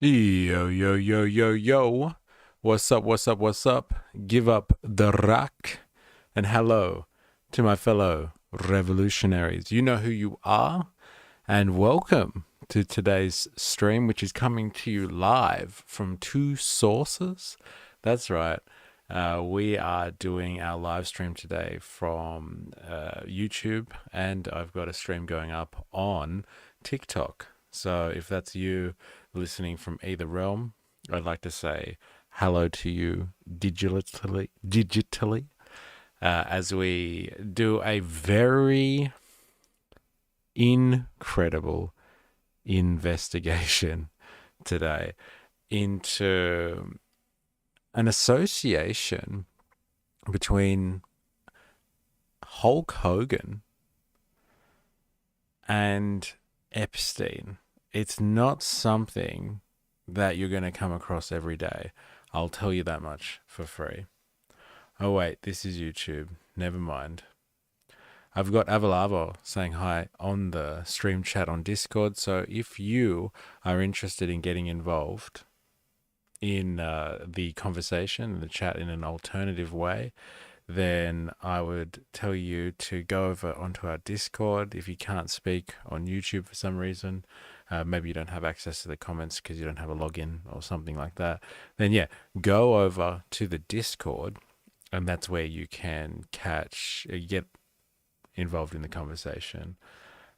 Yo, yo, yo, yo, yo. What's up, what's up, what's up? Give up the rock and hello to my fellow revolutionaries. You know who you are, and welcome to today's stream, which is coming to you live from two sources. That's right. We are doing our live stream today from YouTube, and I've got a stream going up on TikTok. So if that's you listening from either realm, I'd like to say hello to you digitally, as we do a very incredible investigation today into an association between Hulk Hogan and Epstein. It's not something that you're going to come across every day. I'll tell you that much for free. Oh, wait, this is YouTube. Never mind. I've got Avalavo saying hi on the stream chat on Discord. So if you are interested in getting involved in the conversation, the chat in an alternative way, then I would tell you to go over onto our Discord. If you can't speak on YouTube for some reason, maybe you don't have access to the comments because you don't have a login or something like that, then yeah, go over to the Discord, and that's where you can get involved in the conversation.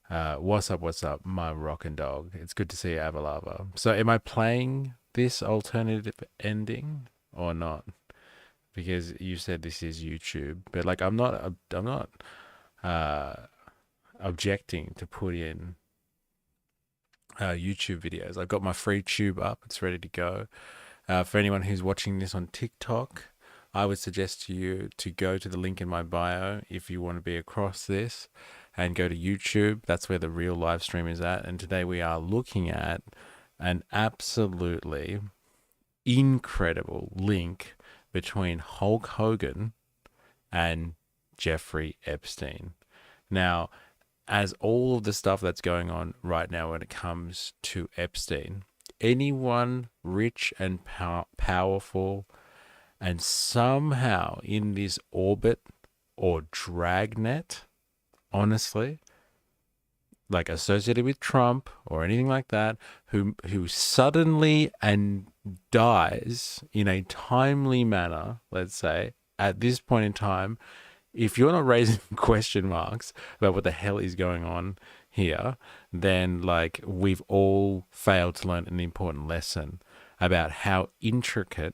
What's up, my rockin' dog? It's good to see you, Avalava. So am I playing this alternative ending or not? Because you said this is YouTube, but like I'm not objecting to put in YouTube videos. I've got my free tube up; it's ready to go. For anyone who's watching this on TikTok, I would suggest to you to go to the link in my bio if you want to be across this, and go to YouTube. That's where the real live stream is at. And today we are looking at an absolutely incredible link between Hulk Hogan and Jeffrey Epstein. Now, as all of the stuff that's going on right now when it comes to Epstein, anyone rich and powerful and somehow in this orbit or dragnet, honestly, like associated with Trump or anything like that, who suddenly and dies in a timely manner, let's say, at this point in time, if you're not raising question marks about what the hell is going on here, then like we've all failed to learn an important lesson about how intricate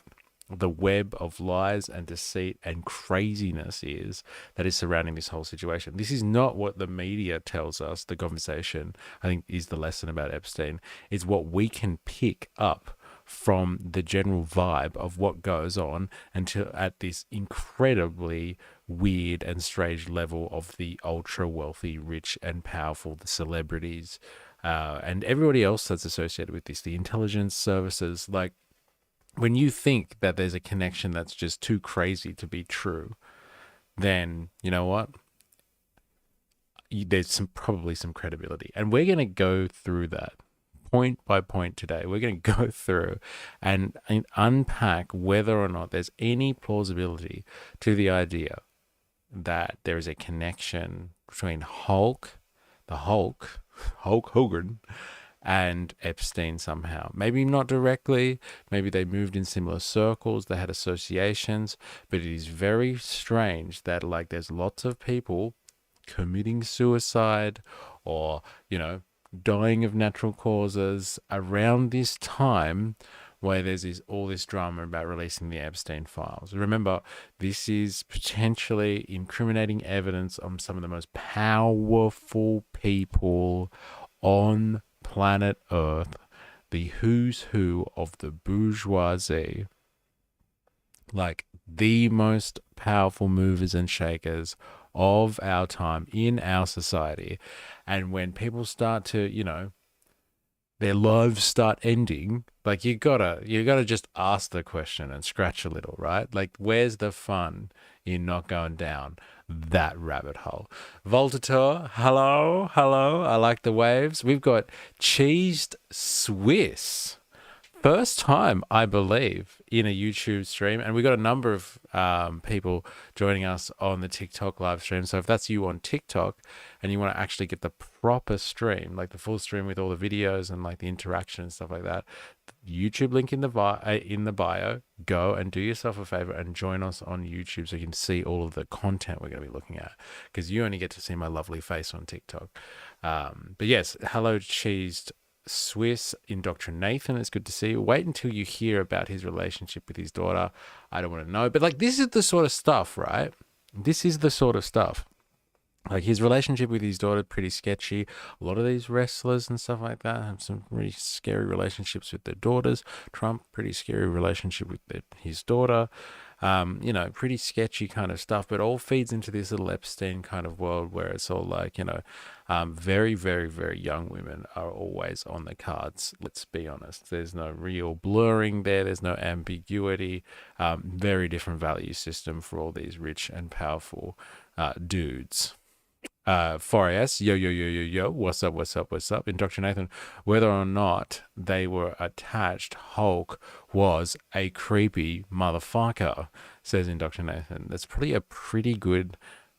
the web of lies and deceit and craziness is that is surrounding this whole situation. This is not what the media tells us. The conversation, I think, is the lesson about Epstein. It's what we can pick up from the general vibe of what goes on until at this incredibly weird and strange level of the ultra wealthy, rich and powerful, the celebrities, and everybody else that's associated with this, the intelligence services. Like, when you think that there's a connection that's just too crazy to be true, then you know what? There's probably some credibility. And we're going to go through that point by point today. We're going to go through and unpack whether or not there's any plausibility to the idea that there is a connection between Hulk Hogan, and Epstein somehow. Maybe not directly, maybe they moved in similar circles, they had associations, but it is very strange that like there's lots of people committing suicide or, dying of natural causes around this time where there's all this drama about releasing the Epstein files. Remember, this is potentially incriminating evidence on some of the most powerful people on planet Earth, the who's who of the bourgeoisie, like the most powerful movers and shakers of our time in our society. And when people start to, their lives start ending, like you gotta just ask the question and scratch a little, right? Like, where's the fun in not going down that rabbit hole? Voltator, hello, I like the waves. We've got Cheesed Swiss first time, I believe, in a YouTube stream, and we got a number of people joining us on the TikTok live stream. So if that's you on TikTok and you want to actually get the proper stream, like the full stream with all the videos and like the interaction and stuff like that, YouTube link in the bio. Go and do yourself a favor and join us on YouTube so you can see all of the content we're going to be looking at, because you only get to see my lovely face on TikTok. But yes, hello, cheesed Swiss Indoctrinathan. It's good to see you. Wait until you hear about his relationship with his daughter. I don't want to know, but like, this is the sort of stuff, right? This is the sort of stuff. Like, his relationship with his daughter, pretty sketchy. A lot of these wrestlers and stuff like that have some really scary relationships with their daughters. Trump, pretty scary relationship with his daughter. Pretty sketchy kind of stuff, but all feeds into this little Epstein kind of world where it's all like, very, very, very young women are always on the cards. Let's be honest. There's no real blurring there. There's no ambiguity. Very different value system for all these rich and powerful dudes. 4AS, yo, what's up, Indoctrinathan. Whether or not they were attached, Hulk was a creepy motherfucker, says Indoctrinathan. That's probably a pretty good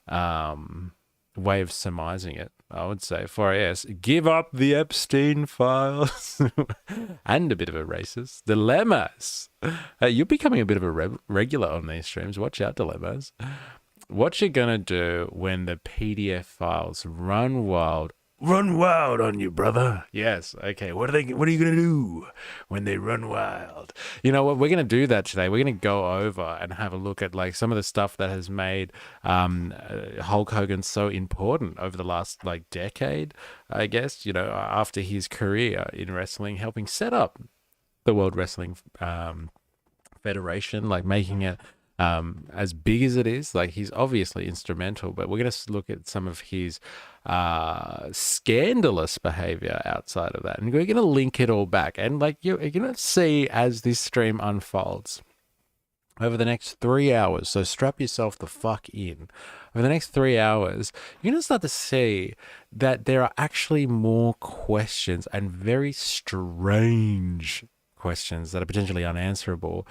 way of surmising it, I would say. 4AS, give up the Epstein files. And a bit of a racist. Dilemmas. You're becoming a bit of a regular on these streams. Watch out, Dilemmas. What you're gonna do when the PDF files run wild on you, brother? Yes. Okay. What are you gonna do when they run wild? You know what? We're gonna do that today. We're gonna go over and have a look at like some of the stuff that has made Hulk Hogan so important over the last like decade, I guess. After his career in wrestling, helping set up the World Wrestling Federation, like making it as big as it is. Like, he's obviously instrumental, but we're going to look at some of his scandalous behavior outside of that, and we're going to link it all back. And like, you're going to see as this stream unfolds over the next 3 hours, so strap yourself the fuck in. Over the next 3 hours, you're going to start to see that there are actually more questions, and very strange questions that are potentially unanswerable.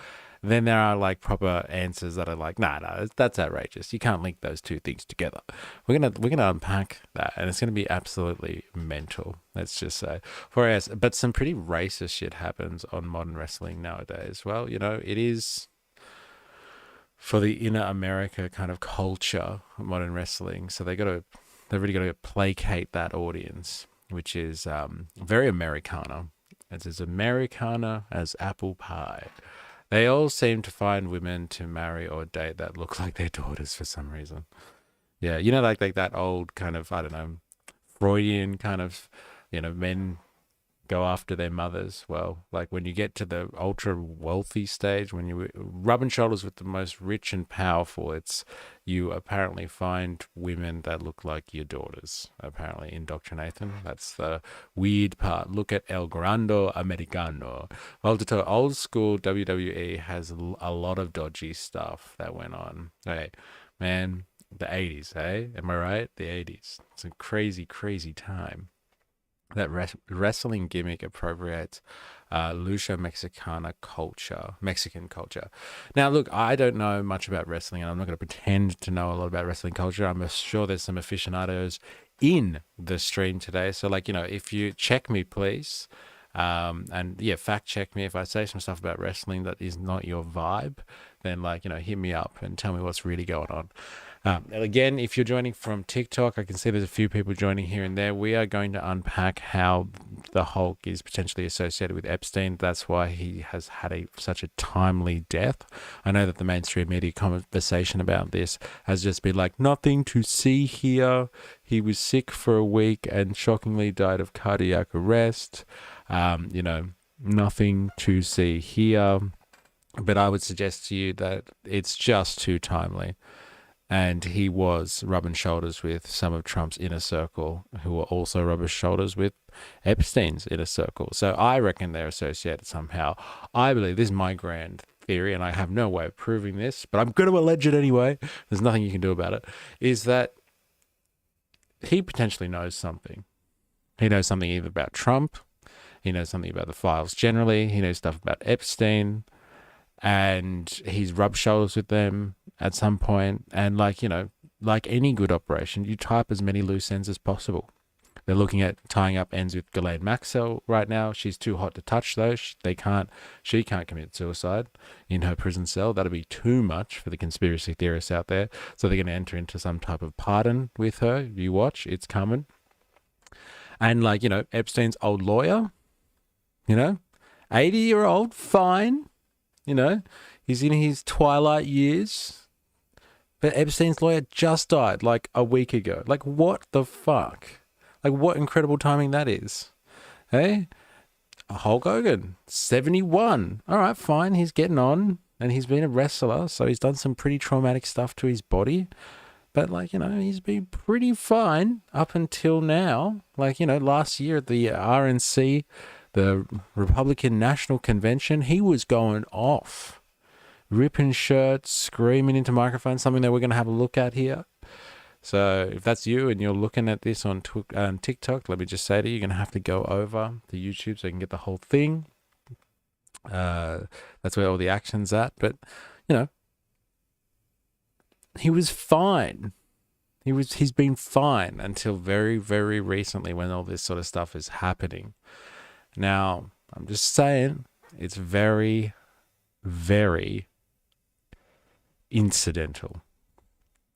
Then there are like proper answers that are like, nah, that's outrageous. You can't link those two things together. We're gonna unpack that, and it's gonna be absolutely mental. Let's just say, but some pretty racist shit happens on modern wrestling nowadays. Well, it is for the inner America kind of culture, modern wrestling. So they've really got to placate that audience, which is very Americana. It's as Americana as apple pie. They all seem to find women to marry or date that look like their daughters for some reason. Yeah, like that old kind of, I don't know, Freudian kind of, men go after their mothers. Well, like when you get to the ultra wealthy stage, when you rubbing shoulders with the most rich and powerful, it's you apparently find women that look like your daughters. Apparently, Indoctrinathan. That's the weird part. Look at El Grande Americano. Well, to old school WWE has a lot of dodgy stuff that went on. Hey, man, the 80s, hey? Am I right? The 80s. It's a crazy, crazy time. That wrestling gimmick appropriates lucha mexicana culture, Mexican culture. Now, look, I don't know much about wrestling, and I'm not going to pretend to know a lot about wrestling culture. I'm sure there's some aficionados in the stream today. So, like, if you check me, please, and yeah, fact check me if I say some stuff about wrestling that is not your vibe. Then, like, hit me up and tell me what's really going on. And again, if you're joining from TikTok, I can see there's a few people joining here and there. We are going to unpack how the Hulk is potentially associated with Epstein. That's why he has had such a timely death. I know that the mainstream media conversation about this has just been like, nothing to see here. He was sick for a week and shockingly died of cardiac arrest. Nothing to see here. But I would suggest to you that it's just too timely. And he was rubbing shoulders with some of Trump's inner circle, who were also rubbing shoulders with Epstein's inner circle. So I reckon they're associated somehow. I believe, this is my grand theory, and I have no way of proving this, but I'm going to allege it anyway. There's nothing you can do about it. Is that he potentially knows something. He knows something either about Trump. He knows something about the files generally. He knows stuff about Epstein, and he's rubbed shoulders with them at some point. And like any good operation, you tie up as many loose ends as possible. They're looking at tying up ends with Ghislaine Maxwell right now. She's too hot to touch, though. She can't commit suicide in her prison cell. That'll be too much for the conspiracy theorists out there. So they're going to enter into some type of pardon with her. You watch, it's coming. And Epstein's old lawyer, 80-year-old, fine. He's in his twilight years. But Epstein's lawyer just died like a week ago. Like, what the fuck? Like, what incredible timing that is. Hey? Hulk Hogan, 71. All right, fine. He's getting on. And he's been a wrestler, so he's done some pretty traumatic stuff to his body. But, he's been pretty fine up until now. Last year at the RNC, the Republican National Convention, he was going off. Ripping shirts, screaming into microphones, something that we're going to have a look at here. So if that's you and you're looking at this on TikTok, let me just say to you, you're going to have to go over to YouTube so you can get the whole thing. That's where all the action's at. But, he was fine. He's been fine until very, very recently when all this sort of stuff is happening. Now, I'm just saying, it's very, very incidental.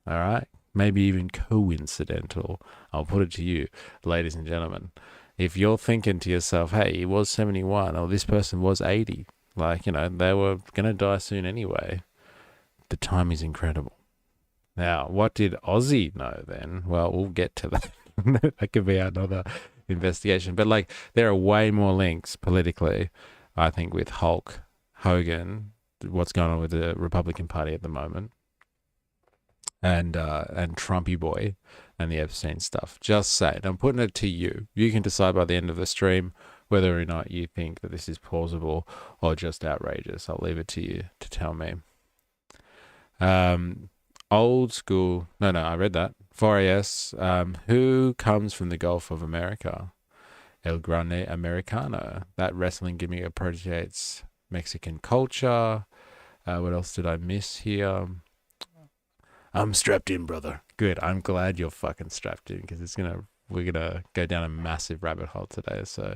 All right? Maybe even coincidental. I'll put it to you, ladies and gentlemen. If you're thinking to yourself, hey, he was 71, or this person was 80, they were going to die soon anyway, the time is incredible. Now, what did Ozzy know then? Well, we'll get to that. That could be another investigation. But, there are way more links politically, I think, with Hulk Hogan, what's going on with the Republican Party at the moment, and Trumpy Boy and the Epstein stuff. Just saying. I'm putting it to you. You can decide by the end of the stream whether or not you think that this is plausible or just outrageous. I'll leave it to you to tell me. Old school. No, I read that. 4AS. Who comes from the Gulf of America? El Grande Americano. That wrestling gimmick appropriates Mexican culture. What else did I miss here? I'm strapped in, brother. Good. I'm glad you're fucking strapped in because we're gonna go down a massive rabbit hole today. So,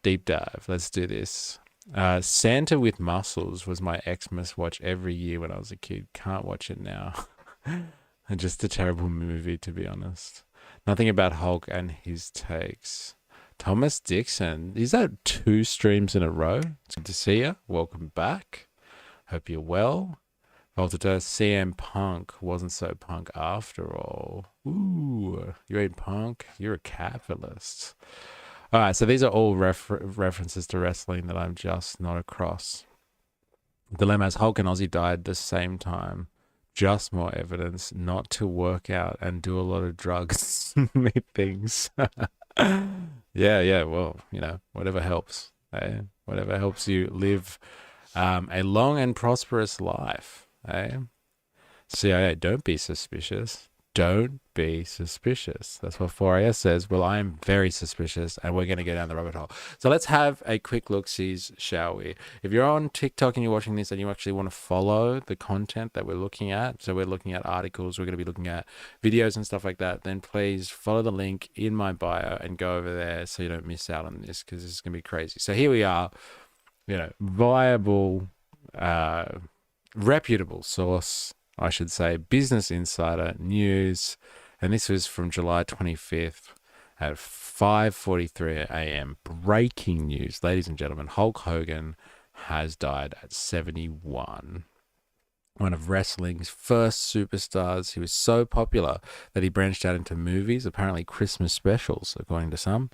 deep dive. Let's do this. Santa with Muscles was my ex must watch every year when I was a kid. Can't watch it now. Just a terrible movie, to be honest. Nothing about Hulk and his takes. Thomas Dixon. Is that 2 streams in a row? It's good to see you. Welcome back. Hope you're well. Voltaire, CM Punk wasn't so punk after all. Ooh, you ain't punk. You're a capitalist. All right, so these are all references to wrestling that I'm just not across. Dilemma is Hulk and Ozzy died the same time. Just more evidence not to work out and do a lot of drugs things. Yeah, well, whatever helps. Eh? Whatever helps you live a long and prosperous life. Eh? CIA, don't be suspicious. Don't be suspicious. That's what 4AS says. Well, I am very suspicious, and we're going to go down the rabbit hole. So let's have a quick look-sees, shall we? If you're on TikTok and you're watching this and you actually want to follow the content that we're looking at, so we're looking at articles, we're going to be looking at videos and stuff like that, then please follow the link in my bio and go over there so you don't miss out on this, because this is going to be crazy. So here we are, viable, reputable source, I should say, Business Insider News, and this was from July 25th at 5:43 a.m. Breaking news, ladies and gentlemen, Hulk Hogan has died at 71. One of wrestling's first superstars. He was so popular that he branched out into movies, apparently Christmas specials, according to some,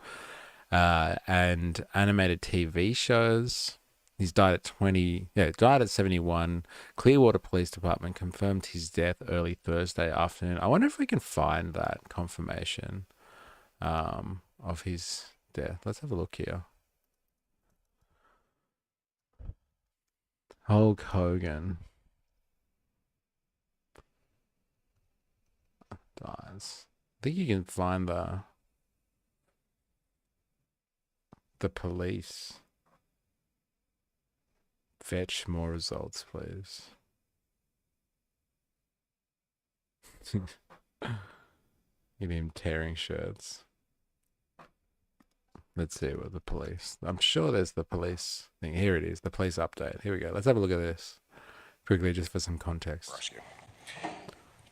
and animated TV shows. He's died at 71. Clearwater Police Department confirmed his death early Thursday afternoon. I wonder if we can find that confirmation of his death. Let's have a look here. Hulk Hogan dies. I think you can find the The police. Fetch more results, please. Give him tearing shirts. Let's see what the police. I'm sure there's the police thing. Here it is, the police update. Here we go. Let's have a look at this quickly, just for some context. Rescue.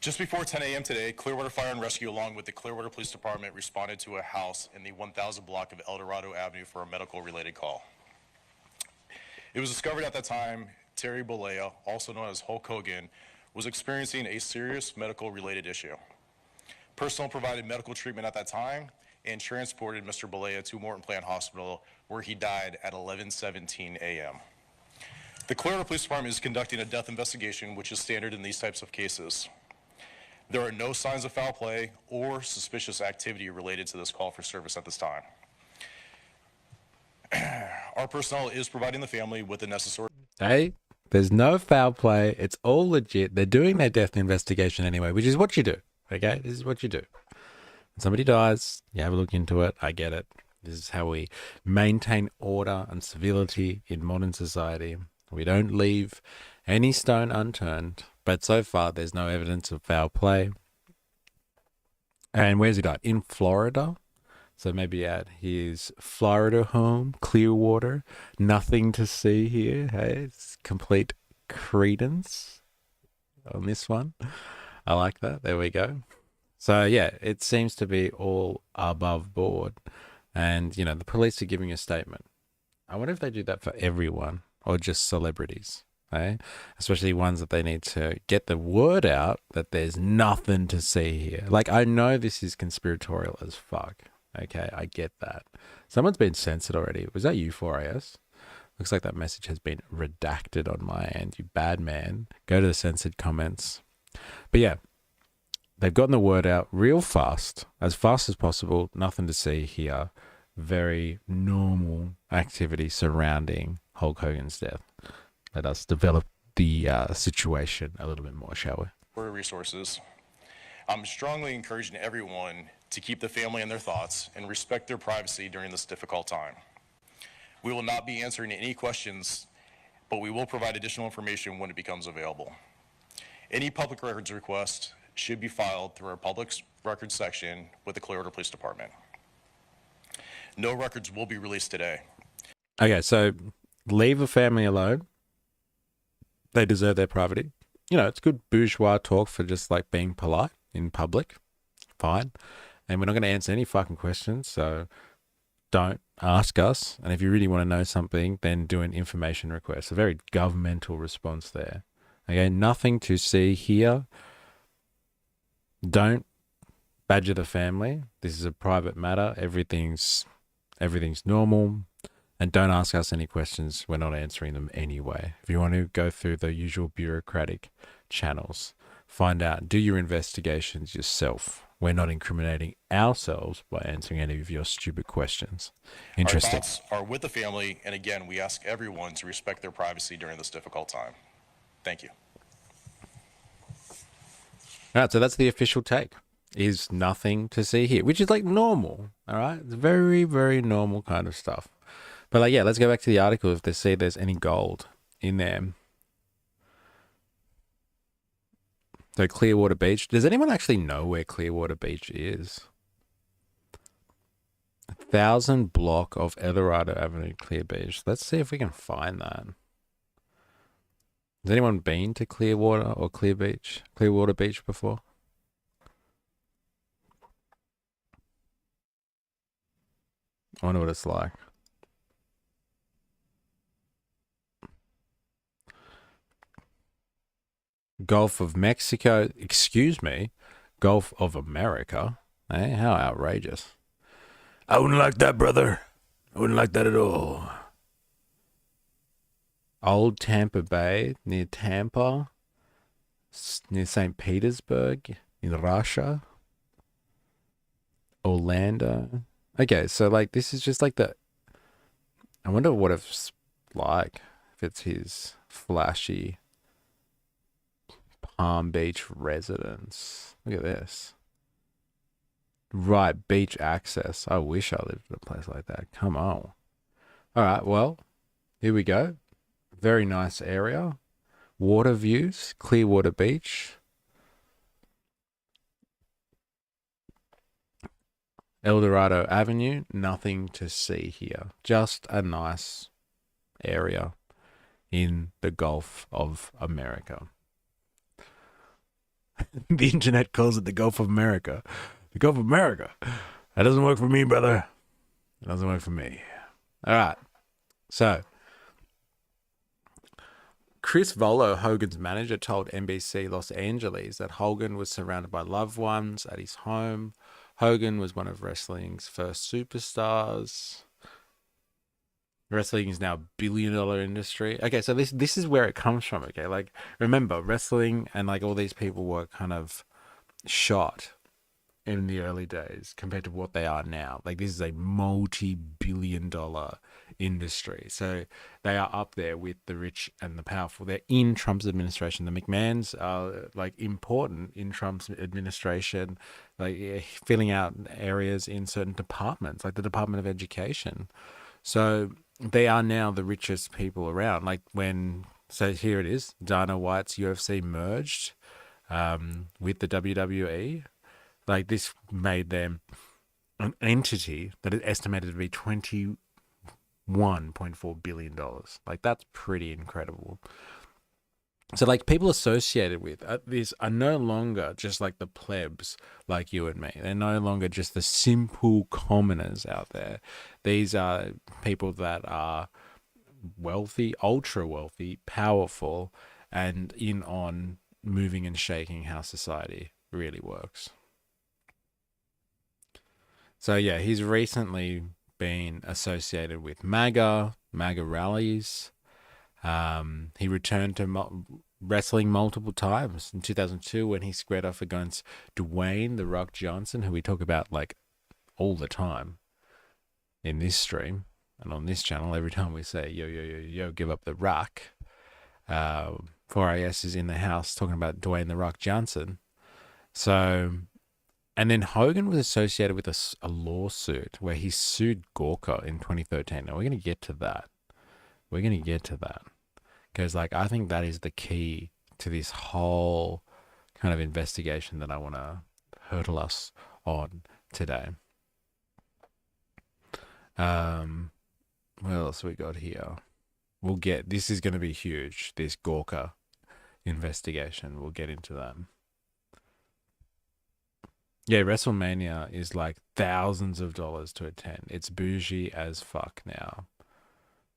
Just before 10 a.m. today, Clearwater Fire and Rescue, along with the Clearwater Police Department, responded to a house in the 1000 block of El Dorado Avenue for a medical-related call. It was discovered at that time Terry Bollea, also known as Hulk Hogan, was experiencing a serious medical-related issue. Personnel provided medical treatment at that time and transported Mr. Bollea to Morton Plant Hospital, where he died at 11:17 a.m. The Clearwater Police Department is conducting a death investigation, which is standard in these types of cases. There are no signs of foul play or suspicious activity related to this call for service at this time. Our personnel is providing the family with the necessary... Hey, there's no foul play. It's all legit. They're doing their death investigation anyway, which is what you do. Okay? This is what you do. When somebody dies, you have a look into it. I get it. This is how we maintain order and civility in modern society. We don't leave any stone unturned. But so far, there's no evidence of foul play. And where's he died? In Florida. So maybe at his Florida home, Clearwater. Nothing to see here. Hey, it's complete credence on this one. I like that. There we go. So yeah, it seems to be all above board. And, you know, the police are giving a statement. I wonder if they do that for everyone or just celebrities. Okay? Especially ones that they need to get the word out that there's nothing to see here. Like, I know this is conspiratorial as fuck. Okay, I get that. Someone's been censored already. Was that you, 4AS? Looks like that message has been redacted on my end. You bad man. Go to the censored comments. But yeah, they've gotten the word out real fast as possible. Nothing to see here. Very normal activity surrounding Hulk Hogan's death. Let us develop the situation a little bit more, shall we? For resources. I'm strongly encouraging everyone to keep the family in their thoughts and respect their privacy during this difficult time. We will not be answering any questions, but we will provide additional information when it becomes available. Any public records request should be filed through our public records section with the Clearwater Police Department. No records will be released today. Okay, so leave a family alone. They deserve their privacy. You know, it's good bourgeois talk for just like being polite in public. Fine. And we're not going to answer any fucking questions, so don't ask us. And if you really want to know something, then do an information request. A very governmental response there. Okay, nothing to see here. Don't badger the family. This is a private matter. Everything's normal. And don't ask us any questions. We're not answering them anyway. If you want to go through the usual bureaucratic channels, find out, do your investigations yourself. We're not incriminating ourselves by answering any of your stupid questions. Interesting. Our thoughts are with the family, and again, we ask everyone to respect their privacy during this difficult time. Thank you. All right, so that's the official take. Is nothing to see here, which is like normal. All right, it's very, very normal kind of stuff. But like, yeah, let's go back to the article if they say there's any gold in there. So Clearwater Beach. Does anyone actually know where Clearwater Beach is? 1000 block of El Dorado Avenue, Clear Beach. Let's see if we can find that. Has anyone been to Clearwater or Clearwater Beach before? I wonder what it's like. Gulf of Mexico, excuse me, Gulf of America. Hey, how outrageous. I wouldn't like that, brother. I wouldn't like that at all. Old Tampa Bay, near Tampa, near St. Petersburg, in Russia. Orlando. Okay, so like this is just like the... I wonder what it's like, if it's his flashy Palm Beach residence. Look at this. Right, beach access. I wish I lived in a place like that. Come on. All right, well, here we go. Very nice area. Water views, Clearwater Beach, El Dorado Avenue. Nothing to see here. Just a nice area in the Gulf of America. The internet calls it the Gulf of America. The Gulf of America. That doesn't work for me, brother. It doesn't work for me. All right. So, Chris Volo, Hogan's manager, told NBC Los Angeles that Hogan was surrounded by loved ones at his home. Hogan was one of wrestling's first superstars. Wrestling is now $1 billion industry. Okay, so this is where it comes from. Okay, like remember, wrestling and like all these people were kind of shot in the early days compared to what they are now. Like this is a multi-billion-dollar industry. So they are up there with the rich and the powerful. They're in Trump's administration. The McMahons are like important in Trump's administration, like filling out areas in certain departments, like the Department of Education. So they are now the richest people around. Like so here it is, Dana White's UFC merged with the WWE. Like this made them an entity that is estimated to be $21.4 billion. Like that's pretty incredible. So like people associated with this are no longer just like the plebs like you and me. They're no longer just the simple commoners out there. These are people that are wealthy, ultra wealthy, powerful, and in on moving and shaking how society really works. So yeah, he's recently been associated with MAGA rallies. He returned to wrestling multiple times in 2002 when he squared off against Dwayne "The Rock" Johnson, who we talk about like all the time in this stream and on this channel. Every time we say yo yo yo yo, give up the rock. 4AS is in the house talking about Dwayne "The Rock" Johnson. So. And then Hogan was associated with a lawsuit where he sued Gawker in 2013. Now, we're going to get to that. We're going to get to that. Because, like, I think that is the key to this whole kind of investigation that I want to hurtle us on today. What else we got here? This is going to be huge, this Gawker investigation. We'll get into that. Yeah, WrestleMania is like thousands of dollars to attend. It's bougie as fuck now.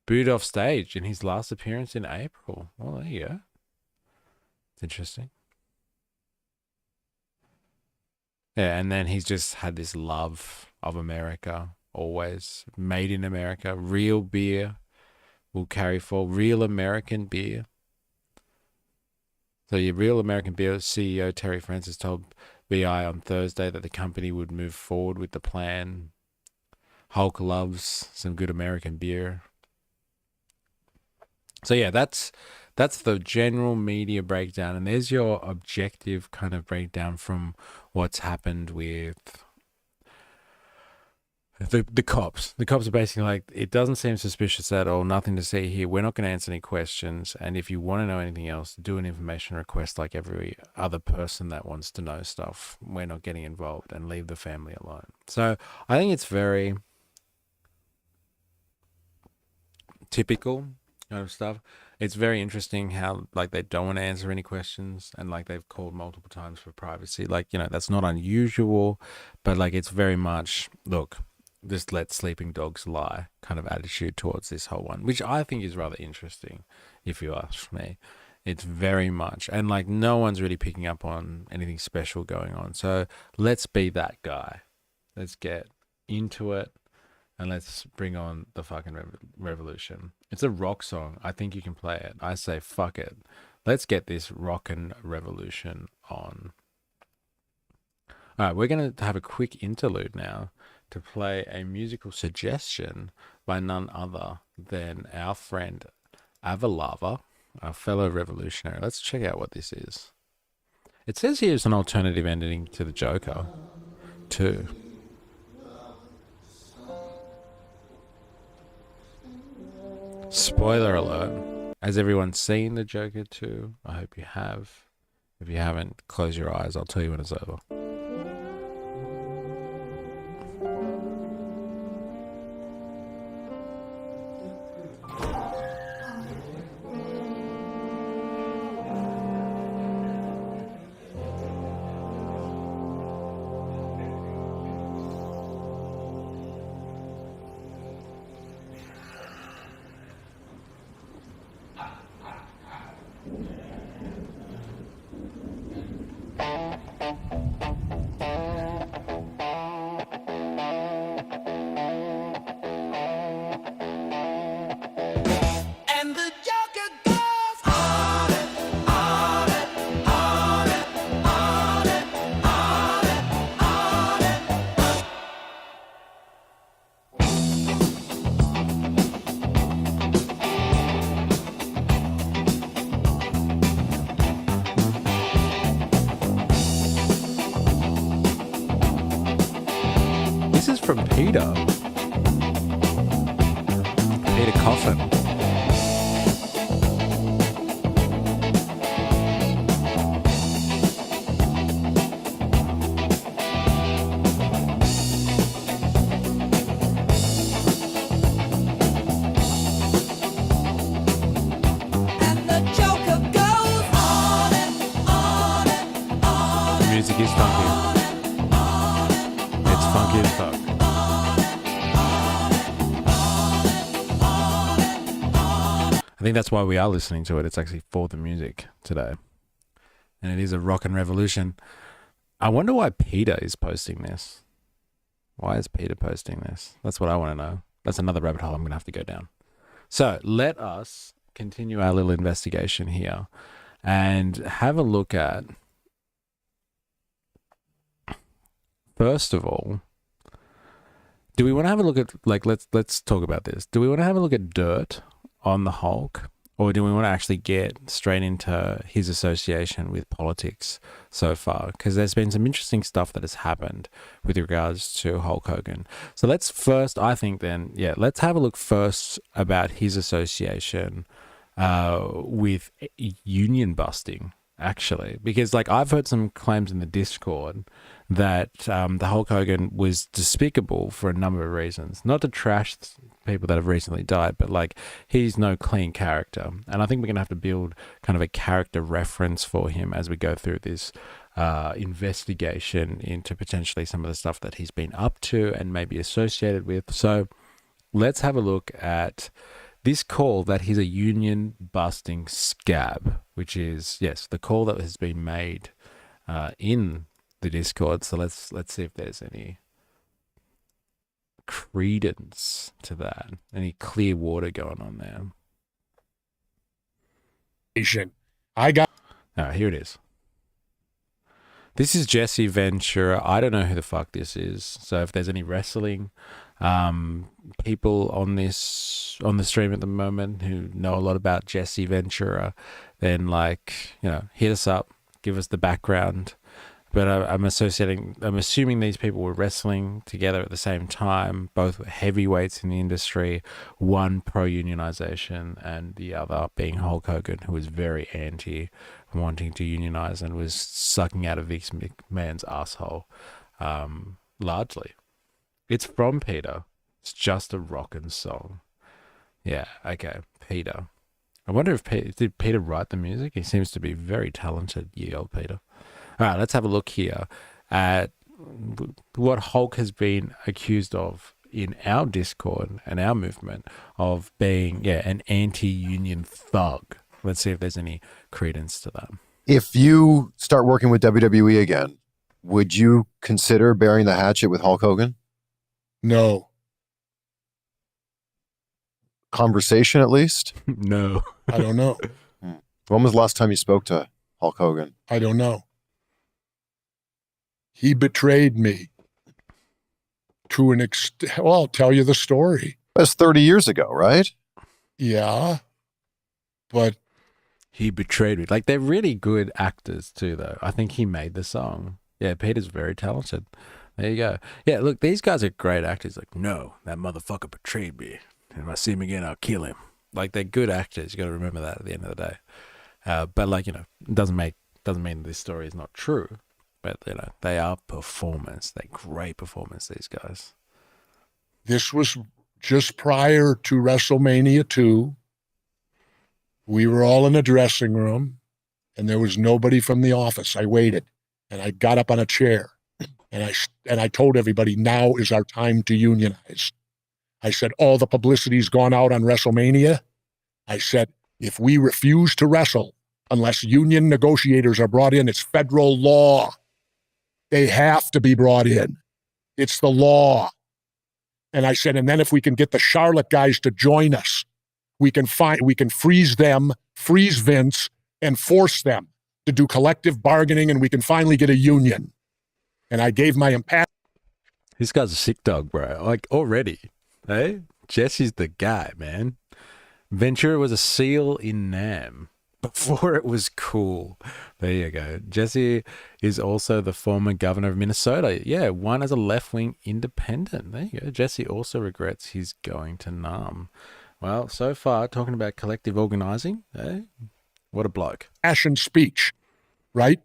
Booed off stage in his last appearance in April. Well, there you go. It's interesting. Yeah, and then he's just had this love of America, always. Made in America. Real beer will carry for real American beer. So your Real American Beer CEO Terry Francis told BI on Thursday that the company would move forward with the plan. Hulk loves some good American beer. So yeah, that's the general media breakdown, and there's your objective kind of breakdown from what's happened with the cops. The cops are basically like, it doesn't seem suspicious at all. Nothing to see here. We're not going to answer any questions. And if you want to know anything else, do an information request like every other person that wants to know stuff. We're not getting involved, and leave the family alone. So I think it's very typical kind of stuff. It's very interesting how like they don't want to answer any questions, and like they've called multiple times for privacy. Like, you know, that's not unusual, but like it's very much, look, just let sleeping dogs lie kind of attitude towards this whole one, which I think is rather interesting, if you ask me. It's very much, and like no one's really picking up on anything special going on. So let's be that guy. Let's get into it, and let's bring on the fucking revolution. It's a rock song. I think you can play it. I say fuck it. Let's get this rockin' revolution on. All right, we're going to have a quick interlude now to play a musical suggestion by none other than our friend Avalava, our fellow revolutionary. Let's check out what this is. It says here it's an alternative ending to the Joker, too. Spoiler alert. Has everyone seen the Joker 2? I hope you have. If you haven't, close your eyes. I'll tell you when it's over. And the Joker goes on and on and on and on and on and on and This is from Peter. Peter Coffin. and the Joker goes on and on and on The music is funky. It's funky as fuck. I think that's why we are listening to it. It's actually for the music today. And it is a rockin' revolution. I wonder why Peter is posting this. Why is Peter posting this? That's what I want to know. That's another rabbit hole I'm going to have to go down. So let us continue our little investigation here and have a look at, first of all, do we want to have a look at, like, let's talk about this. Do we want to have a look at dirt on the Hulk, or do we want to actually get straight into his association with politics so far? Because there's been some interesting stuff that has happened with regards to Hulk Hogan. So let's first, I think then, let's have a look first about his association with union busting, actually. Because, like, I've heard some claims in the Discord that the Hulk Hogan was despicable for a number of reasons. Not to trash people that have recently died, but, like, he's no clean character. And I think we're going to have to build kind of a character reference for him as we go through this investigation into potentially some of the stuff that he's been up to and maybe associated with. So let's have a look at this call that he's a union busting scab, which is, yes, the call that has been made in the Discord. So let's see if there's any credence to that, any clear water going on there. I got Here it is. This is Jesse Ventura. I don't know who the fuck this is. So if there's any wrestling people on the stream at the moment who know a lot about Jesse Ventura, then, like, hit us up, give us the background. But I'm assuming these people were wrestling together at the same time, both heavyweights in the industry, one pro-unionization and the other being Hulk Hogan, who was very anti wanting to unionize and was sucking out of Vince McMahon's asshole, largely. It's from Peter. It's just a rockin' song. Yeah, okay, Peter. I wonder if did Peter write the music? He seems to be very talented, ye old Peter. All right, let's have a look here at what Hulk has been accused of in our Discord and our movement of being, an anti-union thug. Let's see if there's any credence to that. If you start working with WWE again, would you consider burying the hatchet with Hulk Hogan? no. Conversation, at least? No. I don't know. When was the last time you spoke to Hulk Hogan? I don't know. He betrayed me to an extent. Well, I'll tell you the story. That's 30 years ago, right? Yeah, but He betrayed me. Like, they're really good actors too, though. I think he made the song. Yeah, Peter's very talented. There you go. Yeah, look, these guys are great actors. Like, no, that motherfucker betrayed me. And if I see him again, I'll kill him. Like, they're good actors. You got to remember that at the end of the day. But like, it doesn't mean this story is not true. But they are performers. They're great performers, these guys. This was just prior to WrestleMania 2. We were all in a dressing room, and there was nobody from the office. I waited, and I got up on a chair, and I told everybody, now is our time to unionize. I said, all the publicity's gone out on WrestleMania. I said, if we refuse to wrestle, unless union negotiators are brought in, it's federal law. They have to be brought in. It's the law. And I said, and then if we can get the Charlotte guys to join us, we can freeze them, freeze Vince, and force them to do collective bargaining, and we can finally get a union. And I gave my impact. This guy's a sick dog, bro. Like, already. Hey? Jesse's the guy, man. Ventura was a seal in Nam before it was cool. There you go. Jesse is also the former governor of Minnesota. Yeah, won as a left-wing independent. There you go. Jesse also regrets he's going to Nam. Well, so far, talking about collective organizing, what a bloke. Passion speech, right?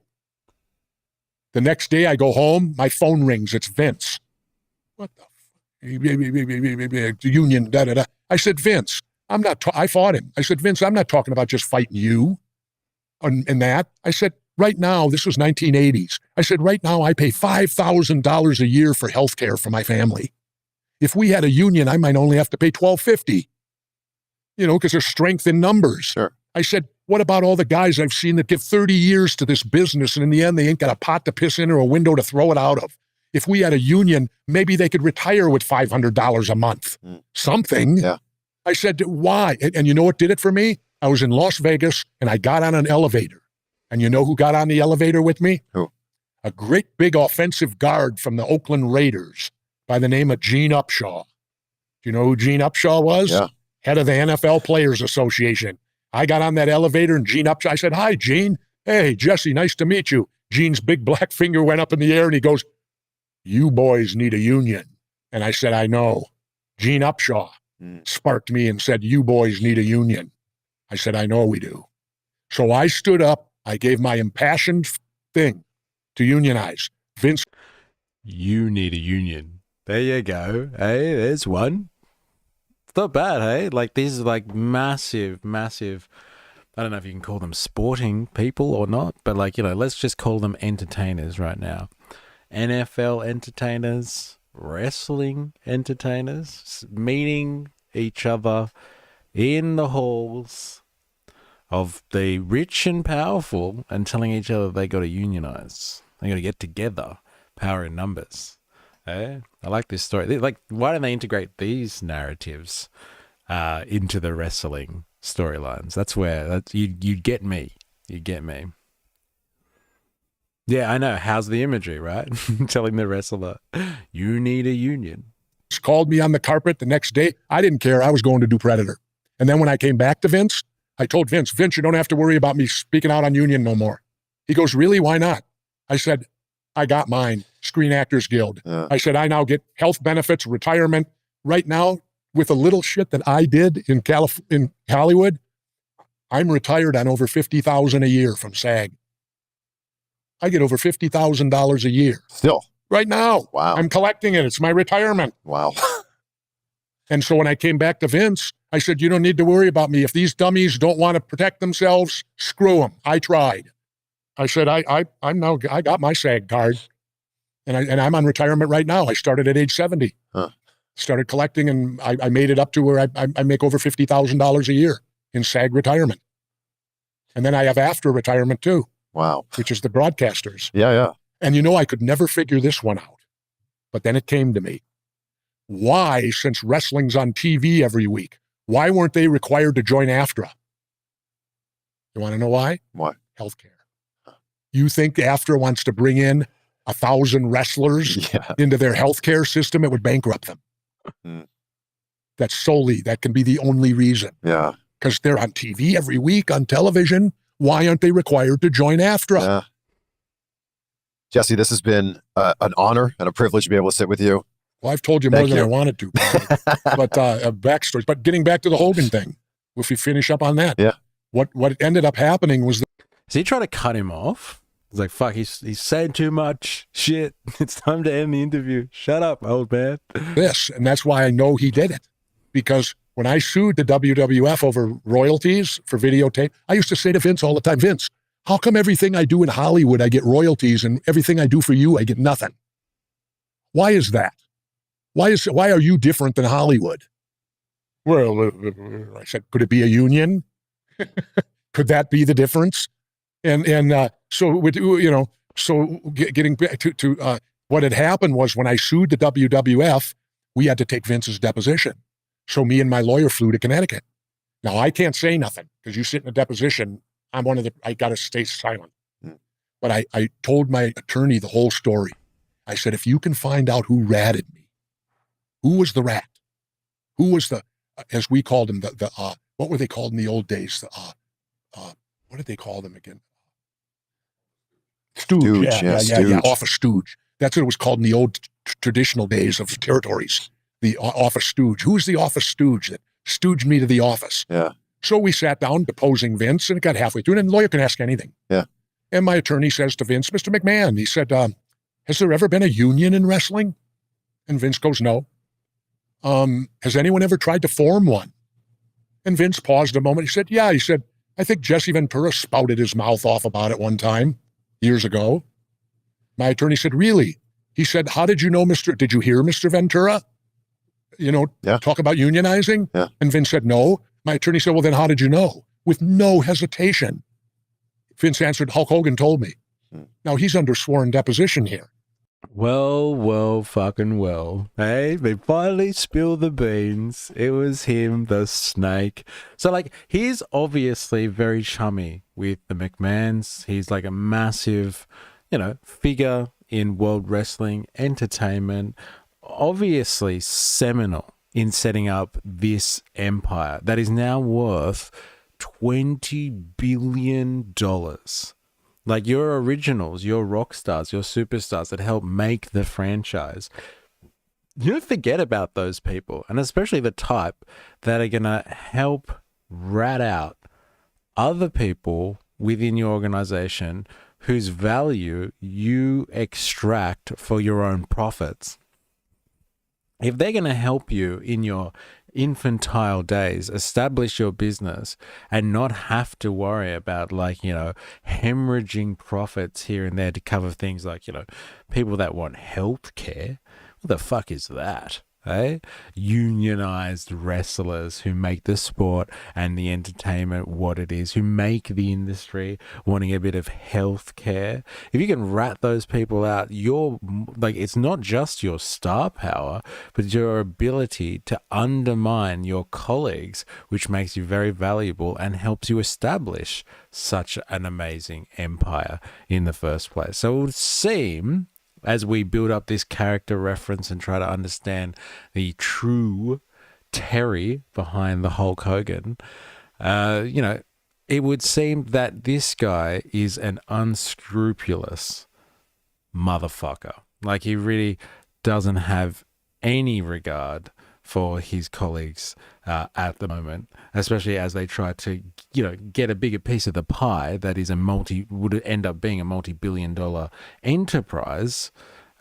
The next day I go home, my phone rings. It's Vince. What the union, da-da-da. I said, Vince, I fought him. I said, Vince, I'm not talking about just fighting you and that. I said, right now, this was 1980s. I said, right now, I pay $5,000 a year for health care for my family. If we had a union, I might only have to pay $1,250. Because there's strength in numbers. Sure. I said, what about all the guys I've seen that give 30 years to this business, and in the end, they ain't got a pot to piss in or a window to throw it out of? If we had a union, maybe they could retire with $500 a month. Something. Yeah. I said, why? And you know what did it for me? I was in Las Vegas, and I got on an elevator. And you know who got on the elevator with me? Who? A great big offensive guard from the Oakland Raiders by the name of Gene Upshaw. Do you know who Gene Upshaw was? Yeah. Head of the NFL Players Association. I got on that elevator, and Gene Upshaw, I said, hi, Gene. Hey, Jesse, nice to meet you. Gene's big black finger went up in the air, and he goes, you boys need a union. And I said, I know. Gene Upshaw sparked me and said, you boys need a union. I said, I know we do. So I stood up. I gave my impassioned thing to unionize. Vince. You need a union. There you go. Hey, there's one. It's not bad, hey? Like, these are like massive, I don't know if you can call them sporting people or not, but like, let's just call them entertainers right now. NFL entertainers, wrestling entertainers, meeting each other in the halls of the rich and powerful and telling each other they got to unionize. They got to get together. Power in numbers. I like this story. Like, why don't they integrate these narratives into the wrestling storylines? That's where you get me. You get me. Yeah, I know. How's the imagery, right? Telling the wrestler, you need a union. Called me on the carpet the next day. I didn't care. I was going to do Predator. And then when I came back to Vince, I told Vince, you don't have to worry about me speaking out on union no more. He goes, really? Why not? I said, I got mine. Screen Actors Guild. I said, I now get health benefits, retirement. Right now, with the little shit that I did in Hollywood, I'm retired on over $50,000 a year from SAG. I get over $50,000 a year. Still. Right now. Wow. I'm collecting it. It's my retirement. Wow. And so when I came back to Vince, I said, you don't need to worry about me. If these dummies don't want to protect themselves, screw them. I tried. I said, I got my SAG card, and I'm on retirement right now. I started at age 70. Started collecting, and I made it up to where I make over $50,000 a year in SAG retirement. And then I have after retirement too. Wow. Which is the broadcasters. Yeah. And I could never figure this one out. But then it came to me. Why, since wrestling's on TV every week, why weren't they required to join AFTRA? You want to know why? Why? Healthcare. You think AFTRA wants to bring in 1,000 wrestlers into their healthcare system? It would bankrupt them. That can be the only reason. Yeah. Because they're on TV every week on television. Why aren't they required to join AFTRA? Yeah. Jesse, this has been an honor and a privilege to be able to sit with you. Well, I've told you more than I wanted to. But backstories. But getting back to the Hogan thing, if we finish up on that. Yeah. What ended up happening was So he tried to cut him off. He's like, fuck, he's saying too much shit. It's time to end the interview. Shut up, old man. this, and that's why I know he did it. Because when I sued the WWF over royalties for videotape, I used to say to Vince all the time, Vince, how come everything I do in Hollywood, I get royalties, and everything I do for you, I get nothing? Why is that? Why are you different than Hollywood? Well, I said, could it be a union? Could that be the difference? And so getting back to what had happened was when I sued the WWF, we had to take Vince's deposition. So me and my lawyer flew to Connecticut. Now I can't say nothing because you sit in a deposition. I got to stay silent. But I told my attorney the whole story. I said, if you can find out who ratted me, who was the rat? Who was the, as we called them, what were they called in the old days? What did they call them again? Stooge. Yeah, office stooge. That's what it was called in the old traditional days of territories. The office stooge. Who's the office stooge that stooged me to the office? Yeah. So we sat down deposing Vince, and it got halfway through, and the lawyer can ask anything. Yeah. And my attorney says to Vince, Mr. McMahon, he said, has there ever been a union in wrestling? And Vince goes, no. Has anyone ever tried to form one? And Vince paused a moment. He said, yeah. He said, I think Jesse Ventura spouted his mouth off about it one time, years ago. My attorney said, really? He said, how did you know, did you hear Mr. Ventura? Talk about unionizing? Yeah. And Vince said, no. My attorney said, well, then how did you know? With no hesitation. Vince answered, Hulk Hogan told me. Now he's under sworn deposition here. Well, fucking well. Hey, they finally spilled the beans. It was him, the snake. So, like, he's obviously very chummy with the McMahons. He's like a massive, figure in world wrestling, entertainment. Obviously seminal in setting up this empire that is now worth $20 billion. Like your originals, your rock stars, your superstars that help make the franchise. You don't forget about those people, and especially the type that are going to help rat out other people within your organization whose value you extract for your own profits. If they're going to help you in your infantile days establish your business and not have to worry about hemorrhaging profits here and there to cover things like people that want health care, what the fuck is that? Unionized wrestlers who make the sport and the entertainment what it is, who make the industry wanting a bit of health care. If you can rat those people out, it's not just your star power, but your ability to undermine your colleagues, which makes you very valuable and helps you establish such an amazing empire in the first place. So it would seem, as we build up this character reference and try to understand the true Terry behind the Hulk Hogan, it would seem that this guy is an unscrupulous motherfucker. Like, he really doesn't have any regard for his colleagues at the moment, especially as they try to, get a bigger piece of the pie that is would end up being a multi-billion-dollar enterprise.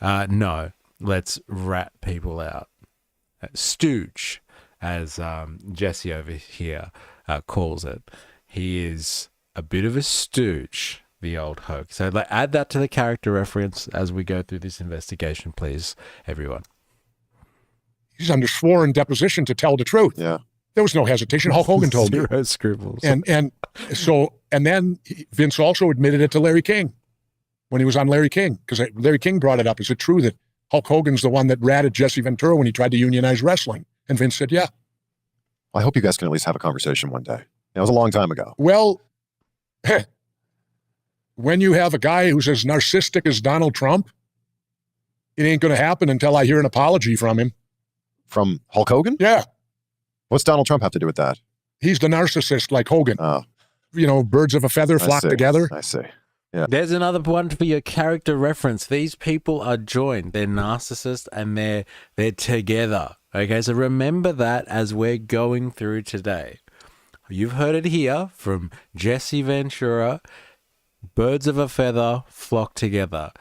No, let's rat people out. Stooge, as Jesse over here calls it. He is a bit of a stooge, the old Hulk. So add that to the character reference as we go through this investigation, please, everyone. He's under sworn deposition to tell the truth. Yeah. There was no hesitation. Hulk Hogan told me. Zero scruples. And then Vince also admitted it to Larry King when he was on Larry King, because Larry King brought it up. Is it true that Hulk Hogan's the one that ratted Jesse Ventura when he tried to unionize wrestling? And Vince said, yeah. I hope you guys can at least have a conversation one day. It was a long time ago. Well, when you have a guy who's as narcissistic as Donald Trump, it ain't going to happen until I hear an apology from him. From Hulk Hogan? Yeah. What's Donald Trump have to do with that? He's the narcissist like Hogan. Oh. Birds of a feather flock together. I see. Yeah. There's another one for your character reference. These people are joined. They're narcissists and they're together. Okay, so remember that as we're going through today. You've heard it here from Jesse Ventura. Birds of a feather flock together.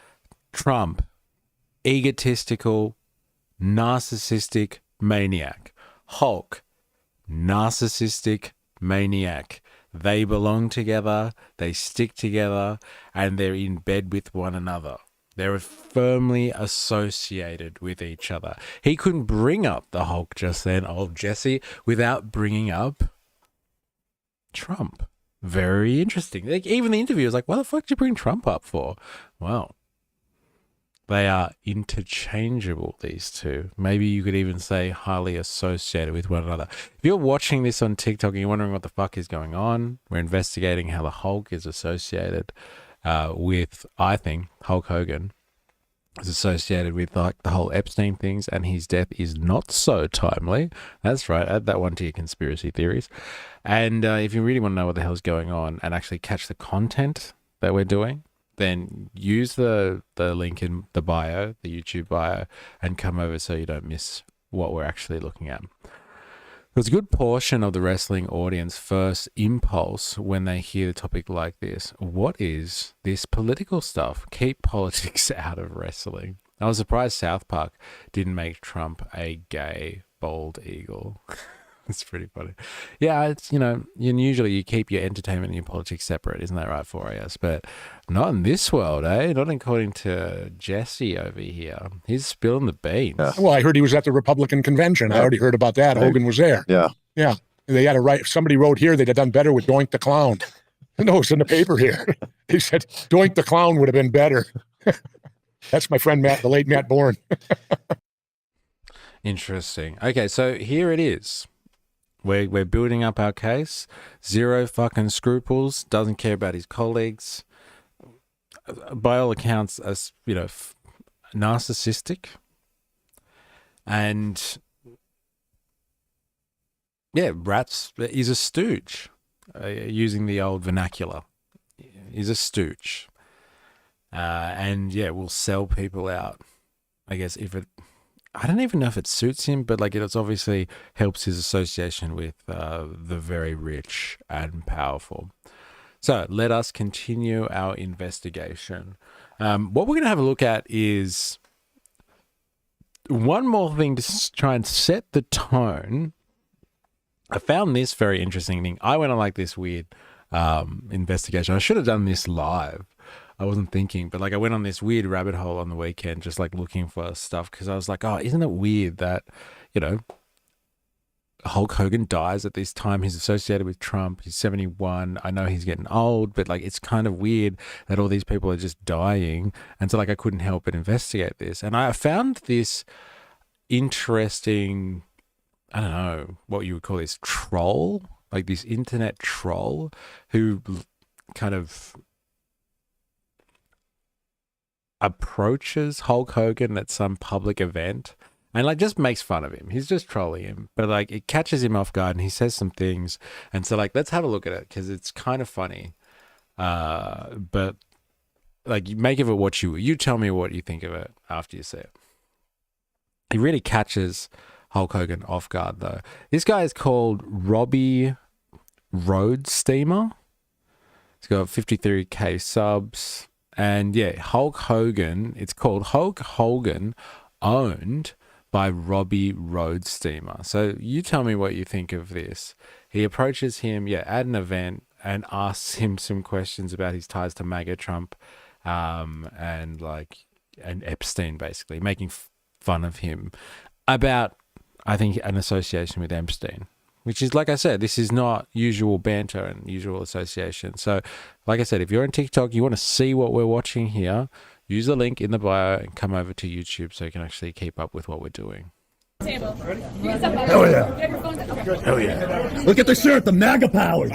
Trump, egotistical, narcissistic maniac. Hulk, narcissistic maniac. They belong together, they stick together, and they're in bed with one another. They're firmly associated with each other. He couldn't bring up the Hulk just then, old Jesse, without bringing up Trump. Very interesting. Like, even the interview was like, why the fuck did you bring Trump up for? Well, they are interchangeable, these two. Maybe you could even say highly associated with one another. If you're watching this on TikTok and you're wondering what the fuck is going on, we're investigating how the Hulk is associated with, I think, Hulk Hogan is associated with like the whole Epstein things, and his death is not so timely. That's right. Add that one to your conspiracy theories. And if you really want to know what the hell's going on and actually catch the content that we're doing, then use the link in the bio, the YouTube bio, and come over so you don't miss what we're actually looking at. There's a good portion of the wrestling audience first impulse when they hear a topic like this. What is this political stuff? Keep politics out of wrestling. I was surprised South Park didn't make Trump a gay bald eagle. It's pretty funny. Yeah, it's, usually you keep your entertainment and your politics separate. Isn't that right, 4AS? But not in this world, eh? Not according to Jesse over here. He's spilling the beans. Yeah. Well, I heard he was at the Republican convention. I already heard about that. Hogan was there. Yeah. Yeah. They had to write, somebody wrote here they'd have done better with Doink the Clown. No, it's in the paper here. He said Doink the Clown would have been better. That's my friend Matt, the late Matt Bourne. Interesting. Okay, so here it is. We're building up our case. Zero fucking scruples. Doesn't care about his colleagues. By all accounts, narcissistic. And yeah, rats. He's a stooge. Using the old vernacular, he's a stooge. And yeah, will sell people out. I guess I don't even know if it suits him, but like it's obviously helps his association with the very rich and powerful. So let us continue our investigation. What we're going to have a look at is one more thing to try and set the tone. I found this very interesting thing. I went on like this weird investigation. I should have done this live. I wasn't thinking, but like I went on this weird rabbit hole on the weekend, just like looking for stuff because I was like, oh, isn't it weird that, Hulk Hogan dies at this time. He's associated with Trump. He's 71. I know he's getting old, but like it's kind of weird that all these people are just dying. And so like I couldn't help but investigate this. And I found this interesting, I don't know what you would call this, troll, like this internet troll who kind of approaches Hulk Hogan at some public event and like just makes fun of him. He's just trolling him, but like it catches him off guard and he says some things. And so like, let's have a look at it because it's kind of funny. But like make of it what you tell me what you think of it after you see it. He really catches Hulk Hogan off guard though. This guy is called Robbie Roadsteamer. He's got 53k subs. And yeah, Hulk Hogan, it's called Hulk Hogan, owned by Robbie Roadsteamer. So you tell me what you think of this. He approaches him, at an event and asks him some questions about his ties to MAGA Trump and Epstein, basically, making fun of him about, I think, an association with Epstein. Which is, like I said, this is not usual banter and usual association. So, like I said, if you're on TikTok, you want to see what we're watching here, use the link in the bio and come over to YouTube so you can actually keep up with what we're doing. Hell yeah. Hell yeah. Look at the shirt, the MAGA powers.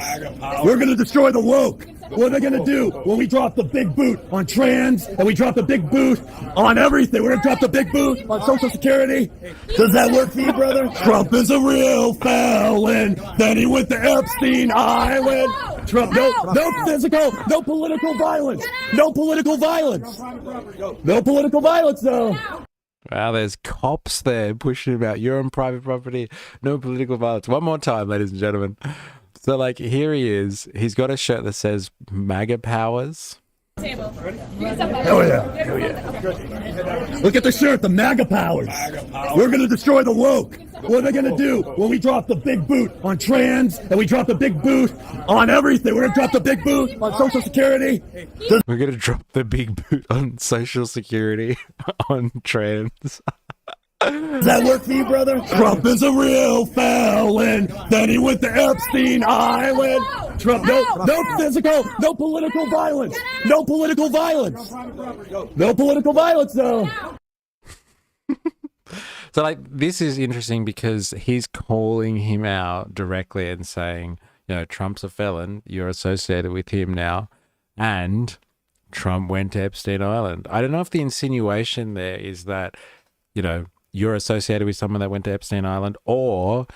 We're going to destroy the woke. What are they going to do when we drop the big boot on trans and we drop the big boot on everything? We're going to drop the big boot on Social Security. Does that work for you, brother? Trump is a real felon. Then he went to Epstein Island. Trump, no physical, no political violence. No political violence. No political violence, though. Wow, there's cops there pushing him out. You're on private property. No political violence. One more time, ladies and gentlemen. So like here he is. He's got a shirt that says MAGA powers. Hell yeah. Look at the shirt, the MAGA powers. We're going to destroy the woke. What are they going to do when we drop the big boot on trans and we drop the big boot on everything? We're going to drop the big boot on Social Security. We're gonna drop the big boot on Social Security on trans. Does that work for you, brother? Trump is a real felon. Then he went to Epstein Island. Trump, no physical, no political violence. No political violence. No political violence, though. So like this is interesting because he's calling him out directly and saying, you know, Trump's a felon. You're associated with him now, and Trump went to Epstein Island. I don't know if the insinuation there is that, you know, you're associated with someone that went to Epstein Island, or,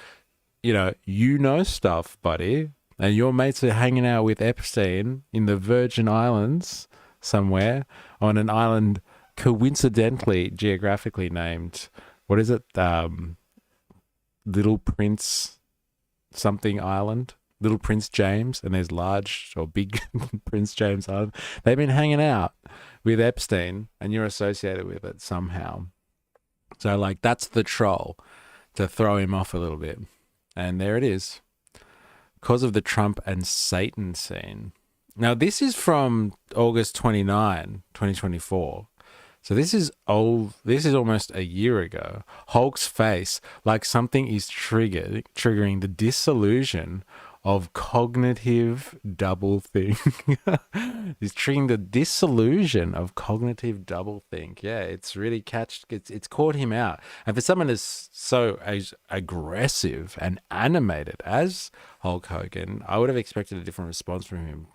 you know stuff, buddy, and your mates are hanging out with Epstein in the Virgin Islands somewhere on an island coincidentally, geographically named, what is it? Little Prince something Island, Little Prince James, and there's large or big Prince James Island. They've been hanging out with Epstein and you're associated with it somehow. So, like, that's the troll to throw him off a little bit. And there it is. Because of the Trump and Satan scene. Now, this is from August 29, 2024. So this is old. This is almost a year ago. Hulk's face, like something is triggering the dissolution of cognitive doublethink. He's triggering the dissolution of cognitive doublethink. Yeah, it's really it's caught him out. And for someone as so as aggressive and animated as Hulk Hogan, I would have expected a different response from him.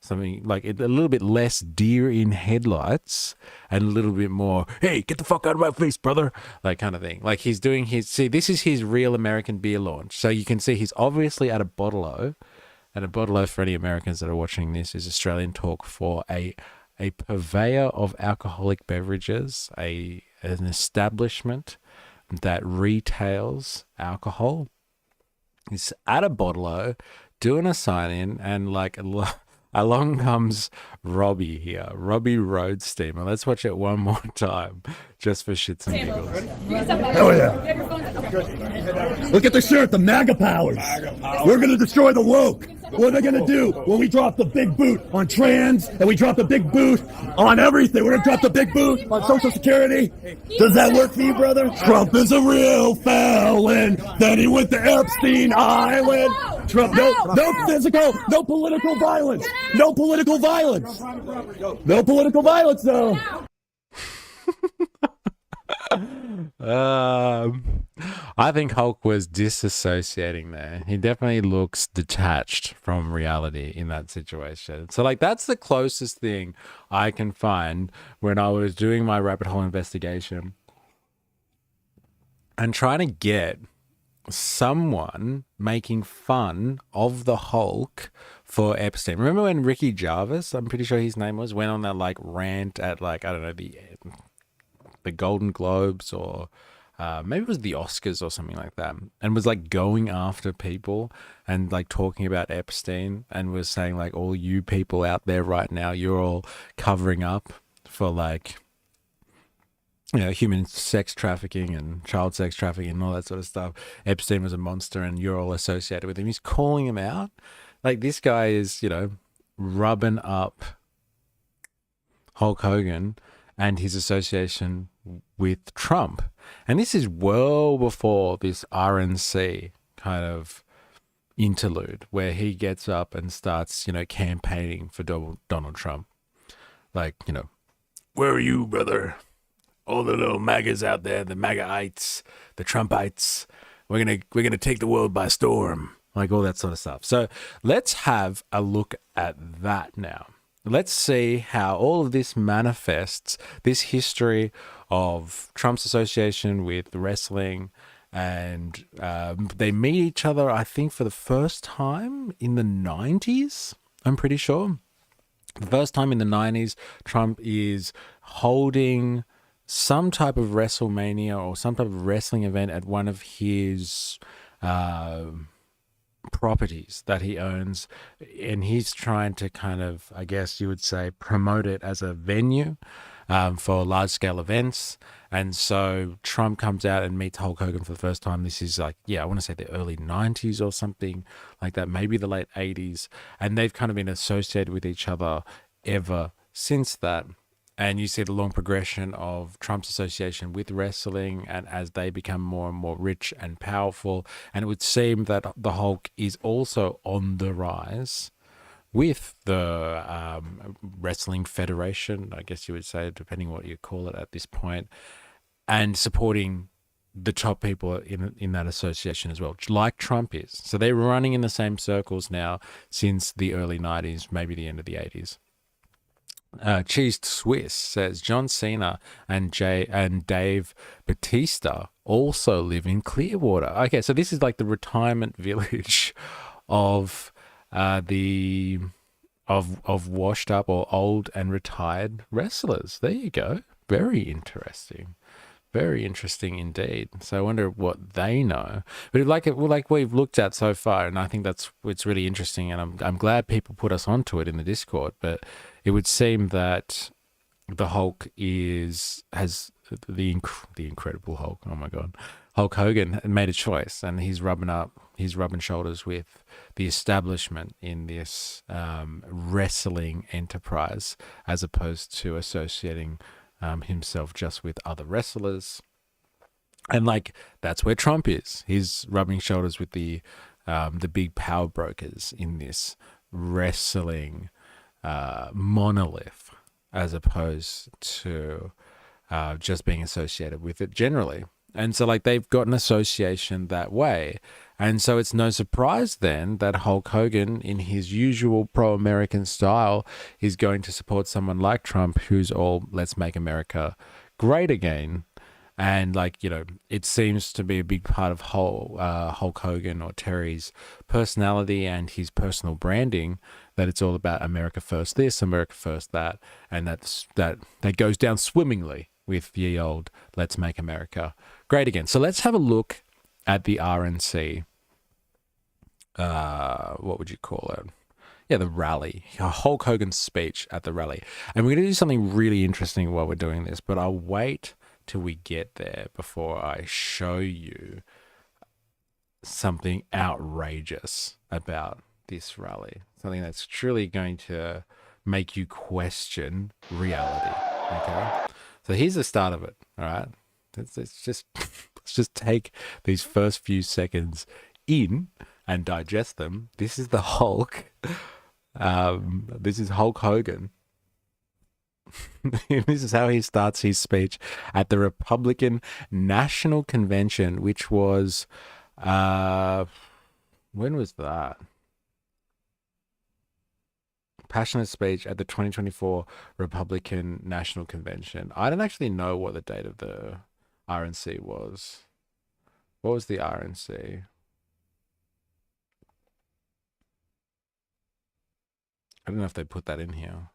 Something like a little bit less deer in headlights and a little bit more, hey, get the fuck out of my face, brother, like kind of thing. Like he's doing this is his real American beer launch. So you can see he's obviously at a bottle-o, and a bottle-o for any Americans that are watching this is Australian talk for a purveyor of alcoholic beverages, an establishment that retails alcohol. He's at a bottle-o doing a sign-in, and like along comes Robbie here, Robbie Road Steamer. Let's watch it one more time, just for shits and giggles. Hell yeah. Look at the shirt, the MAGA powers. We're going to destroy the woke. What are they going to do when we drop the big boot on trans and we drop the big boot on everything? We're going to drop the big boot on Social Security. Does that work for you, brother? Trump is a real felon. Then he went to Epstein Island. Trump, no physical, no political violence. No political violence. No political violence, though. I think Hulk was disassociating there. He definitely looks detached from reality in that situation. So, like, that's the closest thing I can find when I was doing my rabbit hole investigation and trying to get someone making fun of the Hulk for Epstein. Remember when Ricky Jarvis, I'm pretty sure his name was, went on that like rant at like, I don't know, the Golden Globes or maybe it was the Oscars or something like that, and was like going after people and like talking about Epstein and was saying like, all you people out there right now, you're all covering up for like, human sex trafficking and child sex trafficking and all that sort of stuff. Epstein was a monster and you're all associated with him. He's calling him out. Like, this guy is, rubbing up Hulk Hogan and his association with Trump. And this is well before this RNC kind of interlude where he gets up and starts, campaigning for Donald Trump. Like, where are you, brother? All the little MAGAs out there, the MAGAites, the Trumpites, we're gonna take the world by storm, like all that sort of stuff. So let's have a look at that now. Let's see how all of this manifests, this history of Trump's association with wrestling, and they meet each other, I think, for the first time in the 90s, I'm pretty sure. The first time in the 90s, Trump is holding some type of WrestleMania or some type of wrestling event at one of his properties that he owns, and he's trying to kind of, I guess you would say, promote it as a venue for large scale events. And so Trump comes out and meets Hulk Hogan for the first time. This is like, I want to say the early 90s or something like that, maybe the late 80s. And they've kind of been associated with each other ever since that. And you see the long progression of Trump's association with wrestling, and as they become more and more rich and powerful. And it would seem that the Hulk is also on the rise with the Wrestling Federation, I guess you would say, depending what you call it at this point, and supporting the top people in that association as well, like Trump is. So they're running in the same circles now since the early 90s, maybe the end of the 80s. Cheese Swiss says John Cena and Dave Bautista also live in Clearwater. Okay, so this is like the retirement village of washed up or old and retired wrestlers. There you go. Very interesting. Very interesting indeed. So I wonder what they know. But like we've looked at so far, and I think it's really interesting, and I'm glad people put us onto it in the Discord. But it would seem that the Hulk has the Incredible Hulk. Oh my God, Hulk Hogan made a choice, and he's rubbing shoulders with the establishment in this wrestling enterprise, as opposed to associating himself just with other wrestlers. And like, that's where Trump is. He's rubbing shoulders with the big power brokers in this wrestling monolith, as opposed to just being associated with it generally. And so like, they've got an association that way. And so it's no surprise then that Hulk Hogan, in his usual pro-American style, is going to support someone like Trump, who's all "let's make America great again." And like, it seems to be a big part of Hulk Hogan or Terry's personality and his personal branding, that it's all about America first this, America first that. And that goes down swimmingly with ye old "let's make America great again." So let's have a look at the RNC. What would you call it? Yeah, the rally. Hulk Hogan's speech at the rally. And we're going to do something really interesting while we're doing this, but I'll wait till we get there before I show you something outrageous about this rally. Something that's truly going to make you question reality. Okay? So here's the start of it, all right? Let's just take these first few seconds in and digest them. This is the Hulk. This is Hulk Hogan. This is how he starts his speech at the Republican National Convention, which was, when was that? Passionate speech at the 2024 Republican National Convention. I don't actually know what the date of the RNC was. What was the RNC? I don't know if they put that in here.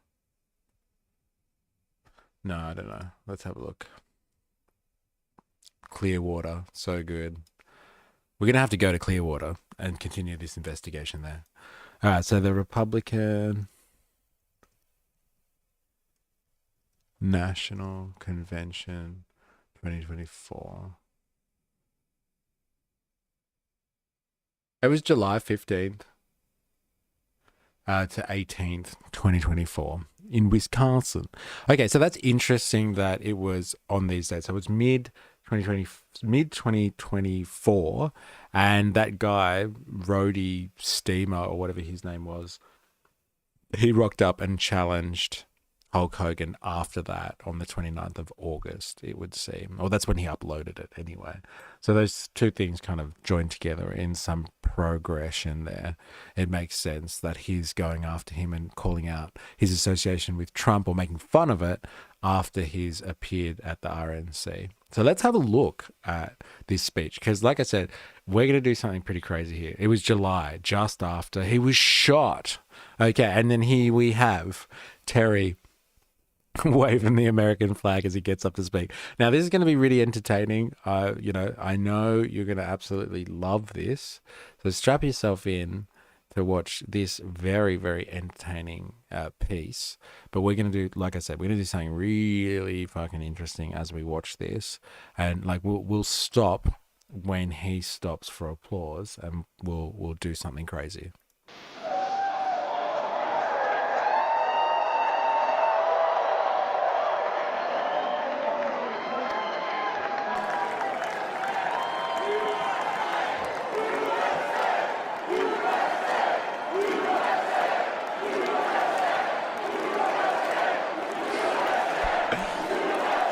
No, I don't know. Let's have a look. Clearwater. So good. We're going to have to go to Clearwater and continue this investigation there. All right, so the Republican National Convention 2024. It was July 15th to 18th, 2024 in Wisconsin. Okay, so that's interesting that it was on these dates. So it was mid 2024, and that guy, Rhodey Steamer or whatever his name was, he rocked up and challenged Hulk Hogan after that on the 29th of August, it would seem. Or that's when he uploaded it anyway. So those two things kind of joined together in some progression there. It makes sense that he's going after him and calling out his association with Trump or making fun of it after he's appeared at the RNC. So let's have a look at this speech, because like I said, we're going to do something pretty crazy here. It was July, just after he was shot. Okay, and then here we have Terry waving the American flag as he gets up to speak. Now, this is going to be really entertaining. I know you're going to absolutely love this. So strap yourself in to watch this very, very entertaining piece. But we're going to do, like I said, we're going to do something really fucking interesting as we watch this. And like we'll stop when he stops for applause, and we'll do something crazy.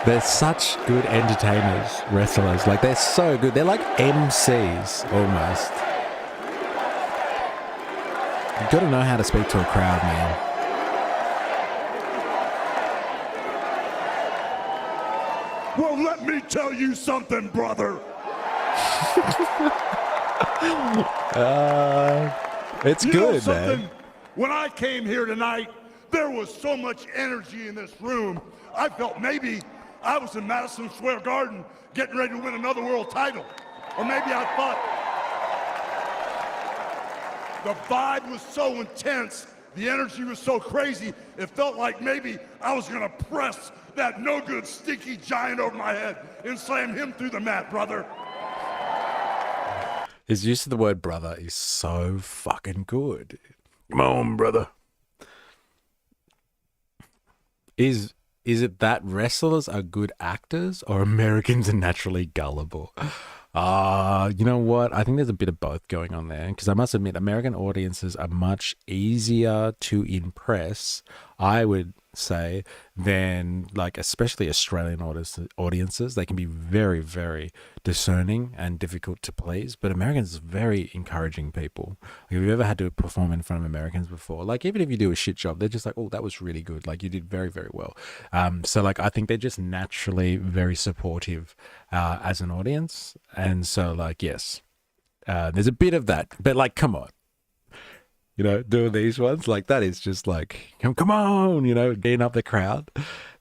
They're such good entertainers, wrestlers. Like, they're so good. They're like MCs, almost. You've got to know how to speak to a crowd, man. Well, let me tell you something, brother. It's You know good, something? man. When I came here tonight, there was so much energy in this room. I felt maybe I was in Madison Square Garden getting ready to win another world title. Or maybe I thought the vibe was so intense, the energy was so crazy, it felt like maybe I was gonna press that no good stinky giant over my head and slam him through the mat, brother. His use of the word brother is so fucking good. Come on, brother. Is it that wrestlers are good actors or Americans are naturally gullible? You know what? I think there's a bit of both going on there, because I must admit, American audiences are much easier to impress, I would say, than like especially Australian audiences. They can be very, very discerning and difficult to please, but Americans are very encouraging people. Like, have you ever had to perform in front of Americans before? Like, even if you do a shit job, they're just like, oh, that was really good. Like, you did very, very well. So like, I think they're just naturally very supportive as an audience. And so like, yes, there's a bit of that, but like, come on. You know, doing these ones, like, that is just like, come on, you know, getting up the crowd.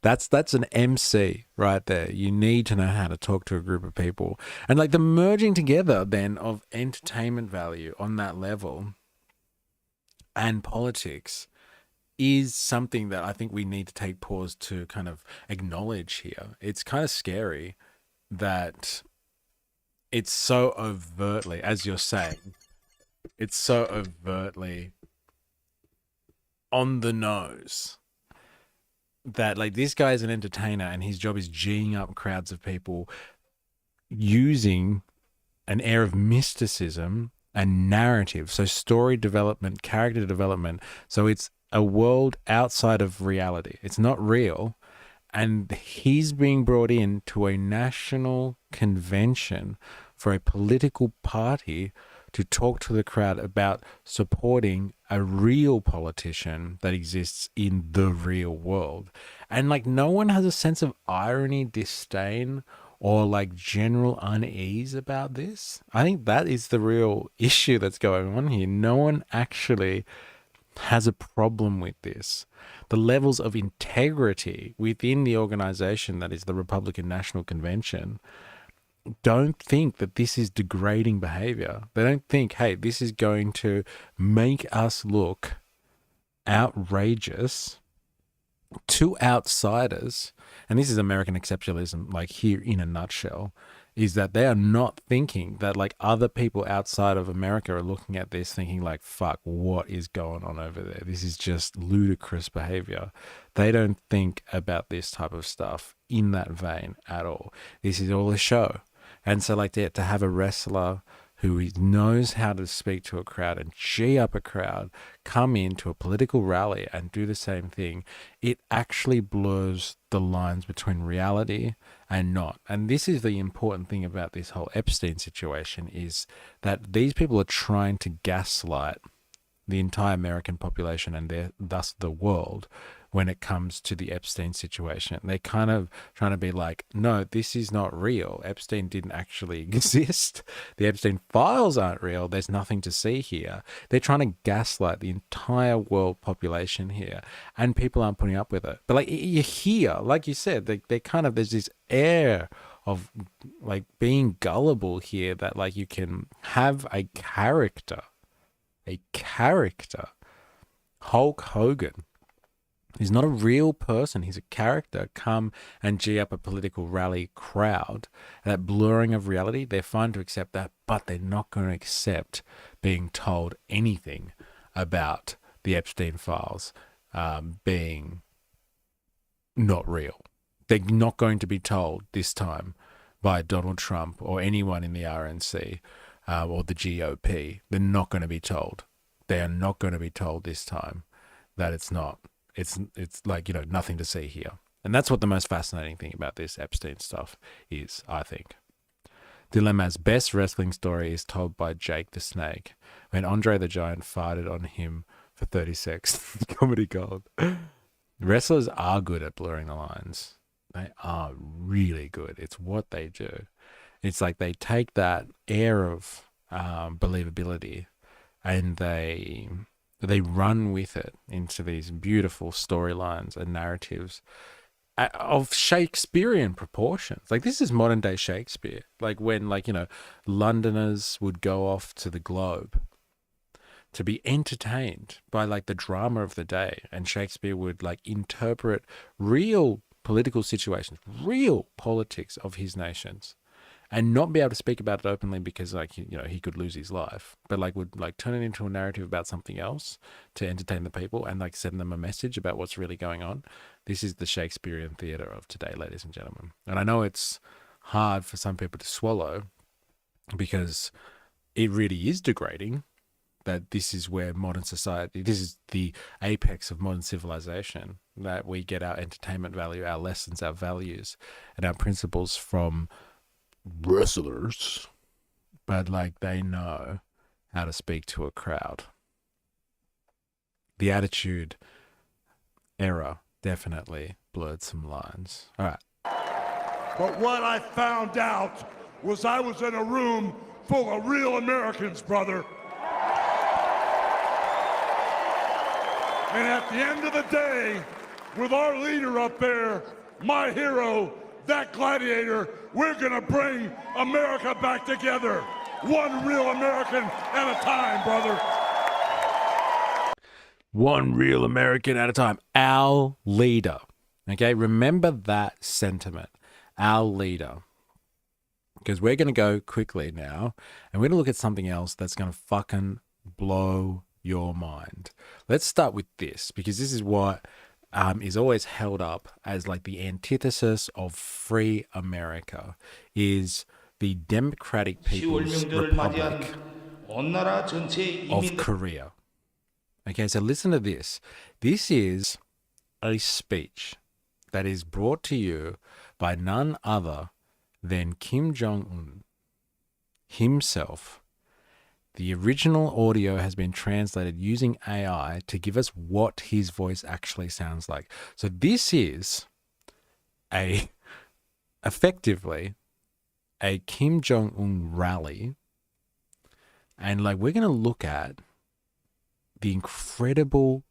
That's an MC right there. You need to know how to talk to a group of people. And like the merging together then of entertainment value on that level and politics is something that I think we need to take pause to kind of acknowledge here. It's kind of scary that it's so overtly, as you're saying, it's so overtly on the nose that like this guy is an entertainer and his job is geeing up crowds of people using an air of mysticism and narrative. So story development, character development. So it's a world outside of reality. It's not real. And he's being brought in to a national convention for a political party to talk to the crowd about supporting a real politician that exists in the real world. And like, no one has a sense of irony, disdain, or like general unease about this. I think that is the real issue that's going on here. No one actually has a problem with this. The levels of integrity within the organization that is the Republican National Convention don't think that this is degrading behavior. They don't think, hey, this is going to make us look outrageous to outsiders. And this is American exceptionalism, like here in a nutshell, is that they are not thinking that like other people outside of America are looking at this thinking like, fuck, what is going on over there? This is just ludicrous behavior. They don't think about this type of stuff in that vein at all. This is all a show. And so like to have a wrestler who knows how to speak to a crowd and gee up a crowd, come into a political rally and do the same thing, it actually blurs the lines between reality and not. And this is the important thing about this whole Epstein situation, is that these people are trying to gaslight the entire American population and thus the world when it comes to the Epstein situation. They're kind of trying to be like, no, this is not real. Epstein didn't actually exist. The Epstein files aren't real. There's nothing to see here. They're trying to gaslight the entire world population here, and people aren't putting up with it. But like you hear, like you said, they kind of, there's this air of like being gullible here, that like you can have a character, Hulk Hogan. He's not a real person. He's a character. Come and gee up a political rally crowd. That blurring of reality, they're fine to accept that, but they're not going to accept being told anything about the Epstein files being not real. They're not going to be told this time by Donald Trump or anyone in the RNC or the GOP. They're not going to be told. They are not going to be told this time that it's not. It's like, you know, nothing to see here. And that's what the most fascinating thing about this Epstein stuff is, I think. Dilemma's best wrestling story is told by Jake the Snake, when Andre the Giant farted on him for 30 seconds. Comedy gold. Wrestlers are good at blurring the lines. They are really good. It's what they do. It's like they take that air of believability and they run with it into these beautiful storylines and narratives of Shakespearean proportions. Like, this is modern day Shakespeare. Like when, like, you know, Londoners would go off to the Globe to be entertained by like the drama of the day, and Shakespeare would like interpret real political situations, real politics of his nations, and not be able to speak about it openly because, like, you know, he could lose his life, but like would like turn it into a narrative about something else to entertain the people and like send them a message about what's really going on. This is the Shakespearean theater of today, ladies and gentlemen. And I know it's hard for some people to swallow because it really is degrading that this is where modern society, this is the apex of modern civilization, that we get our entertainment value, our lessons, our values, and our principles from wrestlers, but like they know how to speak to a crowd. The Attitude Era definitely blurred some lines. All right. But what I found out was I was in a room full of real Americans, brother. And at the end of the day, with our leader up there, my hero, that gladiator, we're gonna bring America back together. One real American at a time, brother. One real American at a time. Our leader. Okay, remember that sentiment. Our leader. Because we're going to go quickly now, and we're going to look at something else that's going to fucking blow your mind. Let's start with this, because this is what is always held up as like the antithesis of free America, is the Democratic People's Republic of Korea. Okay, so listen to this. This is a speech that is brought to you by none other than Kim Jong-un himself. The original audio has been translated using AI to give us what his voice actually sounds like. So this is effectively a Kim Jong-un rally. And like, we're going to look at the incredible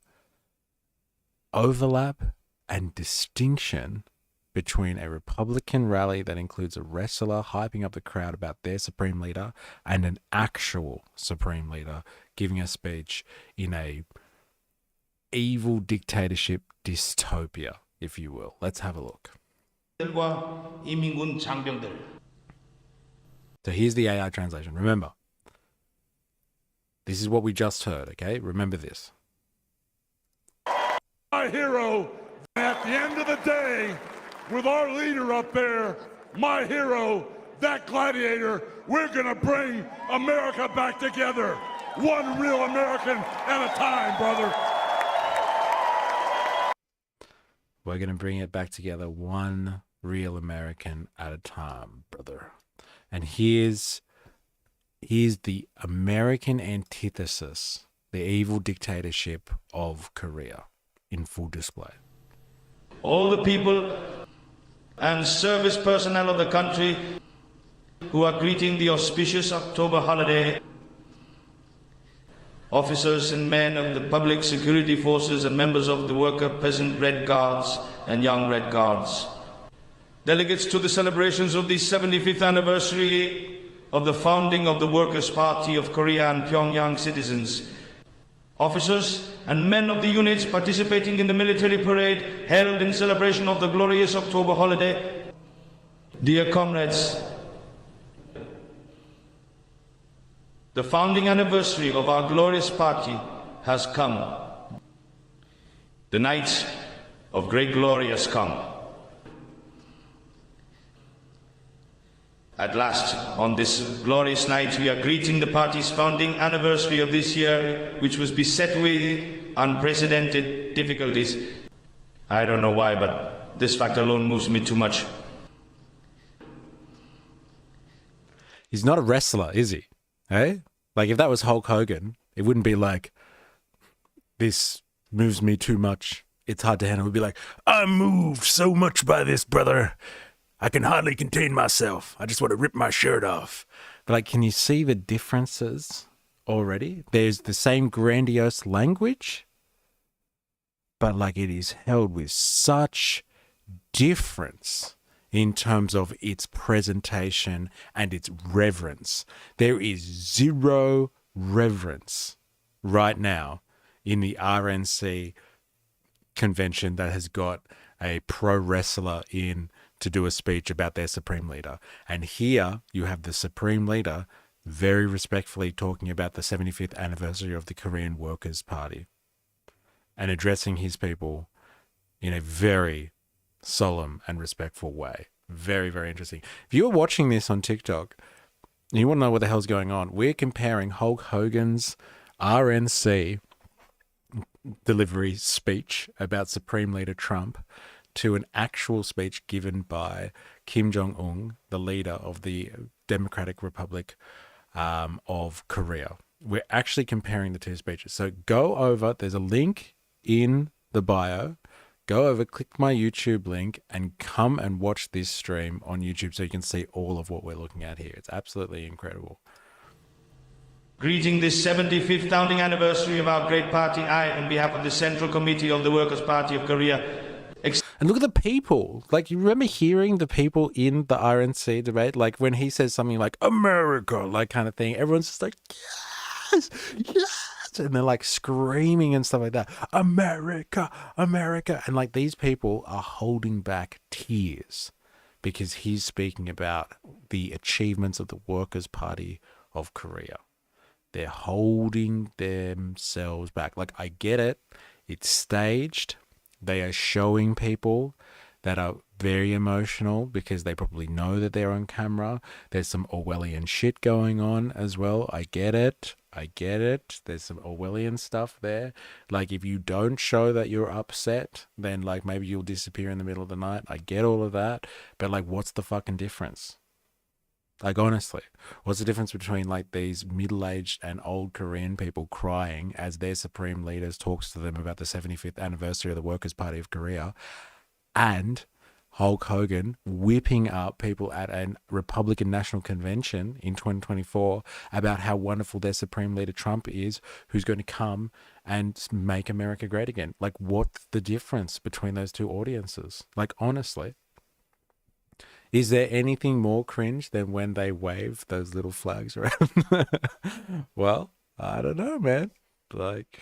overlap and distinction between a Republican rally that includes a wrestler hyping up the crowd about their supreme leader and an actual supreme leader giving a speech in a evil dictatorship dystopia, if you will. Let's have a look. So here's the AI translation. Remember, this is what we just heard, okay? Remember this. My hero, at the end of the day, with our leader up there, my hero, that gladiator, we're gonna bring America back together. One real American at a time, brother. We're going to bring it back together, one real American at a time, brother. And here's the American antithesis, the evil dictatorship of Korea in full display. all the people and service personnel of the country who are greeting the auspicious October holiday, officers and men of the public security forces and members of the worker peasant Red Guards and Young Red Guards, delegates to the celebrations of the 75th anniversary of the founding of the Workers' Party of Korea and Pyongyang citizens, officers and men of the units participating in the military parade held in celebration of the glorious October holiday. Dear comrades, the founding anniversary of our glorious party has come. The night of great glory has come. At last, on this glorious night, we are greeting the party's founding anniversary of this year, which was beset with unprecedented difficulties. I don't know why, but this fact alone moves me too much. He's not a wrestler, is he? Hey? Like, if that was Hulk Hogan, it wouldn't be like, this moves me too much. It's hard to handle. It would be like, I'm moved so much by this, brother. I can hardly contain myself. I just want to rip my shirt off. But, like, can you see the differences already? There's the same grandiose language, but, like, it is held with such difference in terms of its presentation and its reverence. There is zero reverence right now in the RNC convention that has got a pro wrestler in to do a speech about their supreme leader. And here you have the supreme leader very respectfully talking about the 75th anniversary of the Korean Workers' Party and addressing his people in a very solemn and respectful way. Very, very interesting. If you're watching this on TikTok and you want to know what the hell's going on, we're comparing Hulk Hogan's RNC delivery speech about Supreme Leader Trump to an actual speech given by Kim Jong-un, the leader of the Democratic Republic of Korea. We're actually comparing the two speeches. So go over, there's a link in the bio. Go over, click my YouTube link, and come and watch this stream on YouTube so you can see all of what we're looking at here. It's absolutely incredible. Greeting this 75th founding anniversary of our great party, I, on behalf of the Central Committee of the Workers' Party of Korea, and look at the people. Like, you remember hearing the people in the RNC debate? Like, when he says something like, America, like kind of thing, everyone's just like, yes, yes. And they're like screaming and stuff like that. America, America. And like, these people are holding back tears because he's speaking about the achievements of the Workers' Party of Korea. They're holding themselves back. Like, I get it. It's staged. They are showing people that are very emotional because they probably know that they're on camera. There's some Orwellian shit going on as well. I get it. I get it. There's some Orwellian stuff there. Like, if you don't show that you're upset, then like maybe you'll disappear in the middle of the night. I get all of that. But like, what's the fucking difference? Like, honestly, what's the difference between like these middle-aged and old Korean people crying as their supreme leaders talks to them about the 75th anniversary of the Workers' Party of Korea and Hulk Hogan whipping up people at a Republican National Convention in 2024 about how wonderful their supreme leader Trump is, who's going to come and make America great again? Like, what's the difference between those two audiences? Like, honestly. Is there anything more cringe than when they wave those little flags around? Well, I don't know, man. Like,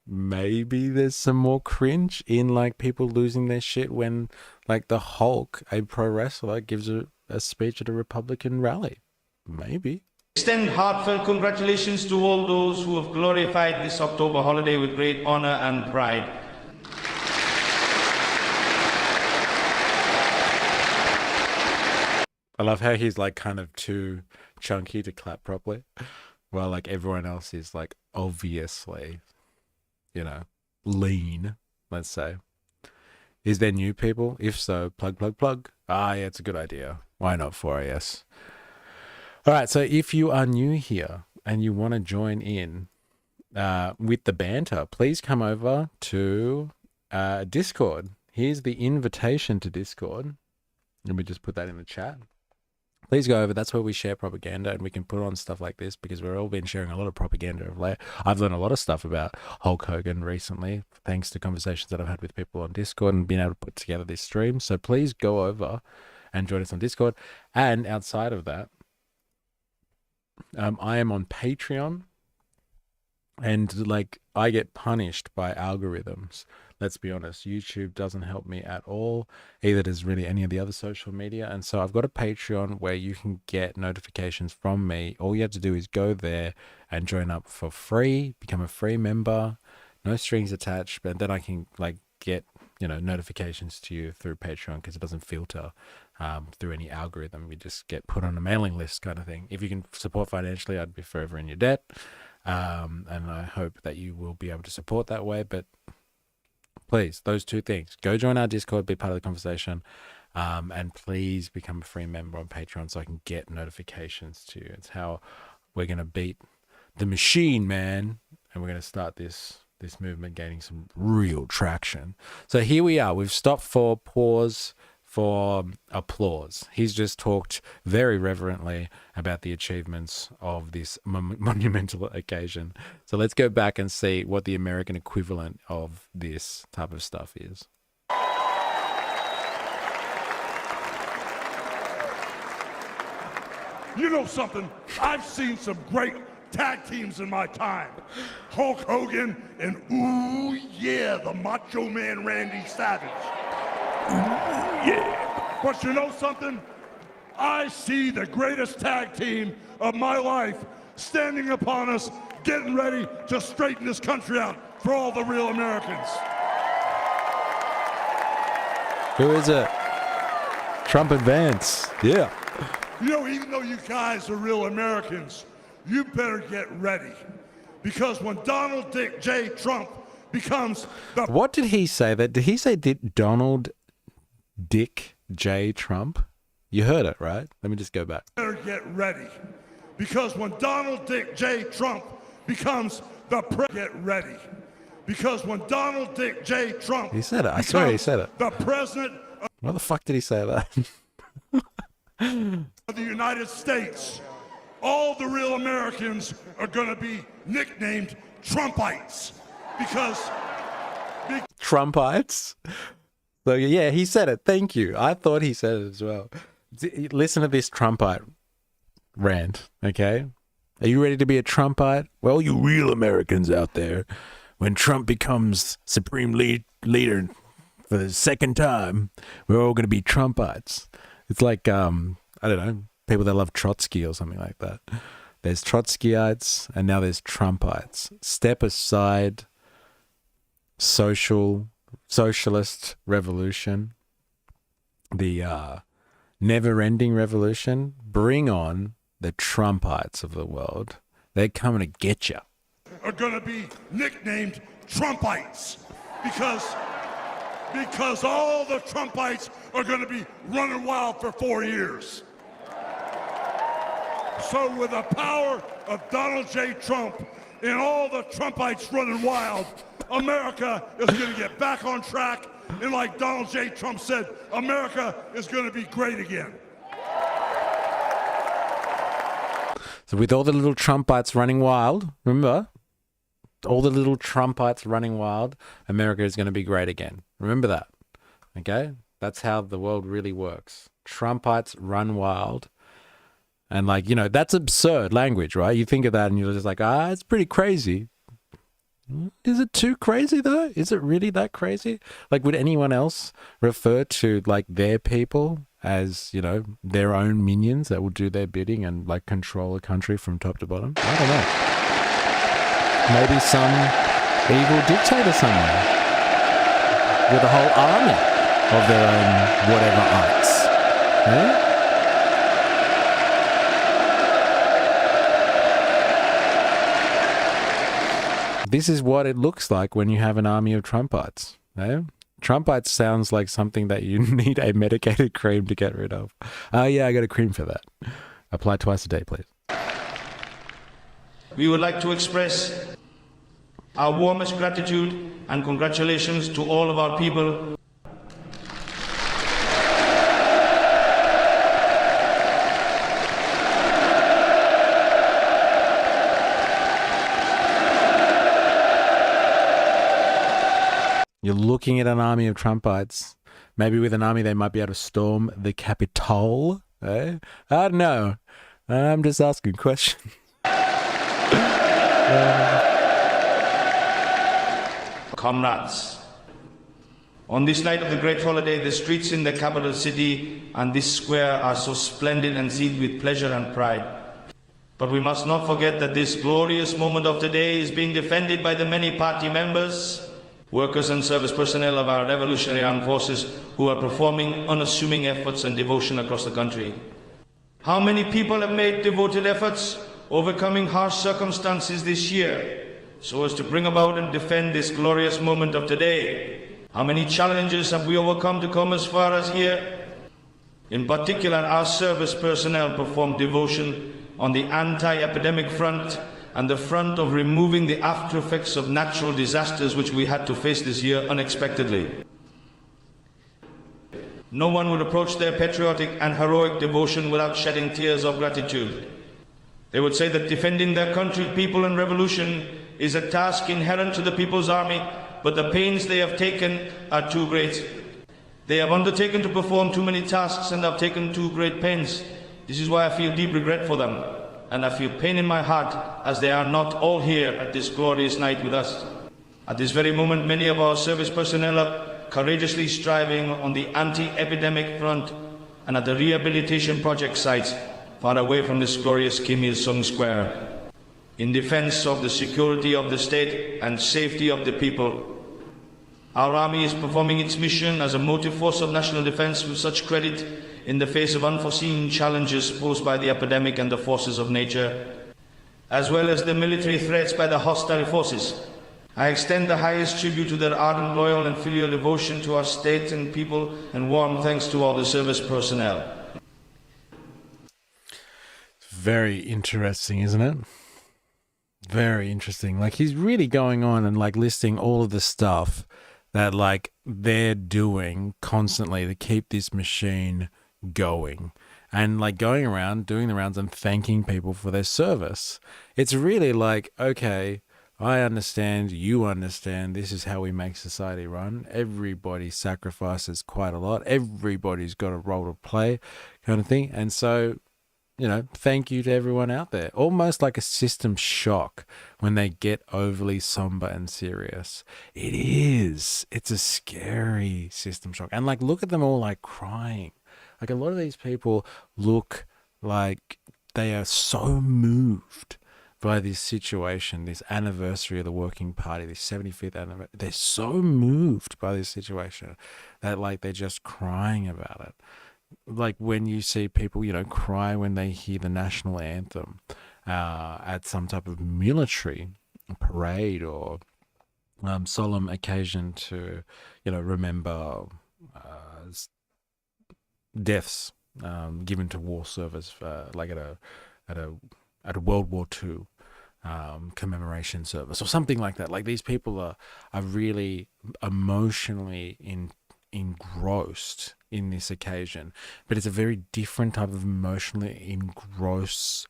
maybe there's some more cringe in like people losing their shit when like the Hulk, a pro wrestler, gives a speech at a Republican rally. Maybe. Extend heartfelt congratulations to all those who have glorified this October holiday with great honor and pride. I love how he's like kind of too chunky to clap properly, while like everyone else is like obviously, you know, lean, let's say. Is there new people? If so, plug. Ah, yeah, it's a good idea. Why not 4AS? All right, so if you are new here and you want to join in with the banter, please come over to Discord. Here's the invitation to Discord. Let me just put that in the chat. Please go over. That's where we share propaganda, and we can put on stuff like this because we've all been sharing a lot of propaganda of late. I've learned a lot of stuff about Hulk Hogan recently, thanks to conversations that I've had with people on Discord and being able to put together this stream. So please go over and join us on Discord. And outside of that, I am on Patreon, and like I get punished by algorithms. Let's be honest, YouTube doesn't help me at all. Either does really any of the other social media. And so I've got a Patreon where you can get notifications from me. All you have to do is go there and join up for free, become a free member, no strings attached. But then I can like get, you know, notifications to you through Patreon because it doesn't filter through any algorithm. You just get put on a mailing list kind of thing. If you can support financially, I'd be forever in your debt. And I hope that you will be able to support that way. But please, those two things. Go join our Discord, be part of the conversation, and please become a free member on Patreon so I can get notifications to you. It's how we're going to beat the machine, man, and we're going to start this movement gaining some real traction. So here we are. We've stopped for pause for applause. He's just talked very reverently about the achievements of this monumental occasion. So let's go back and see what the American equivalent of this type of stuff is. You know something? I've seen some great tag teams in my time. Hulk Hogan and, ooh, yeah, the Macho Man Randy Savage. Ooh, yeah. But you know something? I see the greatest tag team of my life standing upon us, getting ready to straighten this country out for all the real Americans. Who is it? Trump Advance. Yeah. You know, even though you guys are real Americans, you better get ready. Because when Donald Dick J. Trump becomes the... What did he say? Did he say Donald Dick J. Trump? You heard it, right? Let me just go back. Better get ready. Because when Donald Dick J. Trump becomes the get ready. Because when Donald Dick J. Trump... He said it. I swear he said it. The president What the fuck did he say that? of the United States, all the real Americans are going to be nicknamed Trumpites. Because... Trumpites? So yeah, he said it. Thank you. I thought he said it as well. Listen to this Trumpite rant, okay? Are you ready to be a Trumpite? Well, you real Americans out there, when Trump becomes supreme leader for the second time, we're all going to be Trumpites. It's like, I don't know, people that love Trotsky or something like that. There's Trotskyites, and now there's Trumpites. Step aside socialist revolution, the never-ending revolution. Bring on the Trumpites of the world. They're coming to get you. Are going to be nicknamed Trumpites because all the Trumpites are going to be running wild for 4 years. So with the power of Donald J. Trump and all the Trumpites running wild, America is going to get back on track. And like Donald J. Trump said, America is going to be great again. So with all the little Trumpites running wild, remember, all the little Trumpites running wild, America is going to be great again. Remember that, okay? That's how the world really works. Trumpites run wild. And like, you know, that's absurd language, right? You think of that and you're just like, it's pretty crazy. Is it too crazy though? Is it really that crazy? Like, would anyone else refer to like their people as, you know, their own minions that will do their bidding and like control a country from top to bottom? I don't know. Maybe some evil dictator somewhere with a whole army of their own whatever arts. Eh? This is what it looks like when you have an army of Trumpites. Eh? Trumpites sounds like something that you need a medicated cream to get rid of. Yeah, I got a cream for that. Apply twice a day, please. We would like to express our warmest gratitude and congratulations to all of our people looking at an army of Trumpites. Maybe with an army, they might be able to storm the Capitol. Eh? I don't know. I'm just asking questions. Comrades, on this night of the great holiday, the streets in the capital city and this square are so splendid and sealed with pleasure and pride. But we must not forget that this glorious moment of today is being defended by the many party members, workers and service personnel of our revolutionary armed forces who are performing unassuming efforts and devotion across the country. How many people have made devoted efforts, overcoming harsh circumstances this year, so as to bring about and defend this glorious moment of today? How many challenges have we overcome to come as far as here? In particular, our service personnel performed devotion on the anti-epidemic front and the front of removing the after effects of natural disasters which we had to face this year unexpectedly. No one would approach their patriotic and heroic devotion without shedding tears of gratitude. They would say that defending their country, people and revolution is a task inherent to the People's Army, but the pains they have taken are too great. They have undertaken to perform too many tasks and have taken too great pains. This is why I feel deep regret for them, and I feel pain in my heart as they are not all here at this glorious night with us. At this very moment, many of our service personnel are courageously striving on the anti-epidemic front and at the rehabilitation project sites far away from this glorious Kim Il-sung Square, in defense of the security of the state and safety of the people. Our army is performing its mission as a motive force of national defense with such credit in the face of unforeseen challenges posed by the epidemic and the forces of nature, as well as the military threats by the hostile forces. I extend the highest tribute to their ardent, loyal and filial devotion to our state and people, and warm thanks to all the service personnel. Very interesting, isn't it? Very interesting. Like, he's really going on and like listing all of the stuff that like they're doing constantly to keep this machine going, and like going around doing the rounds and thanking people for their service. It's really like, okay, I understand, you understand, this is how we make society run. Everybody sacrifices quite a lot. Everybody's got a role to play, kind of thing. And so, you know, thank you to everyone out there. Almost like a system shock when they get overly somber and serious. It is. It's a scary system shock. And like, look at them all like crying. Like, a lot of these people look like they are so moved by this situation, this anniversary of the Working Party, this 75th anniversary. They're so moved by this situation that like they're just crying about it. Like when you see people, you know, cry when they hear the national anthem at some type of military parade or solemn occasion to, you know, remember deaths given to war service, like at a World War II commemoration service or something like that. Like, these people are really emotionally engrossed in this occasion, but it's a very different type of emotionally engrossed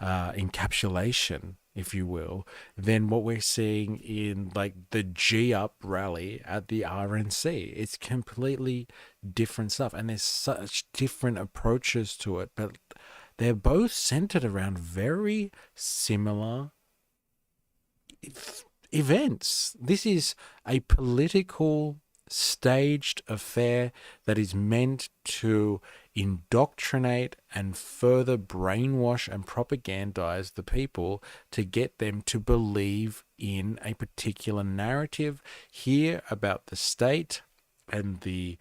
encapsulation, if you will, than what we're seeing in like the G-Up rally at the RNC. It's completely different stuff, and there's such different approaches to it, but they're both centered around very similar events. This is a political staged affair that is meant to indoctrinate and further brainwash and propagandize the people to get them to believe in a particular narrative here about the state and the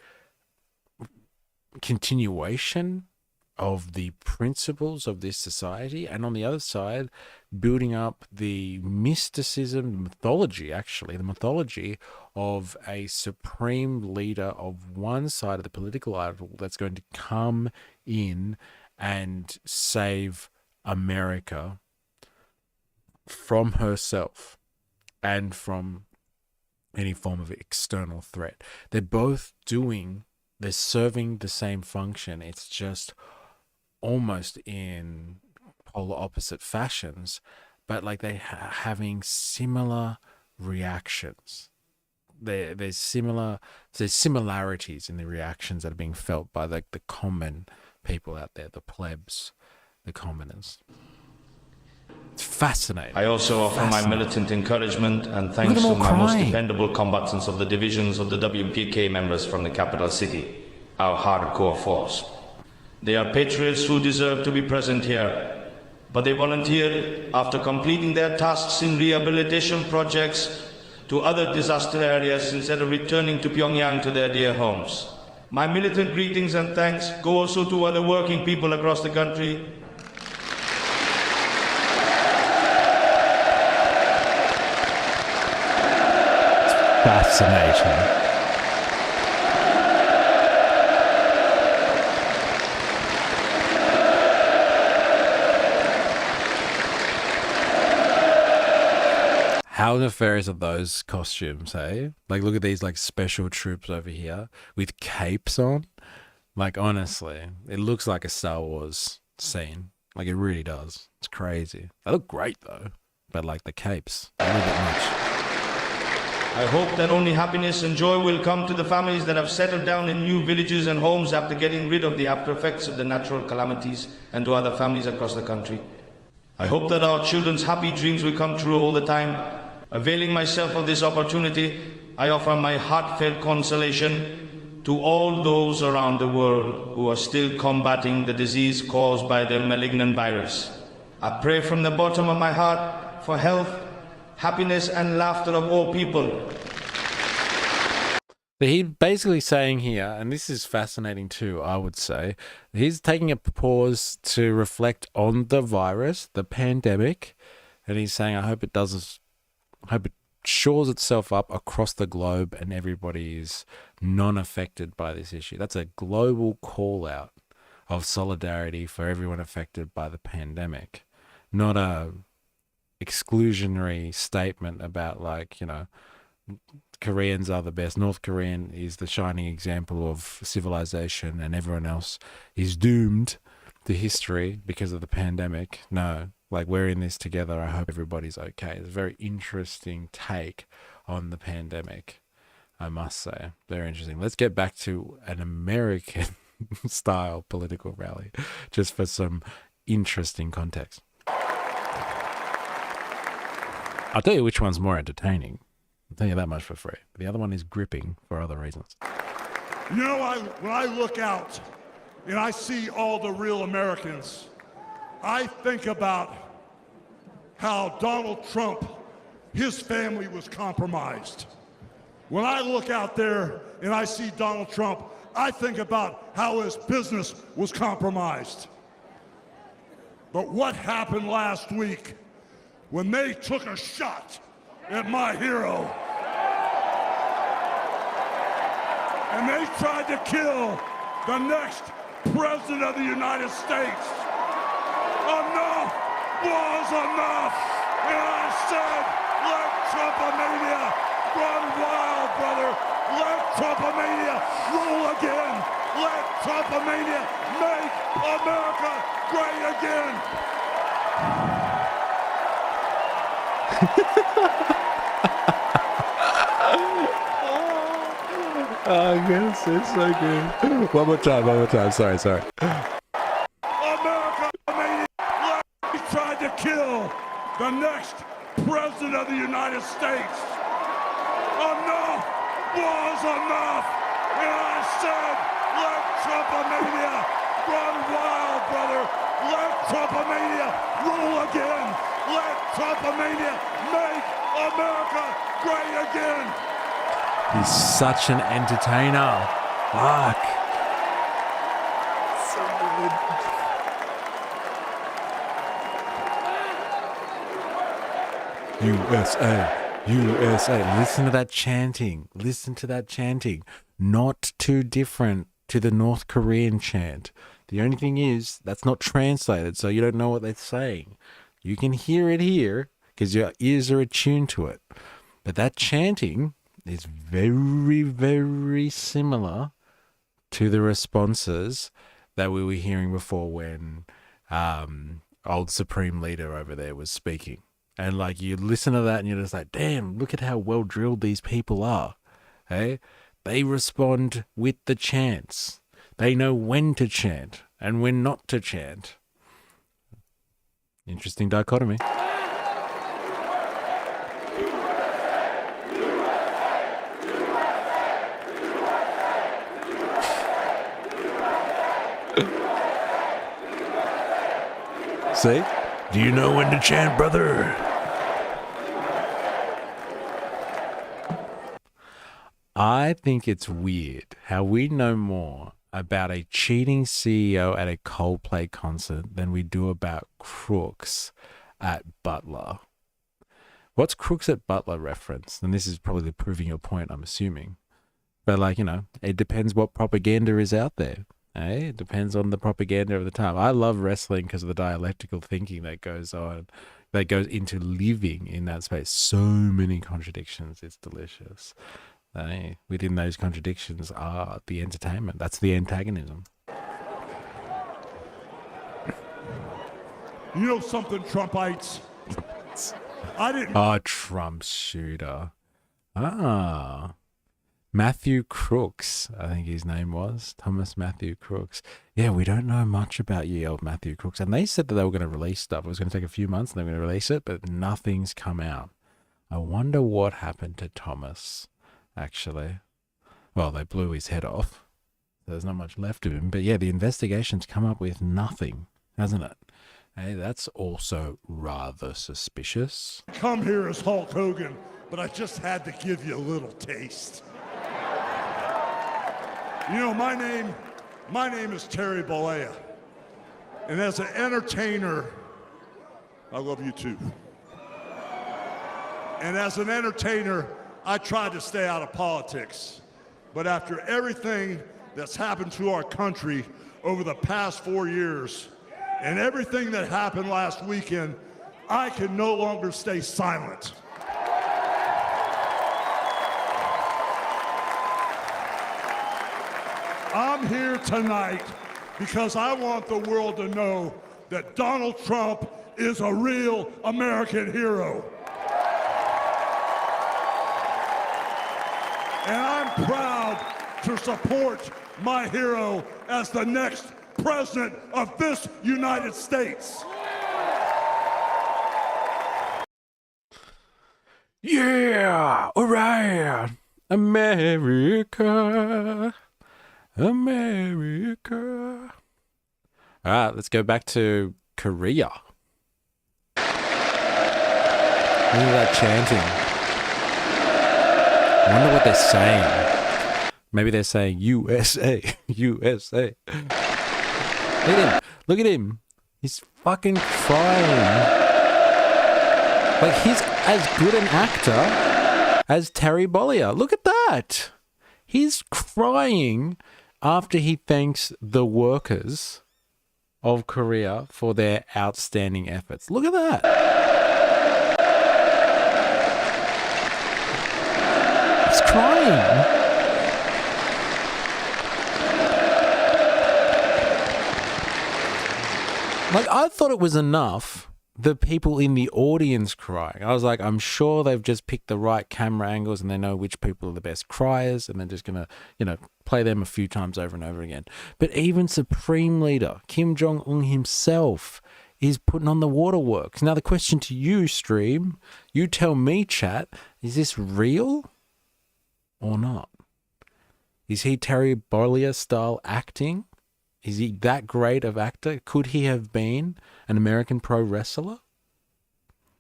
continuation of the principles of this society, and on the other side, building up the mysticism, the mythology of a supreme leader of one side of the political aisle that's going to come in and save America from herself and from any form of external threat. They're serving the same function. It's just almost in polar opposite fashions, but like they having similar reactions. there's similarities in the reactions that are being felt by the common people out there, the plebs, the commoners. It's fascinating. I also offer my militant encouragement and thanks to my most dependable combatants of the divisions of the WPK members from the capital city, our hardcore force. They are patriots who deserve to be present here, but they volunteered after completing their tasks in rehabilitation projects to other disaster areas instead of returning to Pyongyang to their dear homes. My militant greetings and thanks go also to other working people across the country. Fascinating. How nefarious are those costumes, hey? Like, look at these, like, special troops over here with capes on. Like, honestly, it looks like a Star Wars scene. Like, it really does. It's crazy. They look great, though. But, like, the capes, a little bit much. I hope that only happiness and joy will come to the families that have settled down in new villages and homes after getting rid of the after effects of the natural calamities, and to other families across the country. I hope that our children's happy dreams will come true all the time. Availing myself of this opportunity, I offer my heartfelt consolation to all those around the world who are still combating the disease caused by the malignant virus. I pray from the bottom of my heart for health, happiness, and laughter of all people. He's basically saying here, and this is fascinating too, I would say, he's taking a pause to reflect on the virus, the pandemic, and he's saying, I hope it shores itself up across the globe and everybody is non-affected by this issue. That's a global call out of solidarity for everyone affected by the pandemic, not a exclusionary statement about, like, you know, Koreans are the best. North Korean is the shining example of civilization and everyone else is doomed to history because of the pandemic. No, like, we're in this together. I hope everybody's okay. It's a very interesting take on the pandemic, I must say. Very interesting. Let's get back to an American style political rally just for some interesting context. I'll tell you which one's more entertaining. I'll tell you that much for free. The other one is gripping for other reasons. You know, when I look out and I see all the real Americans, I think about how Donald Trump, his family was compromised. When I look out there and I see Donald Trump, I think about how his business was compromised. But what happened last week when they took a shot at my hero and they tried to kill the next president of the United States? Enough was enough, and I said, let Trumpomania run wild, brother. Let Trumpomania rule again. Let Trumpomania make America great again. Oh, yes, it's so good. One more time. Sorry. America mania. He tried to kill the next president of the United States. Enough was enough, and I said, let Trumpomania run wild, brother. Let Trumpomania rule again. Let Trumpomania make America great again. He's such an entertainer. Fuck. So good. USA. Listen to that chanting. Not too different to the North Korean chant. The only thing is, that's not translated, so you don't know what they're saying. You can hear it here because your ears are attuned to it. But that chanting is very, very similar to the responses that we were hearing before when old Supreme Leader over there was speaking. And, like, you listen to that and you're just like, damn, look at how well drilled these people are. Hey, they respond with the chants. They know when to chant and when not to chant. Interesting dichotomy. See? Do you know when to chant, brother? I think it's weird how we know more about a cheating CEO at a Coldplay concert than we do about crooks at Butler. What's crooks at Butler reference? And this is probably proving your point, I'm assuming. But like, you know, it depends what propaganda is out there. Eh? It depends on the propaganda of the time. I love wrestling because of the dialectical thinking that goes on, that goes into living in that space. So many contradictions. It's delicious. Within those contradictions are the entertainment. That's the antagonism. You know something, Trumpites? I didn't. Oh, Trump shooter. Ah. Matthew Crooks, I think his name was. Thomas Matthew Crooks. Yeah, we don't know much about ye old Matthew Crooks. And they said that they were going to release stuff. It was going to take a few months and they were going to release it, but nothing's come out. I wonder what happened to Thomas, actually. Well, they blew his head off. There's not much left of him. But yeah, the investigation's come up with nothing, hasn't it? Hey, that's also rather suspicious. Come here as Hulk Hogan, but I just had to give you a little taste. You know, my name is Terry Bollea. And as an entertainer, I love you too. And as an entertainer, I tried to stay out of politics. But after everything that's happened to our country over the past 4 years, and everything that happened last weekend, I can no longer stay silent. I'm here tonight because I want the world to know that Donald Trump is a real American hero. And I'm proud to support my hero as the next president of this United States. Yeah, all right. America. America. All right, let's go back to Korea. Look at that chanting. I wonder what they're saying. Maybe they're saying USA, USA. Look at him. Look at him. He's fucking crying. Like, he's as good an actor as Terry Bollea. Look at that. He's crying after he thanks the workers of Korea for their outstanding efforts. Look at that. He's crying. Like, I thought it was enough, the people in the audience crying. I was like, I'm sure they've just picked the right camera angles and they know which people are the best criers and they're just going to, you know, play them a few times over and over again. But even Supreme Leader Kim Jong-un himself is putting on the waterworks. Now, the question to you, stream, you tell me, chat, is this real or not? Is he Terry Bollea style acting? Is he that great of actor? Could he have been an American pro wrestler?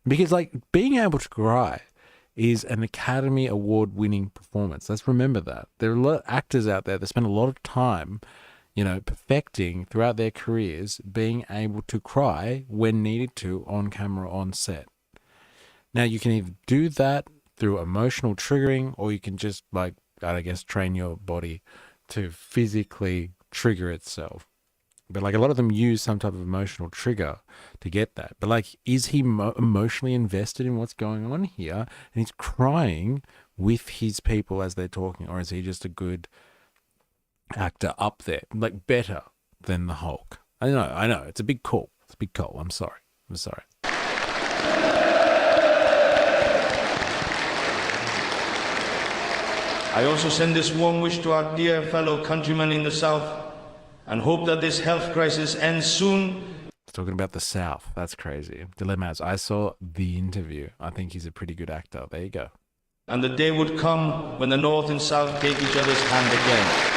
Because, like, being able to cry is an Academy Award winning performance. Let's remember that. There are a lot of actors out there that spend a lot of time, you know, perfecting throughout their careers, being able to cry when needed to on camera, on set. Now, you can either do that through emotional triggering, or you can just, like, I guess, train your body to physically trigger itself. But like, a lot of them use some type of emotional trigger to get that. But like, is he emotionally invested in what's going on here? And he's crying with his people as they're talking, or is he just a good actor up there, like better than the Hulk? I know. It's a big call. It's a big call. I'm sorry. I also send this warm wish to our dear fellow countrymen in the South and hope that this health crisis ends soon. Talking about the South. That's crazy. Dilemmas. I saw The Interview. I think he's a pretty good actor. There you go. And the day would come when the North and South take each other's hand again.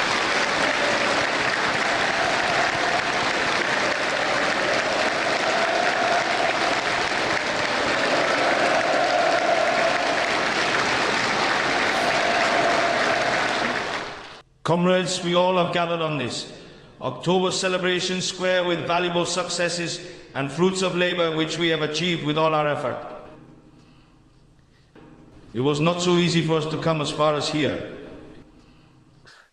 Comrades, we all have gathered on this October celebration square with valuable successes and fruits of labor which we have achieved with all our effort. It was not so easy for us to come as far as here.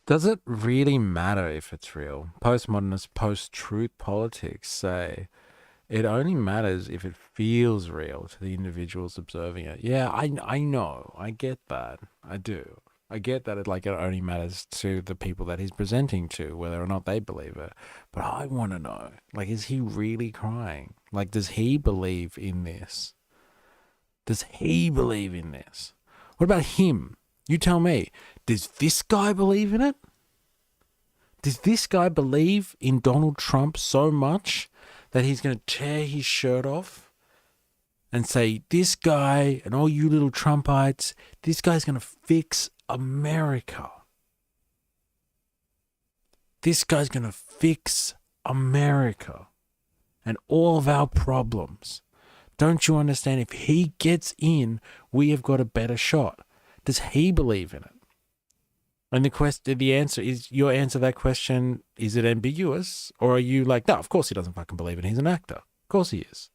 Does it really matter if it's real? Postmodernist, post-truth politics say it only matters if it feels real to the individuals observing it. Yeah, I know. I get that. I do. I get that it only matters to the people that he's presenting to, whether or not they believe it. But I want to know, is he really crying? Does he believe in this? Does he believe in this? What about him? You tell me. Does this guy believe in it? Does this guy believe in Donald Trump so much that he's going to tear his shirt off and say, this guy and all you little Trumpites, this guy's going to fix America. This guy's going to fix America and all of our problems. Don't you understand? If he gets in, we have got a better shot. Does he believe in it? And the answer is, your answer to that question, is it ambiguous? Or are you like, no, of course he doesn't fucking believe it. He's an actor. Of course he is.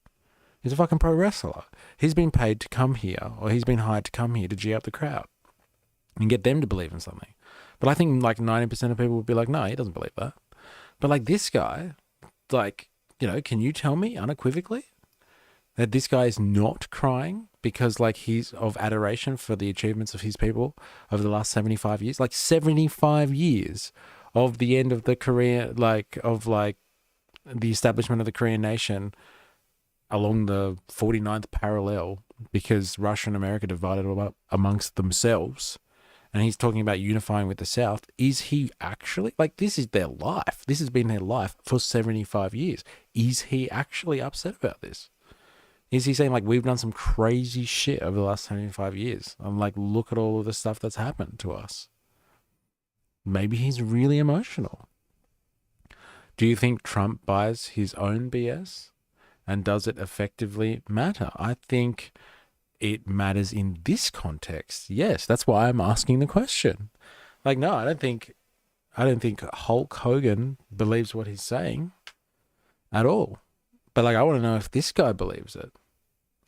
He's a fucking pro wrestler. He's been paid to come here, or he's been hired to come here to G up the crowd and get them to believe in something. But I think 90% of people would be like, no, he doesn't believe that. But this guy, can you tell me unequivocally that this guy is not crying because he's of adoration for the achievements of his people over the last 75 years? 75 years of the end of the Korean, the establishment of the Korean nation along the 49th parallel, because Russia and America divided up amongst themselves. And he's talking about unifying with the South. Is he actually, this is their life. This has been their life for 75 years. Is he actually upset about this? Is he saying, we've done some crazy shit over the last 75 years? I'm look at all of the stuff that's happened to us. Maybe he's really emotional. Do you think Trump buys his own BS? And does it effectively matter? I think it matters in this context. Yes, that's why I'm asking the question. No, I don't think Hulk Hogan believes what he's saying at all. But I want to know if this guy believes it.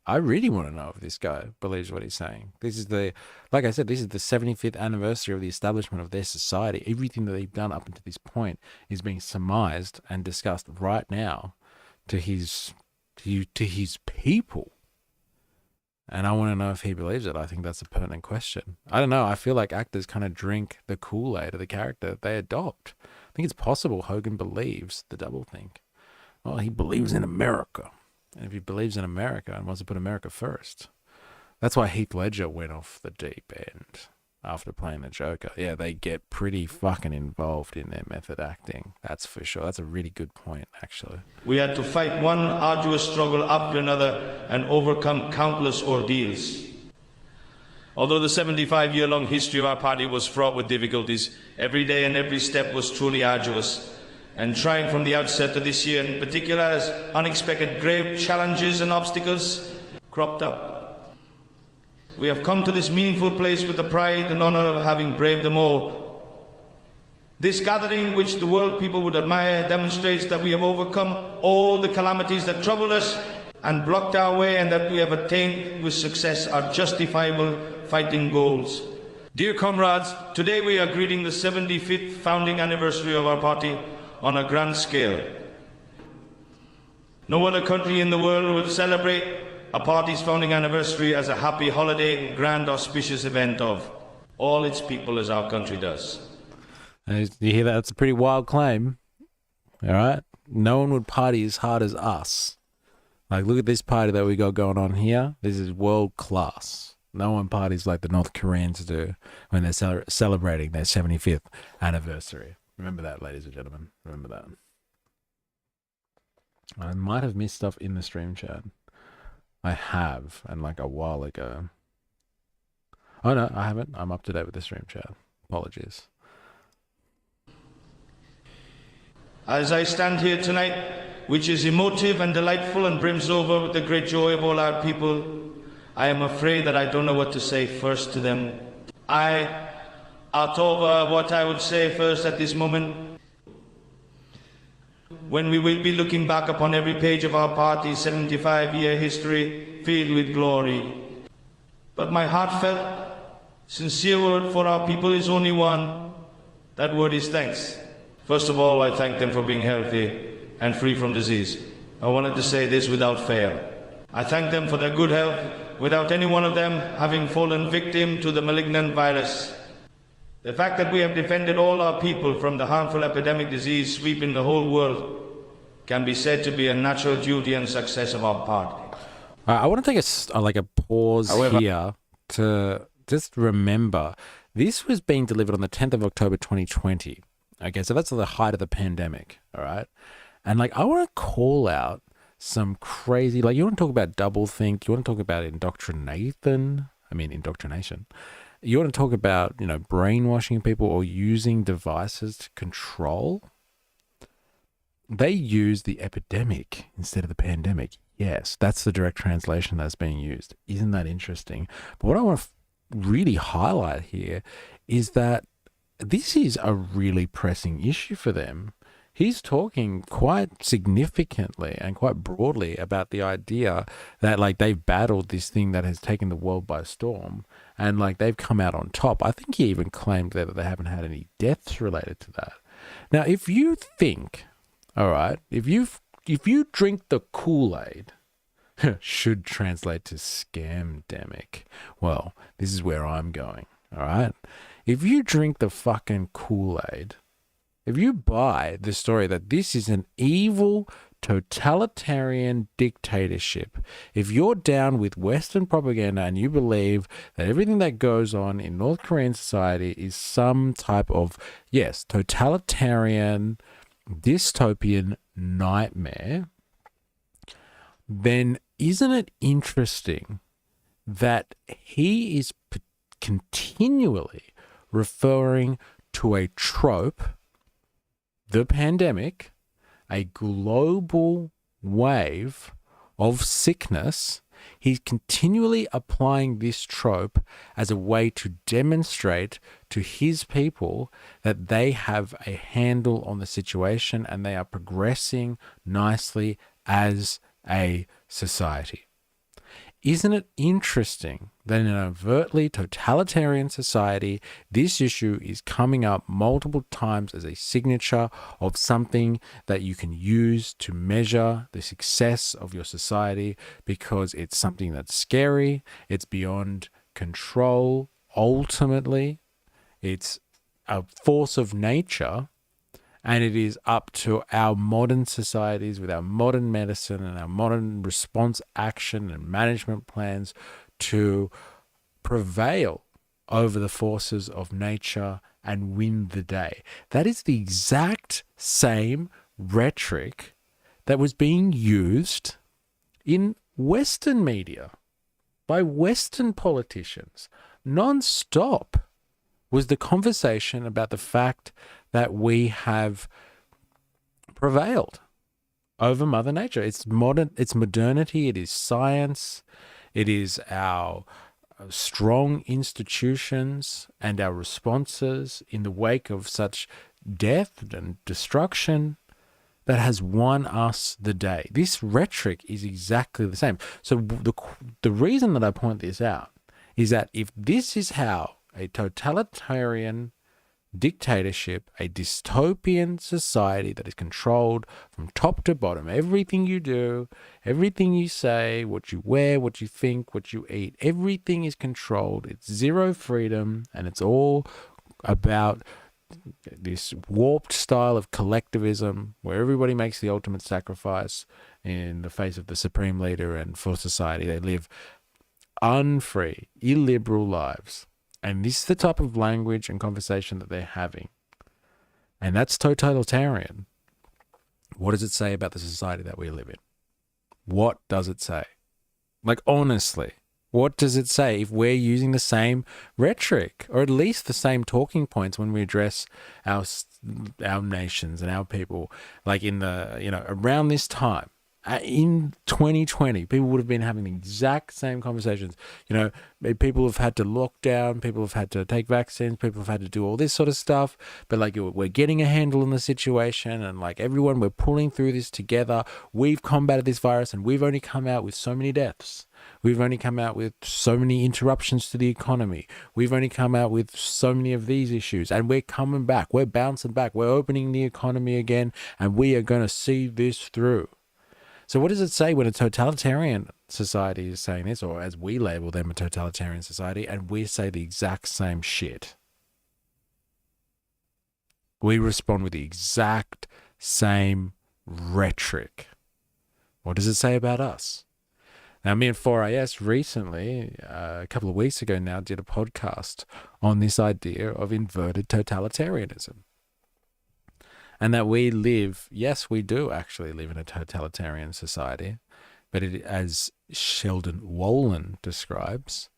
I really want to know if this guy believes what he's saying. This is like I said, this is the 75th anniversary of the establishment of their society. Everything that they've done up until this point is being surmised and discussed right now to his people. And I want to know if he believes it. I think that's a pertinent question. I don't know. I feel like actors kind of drink the Kool-Aid of the character they adopt. I think it's possible Hogan believes the doublethink. Well, he believes in America. And if he believes in America and wants to put America first, that's why Heath Ledger went off the deep end after playing the Joker. Yeah, they get pretty fucking involved in their method acting. That's for sure. That's a really good point, actually. We had to fight one arduous struggle after another and overcome countless ordeals. Although the 75-year-long history of our party was fraught with difficulties, every day and every step was truly arduous. And trying from the outset of this year in particular, as unexpected grave challenges and obstacles cropped up. We have come to this meaningful place with the pride and honor of having braved them all. This gathering, which the world people would admire, demonstrates that we have overcome all the calamities that troubled us and blocked our way, and that we have attained with success our justifiable fighting goals. Dear comrades, today we are greeting the 75th founding anniversary of our party on a grand scale. No other country in the world would celebrate a party's founding anniversary as a happy holiday and grand auspicious event of all its people as our country does. You hear that? It's a pretty wild claim. All right? No one would party as hard as us. Look at this party that we got going on here. This is world class. No one parties like the North Koreans do when they're celebrating their 75th anniversary. Remember that, ladies and gentlemen. Remember that. I might have missed stuff in the stream chat. I have, and like a while ago. Oh no, I haven't. I'm up to date with the stream chat. Apologies. As I stand here tonight, which is emotive and delightful and brims over with the great joy of all our people, I am afraid that I don't know what to say first to them. Out of what I would say first at this moment, when we will be looking back upon every page of our party's 75-year history filled with glory. But my heartfelt, sincere word for our people is only one. That word is thanks. First of all, I thank them for being healthy and free from disease. I wanted to say this without fail. I thank them for their good health without any one of them having fallen victim to the malignant virus. The fact that we have defended all our people from the harmful epidemic disease sweeping the whole world can be said to be a natural duty and success of our party. I want to take a pause here to just remember this was being delivered on the 10th of October 2020. Okay, so that's the height of the pandemic, all right? And like I want to call out some crazy, like you want to talk about doublethink, you want to talk about indoctrination. You want to talk about, you know, brainwashing people or using devices to control. They use the epidemic instead of the pandemic. Yes, that's the direct translation that's being used. Isn't that interesting? But what I want to really highlight here is that this is a really pressing issue for them. He's talking quite significantly and quite broadly about the idea that like they've battled this thing that has taken the world by storm and like they've come out on top. I think he even claimed that they haven't had any deaths related to that. Now, if you think, all right, if you drink the Kool-Aid, should translate to scamdemic. Well, this is where I'm going, all right? If you drink the fucking Kool-Aid, if you buy the story that this is an evil totalitarian dictatorship, if you're down with Western propaganda and you believe that everything that goes on in North Korean society is some type of, yes, totalitarian, dystopian nightmare, then isn't it interesting that he is continually referring to a trope, the pandemic, a global wave of sickness? He's continually applying this trope as a way to demonstrate to his people that they have a handle on the situation and they are progressing nicely as a society. Isn't it interesting that in an overtly totalitarian society, this issue is coming up multiple times as a signature of something that you can use to measure the success of your society because it's something that's scary, it's beyond control, ultimately, it's a force of nature. And it is up to our modern societies with our modern medicine and our modern response action and management plans to prevail over the forces of nature and win the day. That is the exact same rhetoric that was being used in Western media by Western politicians. Non-stop was the conversation about the fact that we have prevailed over Mother Nature. It's modernity, it is science, it is our strong institutions and our responses in the wake of such death and destruction that has won us the day. This rhetoric is exactly the same. So the reason that I point this out is that if this is how a totalitarian dictatorship, a dystopian society that is controlled from top to bottom, everything you do, everything you say, what you wear, what you think, what you eat, everything is controlled. It's zero freedom, and it's all about this warped style of collectivism where everybody makes the ultimate sacrifice in the face of the supreme leader and for society. They live unfree, illiberal lives. And this is the type of language and conversation that they're having. And that's totalitarian. What does it say about the society that we live in? What does it say? Like, honestly, what does it say if we're using the same rhetoric, or at least the same talking points when we address our nations and our people? Like in the, around this time, in 2020, people would have been having the exact same conversations. People have had to lock down, people have had to take vaccines, people have had to do all this sort of stuff. But like, we're getting a handle on the situation, and like everyone, we're pulling through this together. We've combated this virus, and we've only come out with so many deaths. We've only come out with so many interruptions to the economy. We've only come out with so many of these issues, and we're coming back. We're bouncing back. We're opening the economy again, and we are going to see this through. So what does it say when a totalitarian society is saying this, or as we label them, a totalitarian society, and we say the exact same shit? We respond with the exact same rhetoric. What does it say about us? Now, me and 4IS recently, a couple of weeks ago now, did a podcast on this idea of inverted totalitarianism. And that we live, yes, we do actually live in a totalitarian society, but as Sheldon Wolin describes,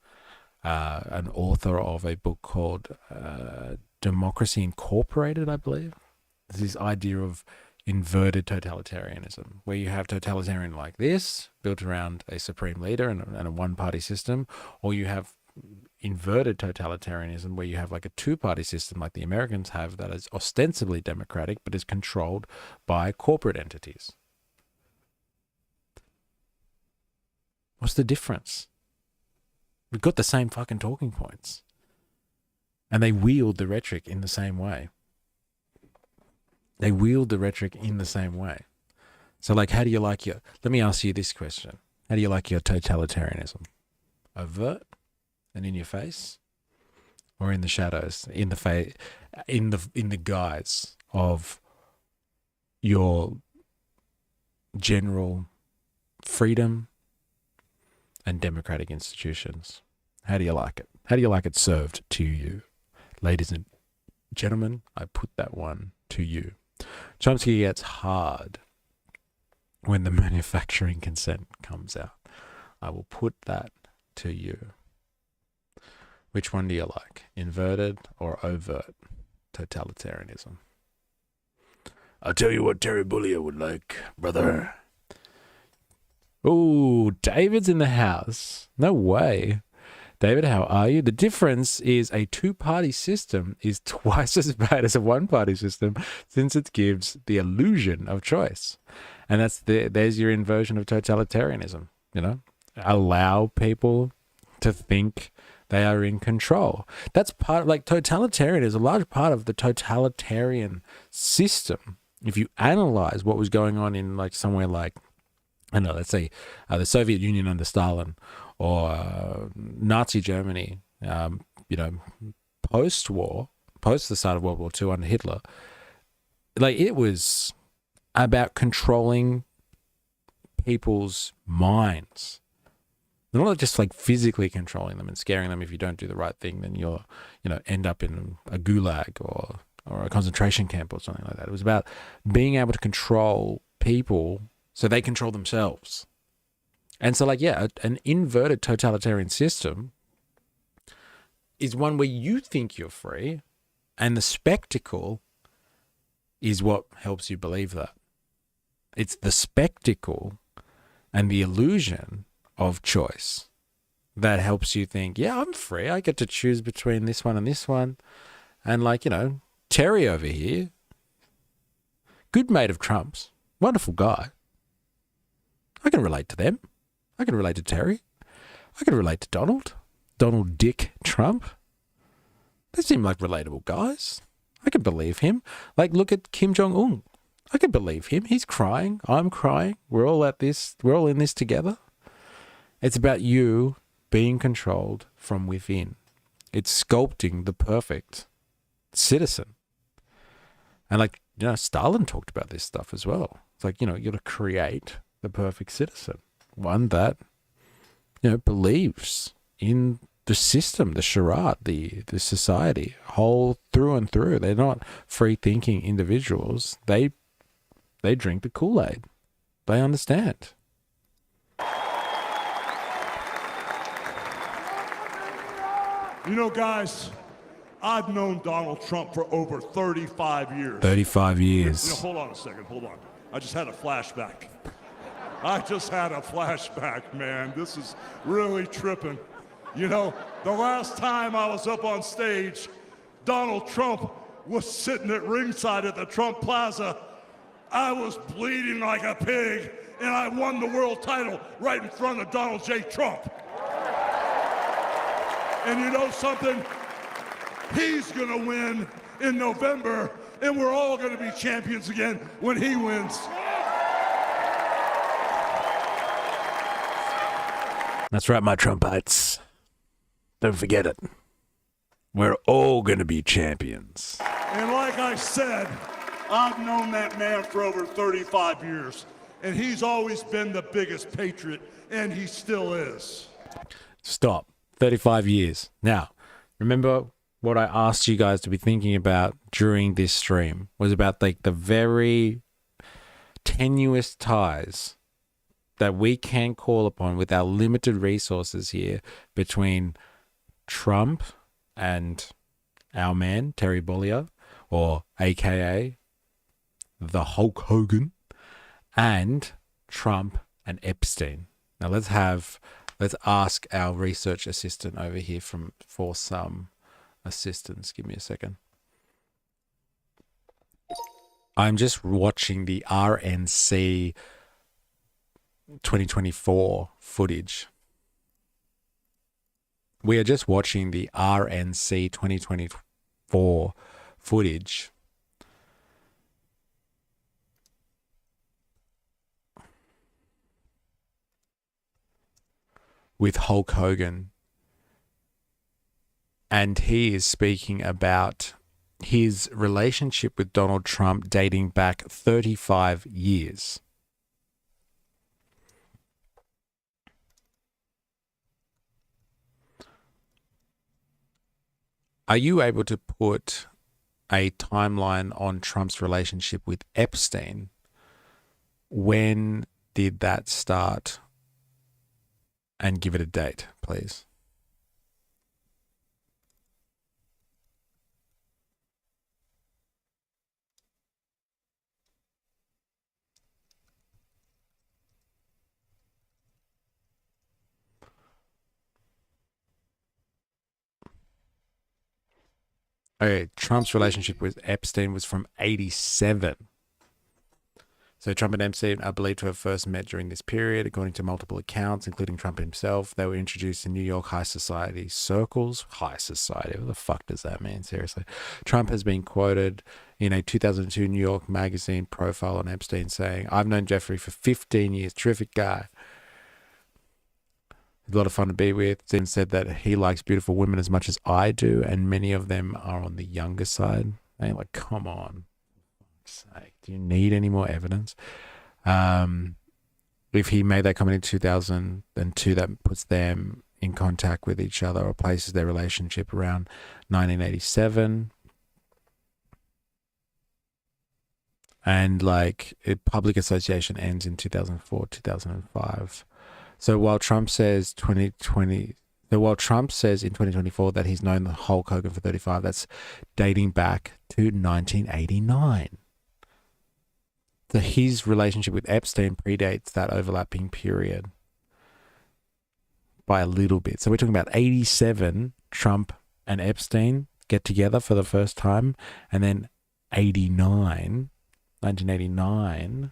an author of a book called Democracy Incorporated, I believe, this idea of inverted totalitarianism, where you have totalitarian like this, built around a supreme leader and a one-party system, or you have inverted totalitarianism where you have like a two-party system like the Americans have, that is ostensibly democratic but is controlled by corporate entities. What's the difference? We've got the same fucking talking points, and they wield the rhetoric in the same way. They wield the rhetoric in the same way. So like, how do you like your, let me ask you this question. How do you like your totalitarianism? Overt and in your face, or in the shadows, in the guise of your general freedom and democratic institutions? How do you like it? How do you like it served to you? Ladies and gentlemen, I put that one to you. Chomsky gets hard when the manufacturing consent comes out. I will put that to you. Which one do you like? Inverted or overt totalitarianism? I'll tell you what Terry Bollea would like, brother. Ooh, David's in the house. No way. David, how are you? The difference is a two-party system is twice as bad as a one-party system, since it gives the illusion of choice. And there's your inversion of totalitarianism, Allow people to think they are in control. That's part of, like, totalitarian is a large part of the totalitarian system. If you analyze what was going on in like somewhere like, I don't know, let's say the Soviet Union under Stalin, or Nazi Germany, post-war, post the start of World War II under Hitler, like, it was about controlling people's minds. Not just like physically controlling them and scaring them. If you don't do the right thing, then you'll, end up in a gulag or a concentration camp or something like that. It was about being able to control people so they control themselves. And so, like, yeah, an inverted totalitarian system is one where you think you're free, and the spectacle is what helps you believe that. It's the spectacle and the illusion of choice that helps you think, yeah, I'm free. I get to choose between this one and this one. And like, Terry over here, good mate of Trump's, wonderful guy. I can relate to them. I can relate to Terry. I can relate to Donald Dick Trump. They seem like relatable guys. I can believe him. Like, look at Kim Jong-un. I can believe him. He's crying. I'm crying. We're all at this. We're all in this together. It's about you being controlled from within. It's sculpting the perfect citizen. And like, Stalin talked about this stuff as well. It's like, you got to create the perfect citizen. One that believes in the system, the charade, the society, whole through and through. They're not free thinking individuals. They drink the Kool-Aid. They understand. You know, guys, I've known Donald Trump for over 35 years. 35 years. Hold on a second. Hold on. I just had a flashback. Man. This is really tripping. You know, the last time I was up on stage, Donald Trump was sitting at ringside at the Trump Plaza. I was bleeding like a pig, and I won the world title right in front of Donald J. Trump. And you know something? He's gonna win in November, and we're all gonna be champions again when he wins. That's right, my Trumpites. Don't forget it. We're all going to be champions. And like I said, I've known that man for over 35 years, and he's always been the biggest patriot, and he still is. Stop. 35 years. Now, remember what I asked you guys to be thinking about during this stream was about like the very tenuous ties that we can call upon with our limited resources here between Trump and our man, Terry Bollea, or AKA the Hulk Hogan, and Trump and Epstein. Now let's ask our research assistant over here for some assistance. Give me a second. I'm just watching the RNC 2024 footage. We are just watching the RNC 2024 footage. With Hulk Hogan. And he is speaking about his relationship with Donald Trump dating back 35 years. Are you able to put a timeline on Trump's relationship with Epstein? When did that start? And give it a date, please. Okay, Trump's relationship with Epstein was from 87. So Trump and Epstein are believed to have first met during this period. According to multiple accounts, including Trump himself, they were introduced in New York high society circles. High society, what the fuck does that mean? Seriously. Trump has been quoted in a 2002 New York magazine profile on Epstein saying, "I've known Jeffrey for 15 years, terrific guy. A lot of fun to be with." Then said that he likes beautiful women as much as I do, and many of them are on the younger side. Hey, like, come on. For fuck's sake. Do you need any more evidence? If he made that comment in 2002, that puts them in contact with each other or places their relationship around 1987. And like public association ends in 2004, 2005. So while Trump says in 2024 that he's known the Hulk Hogan for 35, that's dating back to 1989. So his relationship with Epstein predates that overlapping period by a little bit. So we're talking about 87, Trump and Epstein get together for the first time, and then 1989,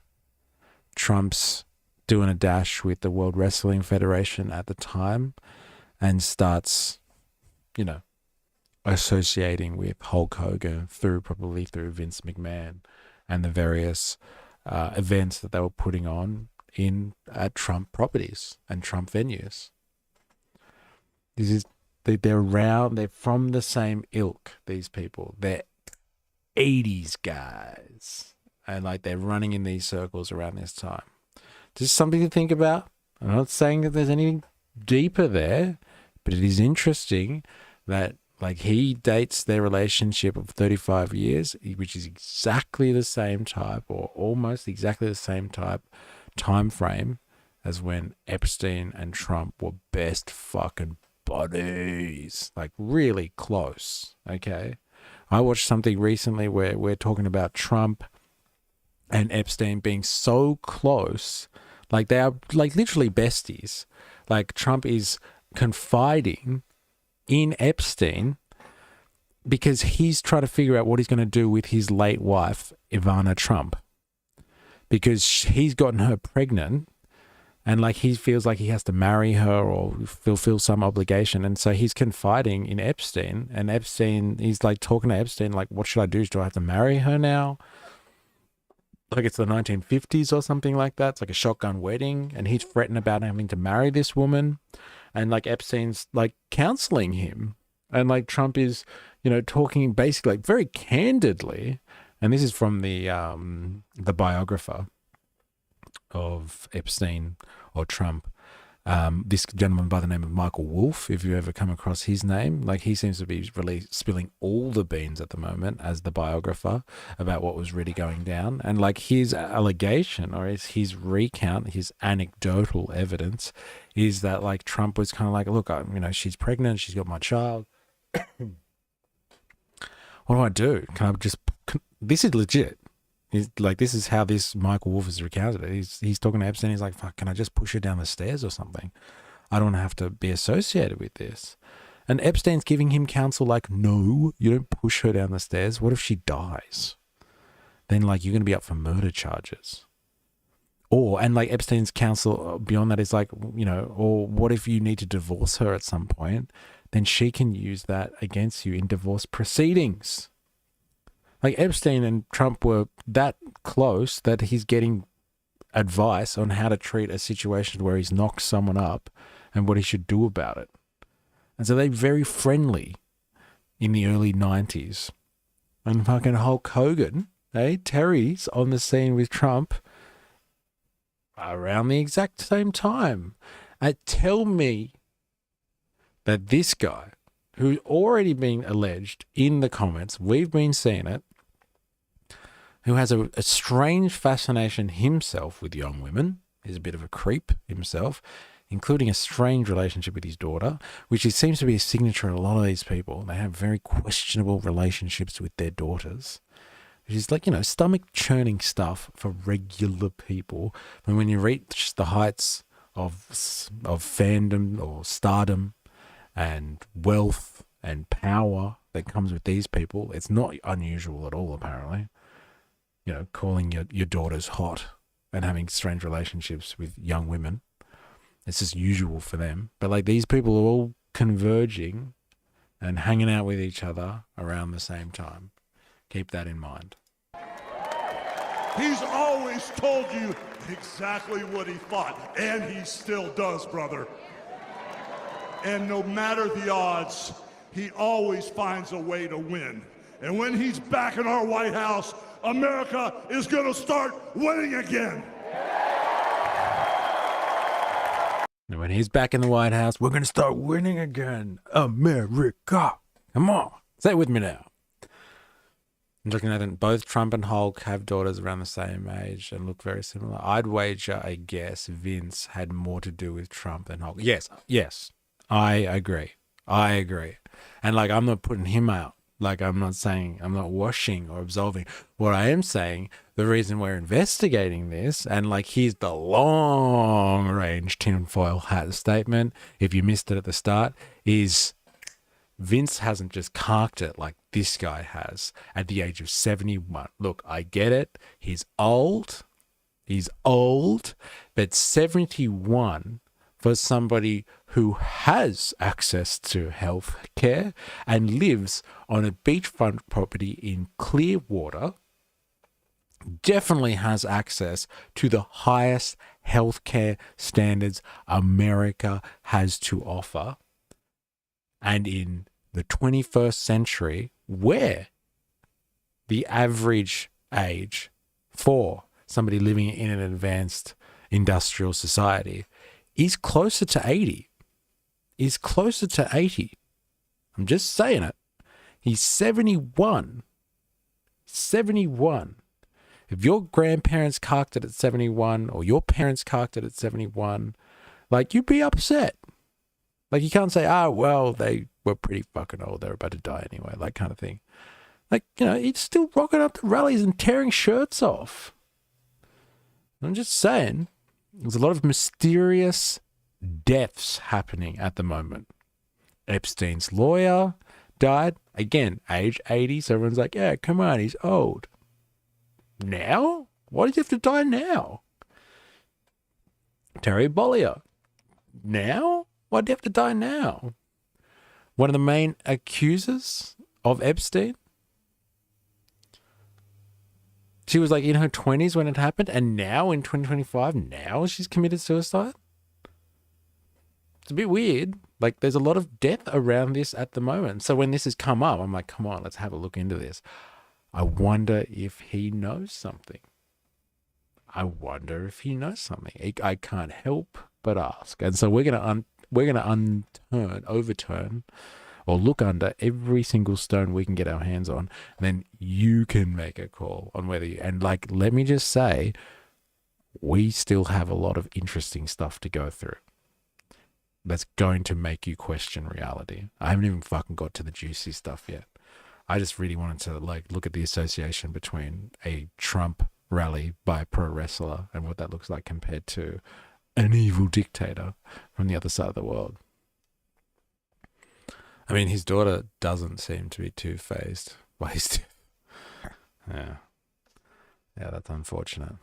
Trump's doing a dash with the World Wrestling Federation at the time and starts, associating with Hulk Hogan probably through Vince McMahon and the various events that they were putting on at Trump properties and Trump venues. They're from the same ilk, these people. They're 80s guys. And they're running in these circles around this time. Just something to think about. I'm not saying that there's anything deeper there, but it is interesting that like he dates their relationship of 35 years, which is exactly the same type or almost exactly the same time frame as when Epstein and Trump were best fucking buddies, like really close. Okay. I watched something recently where we're talking about Trump and Epstein being so close, like they are like literally besties. Like Trump is confiding in Epstein because he's trying to figure out what he's going to do with his late wife, Ivana Trump, because he's gotten her pregnant and like he feels like he has to marry her or fulfill some obligation. And so he's confiding in Epstein, and Epstein, he's like talking to Epstein, like, what should I do? Do I have to marry her now? Like it's the 1950s or something like that. It's like a shotgun wedding, and he's fretting about having to marry this woman. And like Epstein's like counseling him, and like Trump is, you know, talking basically like very candidly. And this is from the biographer of Epstein or Trump. This gentleman by the name of Michael Wolff, if you ever come across his name, like he seems to be really spilling all the beans at the moment as the biographer about what was really going down. And like his allegation or his recount, his anecdotal evidence is that like Trump was kind of like, look, you know, she's pregnant, she's got my child. What do I do? Can I just, this is legit. He's like, this is how this Michael Wolff has recounted it. He's talking to Epstein. He's like, fuck, can I just push her down the stairs or something? I don't want to have to be associated with this. And Epstein's giving him counsel like, no, you don't push her down the stairs. What if she dies? Then like, you're going to be up for murder charges. Or, and like Epstein's counsel beyond that is like, you know, or what if you need to divorce her at some point? Then she can use that against you in divorce proceedings. Like Epstein and Trump were that close that he's getting advice on how to treat a situation where he's knocked someone up and what he should do about it. And so they're very friendly in the early 90s. And fucking Hulk Hogan, Terry's on the scene with Trump around the exact same time. Tell me that this guy, who's already been alleged in the comments, we've been seeing it, who has a strange fascination himself with young women, is a bit of a creep himself, including a strange relationship with his daughter, which it seems to be a signature of a lot of these people. They have very questionable relationships with their daughters, which is like, you know, stomach churning stuff for regular people. And when you reach the heights of fandom or stardom and wealth and power that comes with these people, it's not unusual at all, apparently. You know, calling your daughters hot and having strange relationships with young women. It's just usual for them. But like these people are all converging and hanging out with each other around the same time. Keep that in mind. He's always told you exactly what he thought, and he still does, brother. And no matter the odds, he always finds a way to win. And when he's back in our White House, America is going to start winning again. And when he's back in the White House, we're going to start winning again. America. Come on. Say it with me now. I'm looking at it. Both Trump and Hulk have daughters around the same age and look very similar. I'd wager, I guess, Vince had more to do with Trump than Hulk. Yes. I agree. And like, I'm not putting him out. Like, I'm not washing or absolving. What I am saying, the reason we're investigating this, and like, here's the long-range tinfoil hat statement, if you missed it at the start, is Vince hasn't just carked it like this guy has at the age of 71. Look, I get it. He's old, but 71 for somebody who has access to health care and lives on a beachfront property in Clearwater, definitely has access to the highest healthcare standards America has to offer. And in the 21st century, where the average age for somebody living in an advanced industrial society is closer to 80. is closer to 80. I'm just saying it. He's 71. 71. If your grandparents cocked it at 71 or your parents cocked it at 71, like, you'd be upset. Like, you can't say, oh, well, they were pretty fucking old. They're about to die anyway, that kind of thing. Like, you know, he's still rocking up to rallies and tearing shirts off. I'm just saying, there's a lot of mysterious deaths happening at the moment. Epstein's lawyer died. Again, age 80. So everyone's like, yeah, come on, he's old. Now? Why did you have to die now? Terry Bollea. Now? Why do you have to die now? One of the main accusers of Epstein. She was like in her 20s when it happened, and now in 2025, now she's committed suicide? It's a bit weird. Like, there's a lot of death around this at the moment. So when this has come up, I'm like, come on, let's have a look into this. I wonder if he knows something. I wonder if he knows something. I can't help but ask. And so we're gonna overturn, or look under every single stone we can get our hands on. And then you can make a call on whether you, and like, let me just say, we still have a lot of interesting stuff to go through. That's going to make you question reality. I haven't even fucking got to the juicy stuff yet. I just really wanted to like look at the association between a Trump rally by a pro wrestler and what that looks like compared to an evil dictator from the other side of the world. I mean, his daughter doesn't seem to be too fazed by his death. Yeah, that's unfortunate.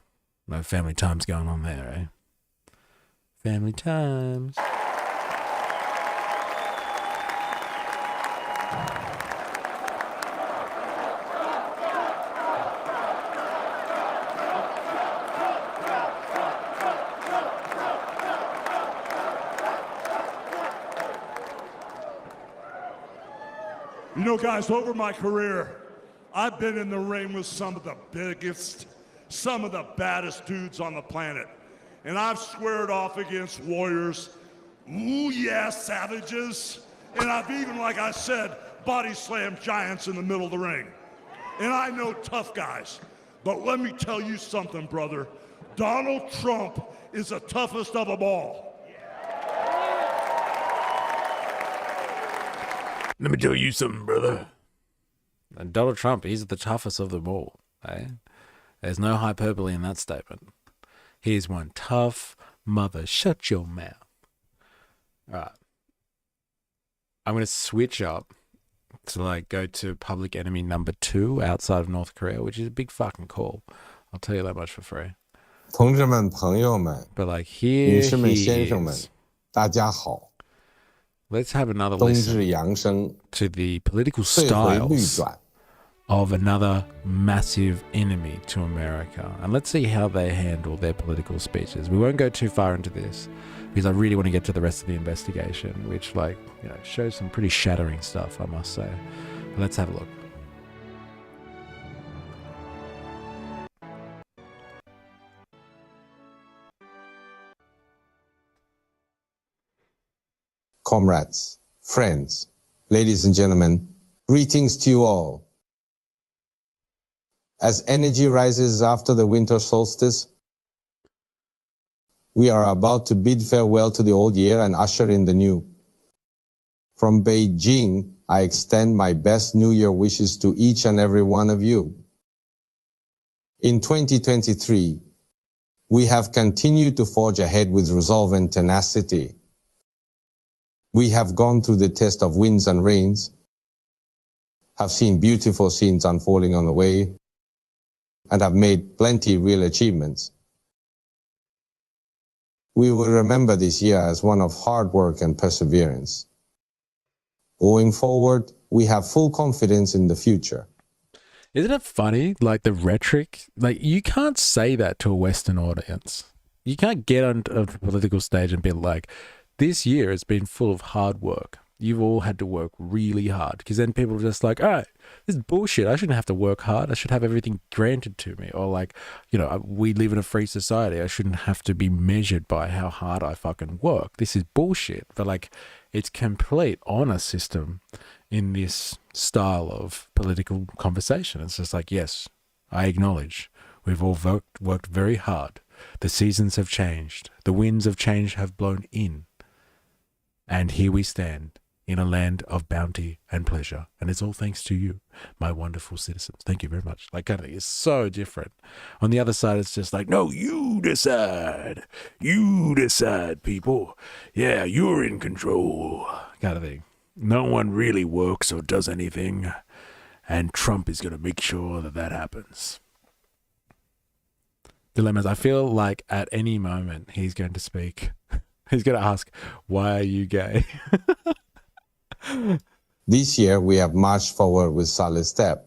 No family times going on there, eh? Family times. You know, guys, over my career, I've been in the ring with some of the biggest, some of the baddest dudes on the planet. And I've squared off against warriors, ooh yeah, savages. And I've even, like I said, body slammed giants in the middle of the ring. And I know tough guys. But let me tell you something, brother. Donald Trump is the toughest of them all. Let me tell you something, brother. And Donald Trump, he's the toughest of them all. Eh? There's no hyperbole in that statement. He's one tough mother. Shut your mouth. All right. I'm going to switch up to like go to public enemy number 2 outside of North Korea, which is a big fucking call. I'll tell you that much for free. 同志们、朋友们、 But like here 女士们、 he 先生们， is. 大家好。 Let's have another 冬 listen 至阳生， to the political 退回绿 styles 转。 of another massive enemy to America. And let's see how they handle their political speeches. We won't go too far into this because I really want to get to the rest of the investigation, which like, you know, shows some pretty shattering stuff, I must say. But let's have a look. Comrades, friends, ladies and gentlemen, greetings to you all. As energy rises after the winter solstice, we are about to bid farewell to the old year and usher in the new. From Beijing, I extend my best New Year wishes to each and every one of you. In 2023, we have continued to forge ahead with resolve and tenacity. We have gone through the test of winds and rains, have seen beautiful scenes unfolding on the way, and have made plenty real achievements. We will remember this year as one of hard work and perseverance. Going forward, we have full confidence in the future. Isn't it funny? Like the rhetoric, like you can't say that to a Western audience. You can't get on the political stage and be like, this year has been full of hard work. You've all had to work really hard, because then people are just like, all right, This is bullshit. I shouldn't have to work hard. I should have everything granted to me. Or like, we live in a free society. I shouldn't have to be measured by how hard I fucking work. This is bullshit. But like, it's complete honor system in this style of political conversation. It's just like, yes, I acknowledge we've all worked very hard. The seasons have changed. The winds of change have blown in. And here we stand in a land of bounty and pleasure. And it's all thanks to you, my wonderful citizens. Thank you very much. Like, kind of, it's so different. On the other side, it's just like, no, you decide. You decide, people. Yeah, you're in control. Kind of thing. No one really works or does anything. And Trump is going to make sure that happens. Dilemmas. I feel like at any moment he's going to speak. He's going to ask, why are you gay? This year, we have marched forward with solid step.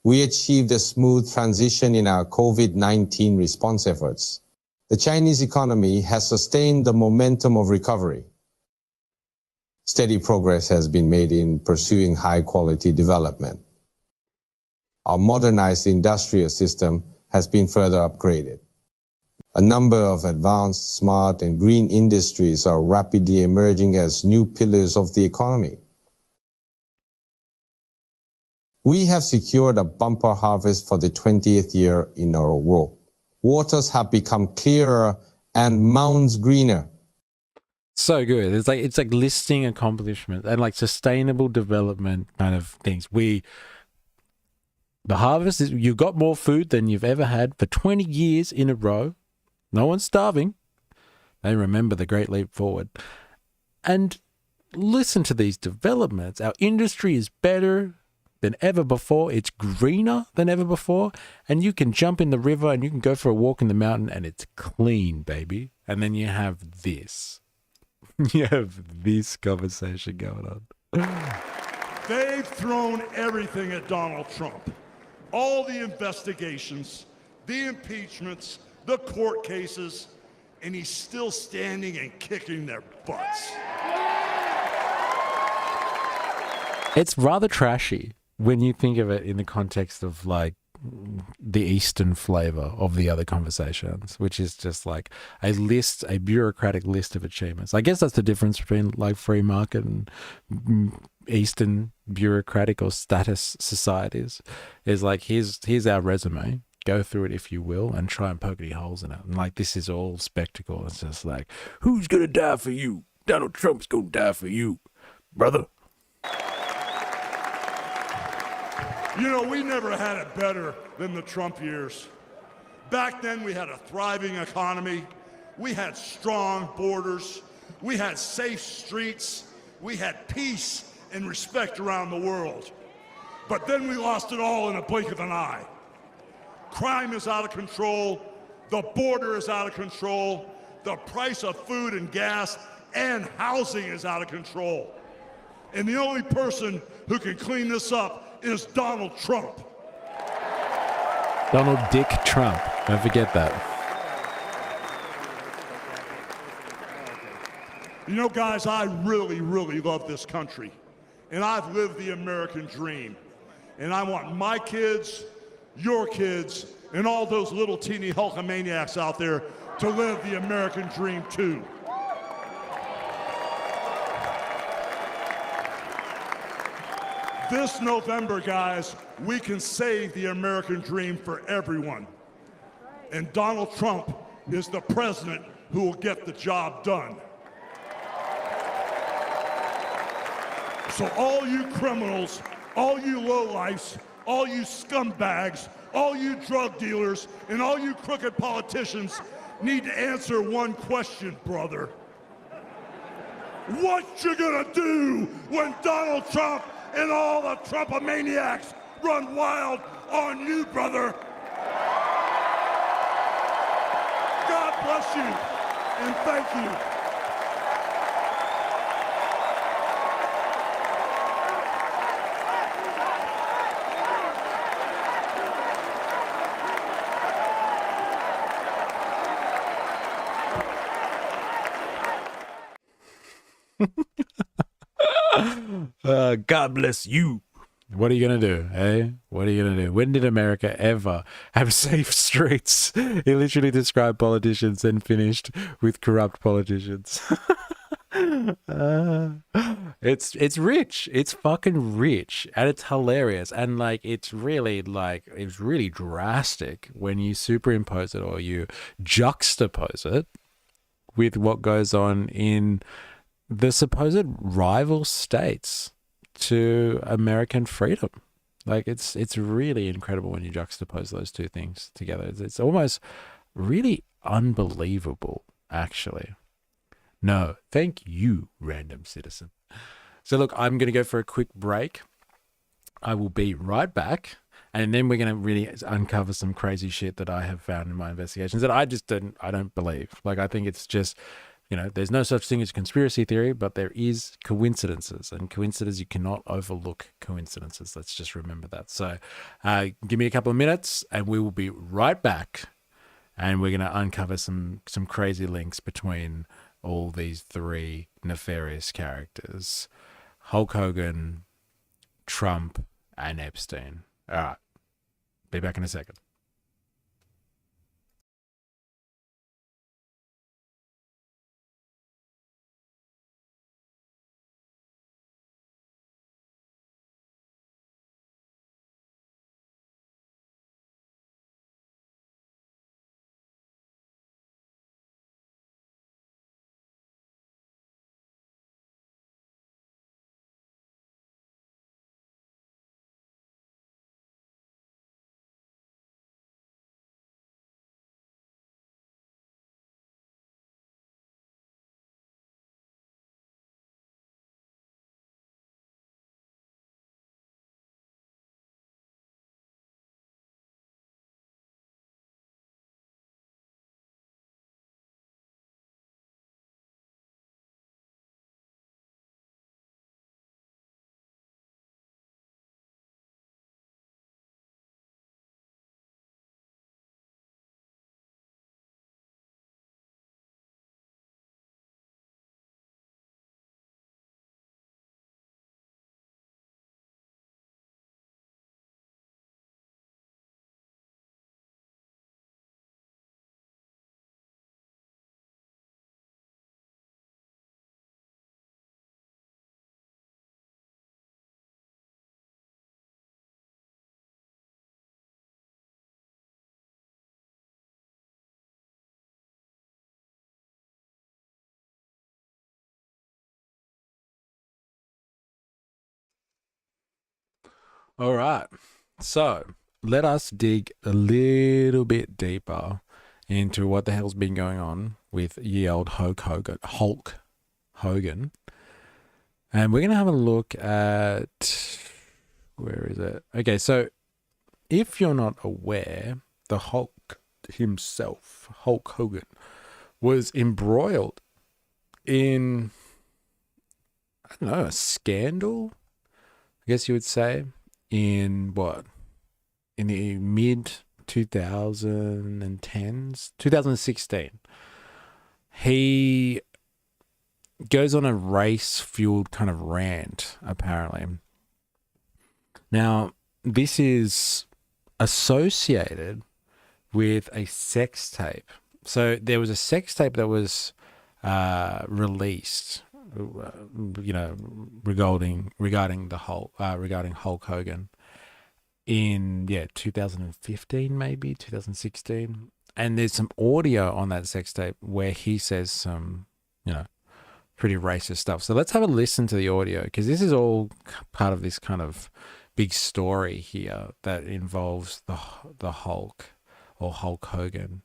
We achieved a smooth transition in our COVID-19 response efforts. The Chinese economy has sustained the momentum of recovery. Steady progress has been made in pursuing high-quality development. Our modernized industrial system has been further upgraded. A number of advanced, smart, and green industries are rapidly emerging as new pillars of the economy. We have secured a bumper harvest for the 20th year in a row. Waters have become clearer and mounds greener. So good. It's like listing accomplishments and like sustainable development kind of things. The harvest is, you've got more food than you've ever had for 20 years in a row. No one's starving. They remember the Great Leap Forward. And listen to these developments. Our industry is better than ever before. It's greener than ever before. And you can jump in the river and you can go for a walk in the mountain and it's clean, baby. And then you have this. You have this conversation going on. They've thrown everything at Donald Trump. All the investigations, the impeachments, the court cases, and he's still standing and kicking their butts. It's rather trashy when you think of it in the context of like the Eastern flavor of the other conversations, which is just like a bureaucratic list of achievements. I guess that's the difference between like free market and Eastern bureaucratic or status societies, is like, here's our resume. Go through it if you will and try and poke any holes in it. And like, this is all spectacle. It's just like, who's going to die for you? Donald Trump's going to die for you, brother. You know, we never had it better than the Trump years. Back then, we had a thriving economy. We had strong borders. We had safe streets. We had peace and respect around the world. But then we lost it all in a blink of an eye. Crime is out of control. The border is out of control. The price of food and gas and housing is out of control. And the only person who can clean this up is Donald Trump. Donald Dick Trump. Don't forget that. You know, guys, I really, really love this country. And I've lived the American dream. And I want my kids, your kids, and all those little teeny Hulkamaniacs out there to live the American dream too. This November, guys, we can save the American dream for everyone. And Donald Trump is the president who will get the job done. So all you criminals, all you lowlifes, all you scumbags, all you drug dealers, and all you crooked politicians need to answer one question, brother. What you gonna do when Donald Trump and all the Trumpomaniacs run wild on you, brother? God bless you, and thank you. God bless you. What are you going to do, eh? What are you going to do? When did America ever have safe streets? He literally described politicians and finished with corrupt politicians. It's rich. It's fucking rich, and it's hilarious, and it's really drastic when you superimpose it or you juxtapose it with what goes on in the supposed rival states to American freedom. It's really incredible when you juxtapose those two things together. It's almost really unbelievable, actually. No, thank you, random citizen. So look, I'm going to go for a quick break. I will be right back. And then we're going to really uncover some crazy shit that I have found in my investigations that I don't believe. I think it's just, there's no such thing as conspiracy theory, but there is coincidences, and coincidences, you cannot overlook coincidences. Let's just remember that. So give me a couple of minutes and we will be right back. And we're going to uncover some crazy links between all these three nefarious characters: Hulk Hogan, Trump, and Epstein. All right. Be back in a second. All right. So let us dig a little bit deeper into what the hell's been going on with ye old Hulk Hogan. And we're going to have a look at, where is it? Okay, so if you're not aware, the Hulk himself, Hulk Hogan, was embroiled in, I don't know, a scandal, I guess you would say, in the mid 2010s, 2016. He goes on a race-fueled kind of rant, apparently. Now, this is associated with a sex tape. So there was a sex tape that was released, regarding Hulk Hogan in 2015, maybe 2016. And there's some audio on that sex tape where he says some, pretty racist stuff. So let's have a listen to the audio, because this is all part of this kind of big story here that involves the Hulk, or Hulk Hogan.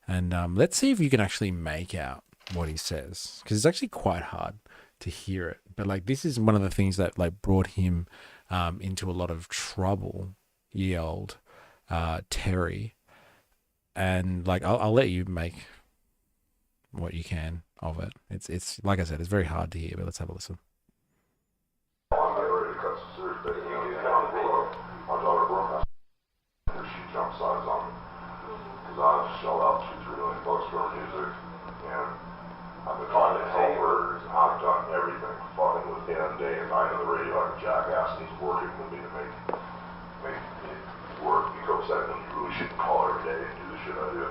And let's see if you can actually make out what he says, because it's actually quite hard to hear it. But this is one of the things that brought him into a lot of trouble, ye old Terry. And I'll let you make what you can of it. It's like I said, it's very hard to hear, but let's have a listen. I've been trying to tell her I've done everything fucking with him day and night on the radio like a jackass, and he's working with me to make it work. He goes that when you really shouldn't call every day and do the shit I do.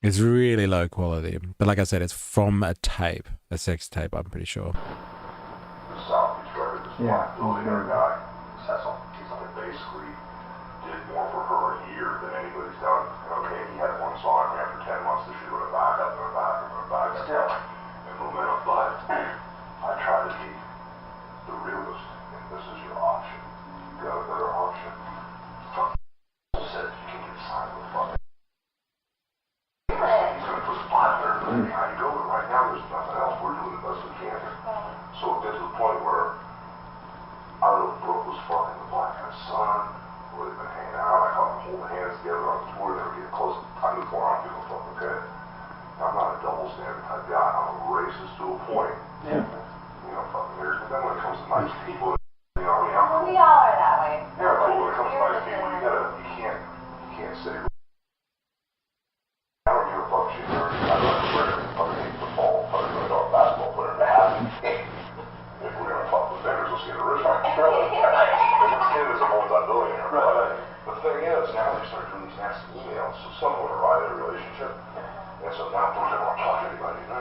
It's really low quality. But like I said, it's from a tape, a sex tape, I'm pretty sure. The South Beach record, this black billionaire guy, Cecil, he's like basically did more for her a year than anybody's done. Okay, he had one song, and after 10 months, the shit went back up and back and back still. And momentum, but I try to be the realist, and this is your option. You got a better option. Fuck said you can get signed with fucking. He's gonna put 500 million behind you. Go, but right now there's nothing else. We're doing the best we can. So it gets to the point where I don't know if Brooke was fucking the black guy's son, or they've been hanging out. I caught them holding hands together on the tour. They were getting close. I knew before I don't give a fuck, okay? I'm not a double standard type guy. I'm a racist to a point. Yeah. You know, fucking weird. But then when it comes to nice people, you know, I mean, I'm cool. We all are that way. Yeah, but when it comes to nice people, you can't say. I don't give a fuck. She's dirty. I'd rather wear underneath football, underneath a basketball player to have it. If we're gonna fuck with vendors, let's get a rich one. The kid is a multi-billionaire. Right. The thing is, now they start doing these nasty emails, so someone will write a relationship, and so now don't ever want to talk to anybody. No.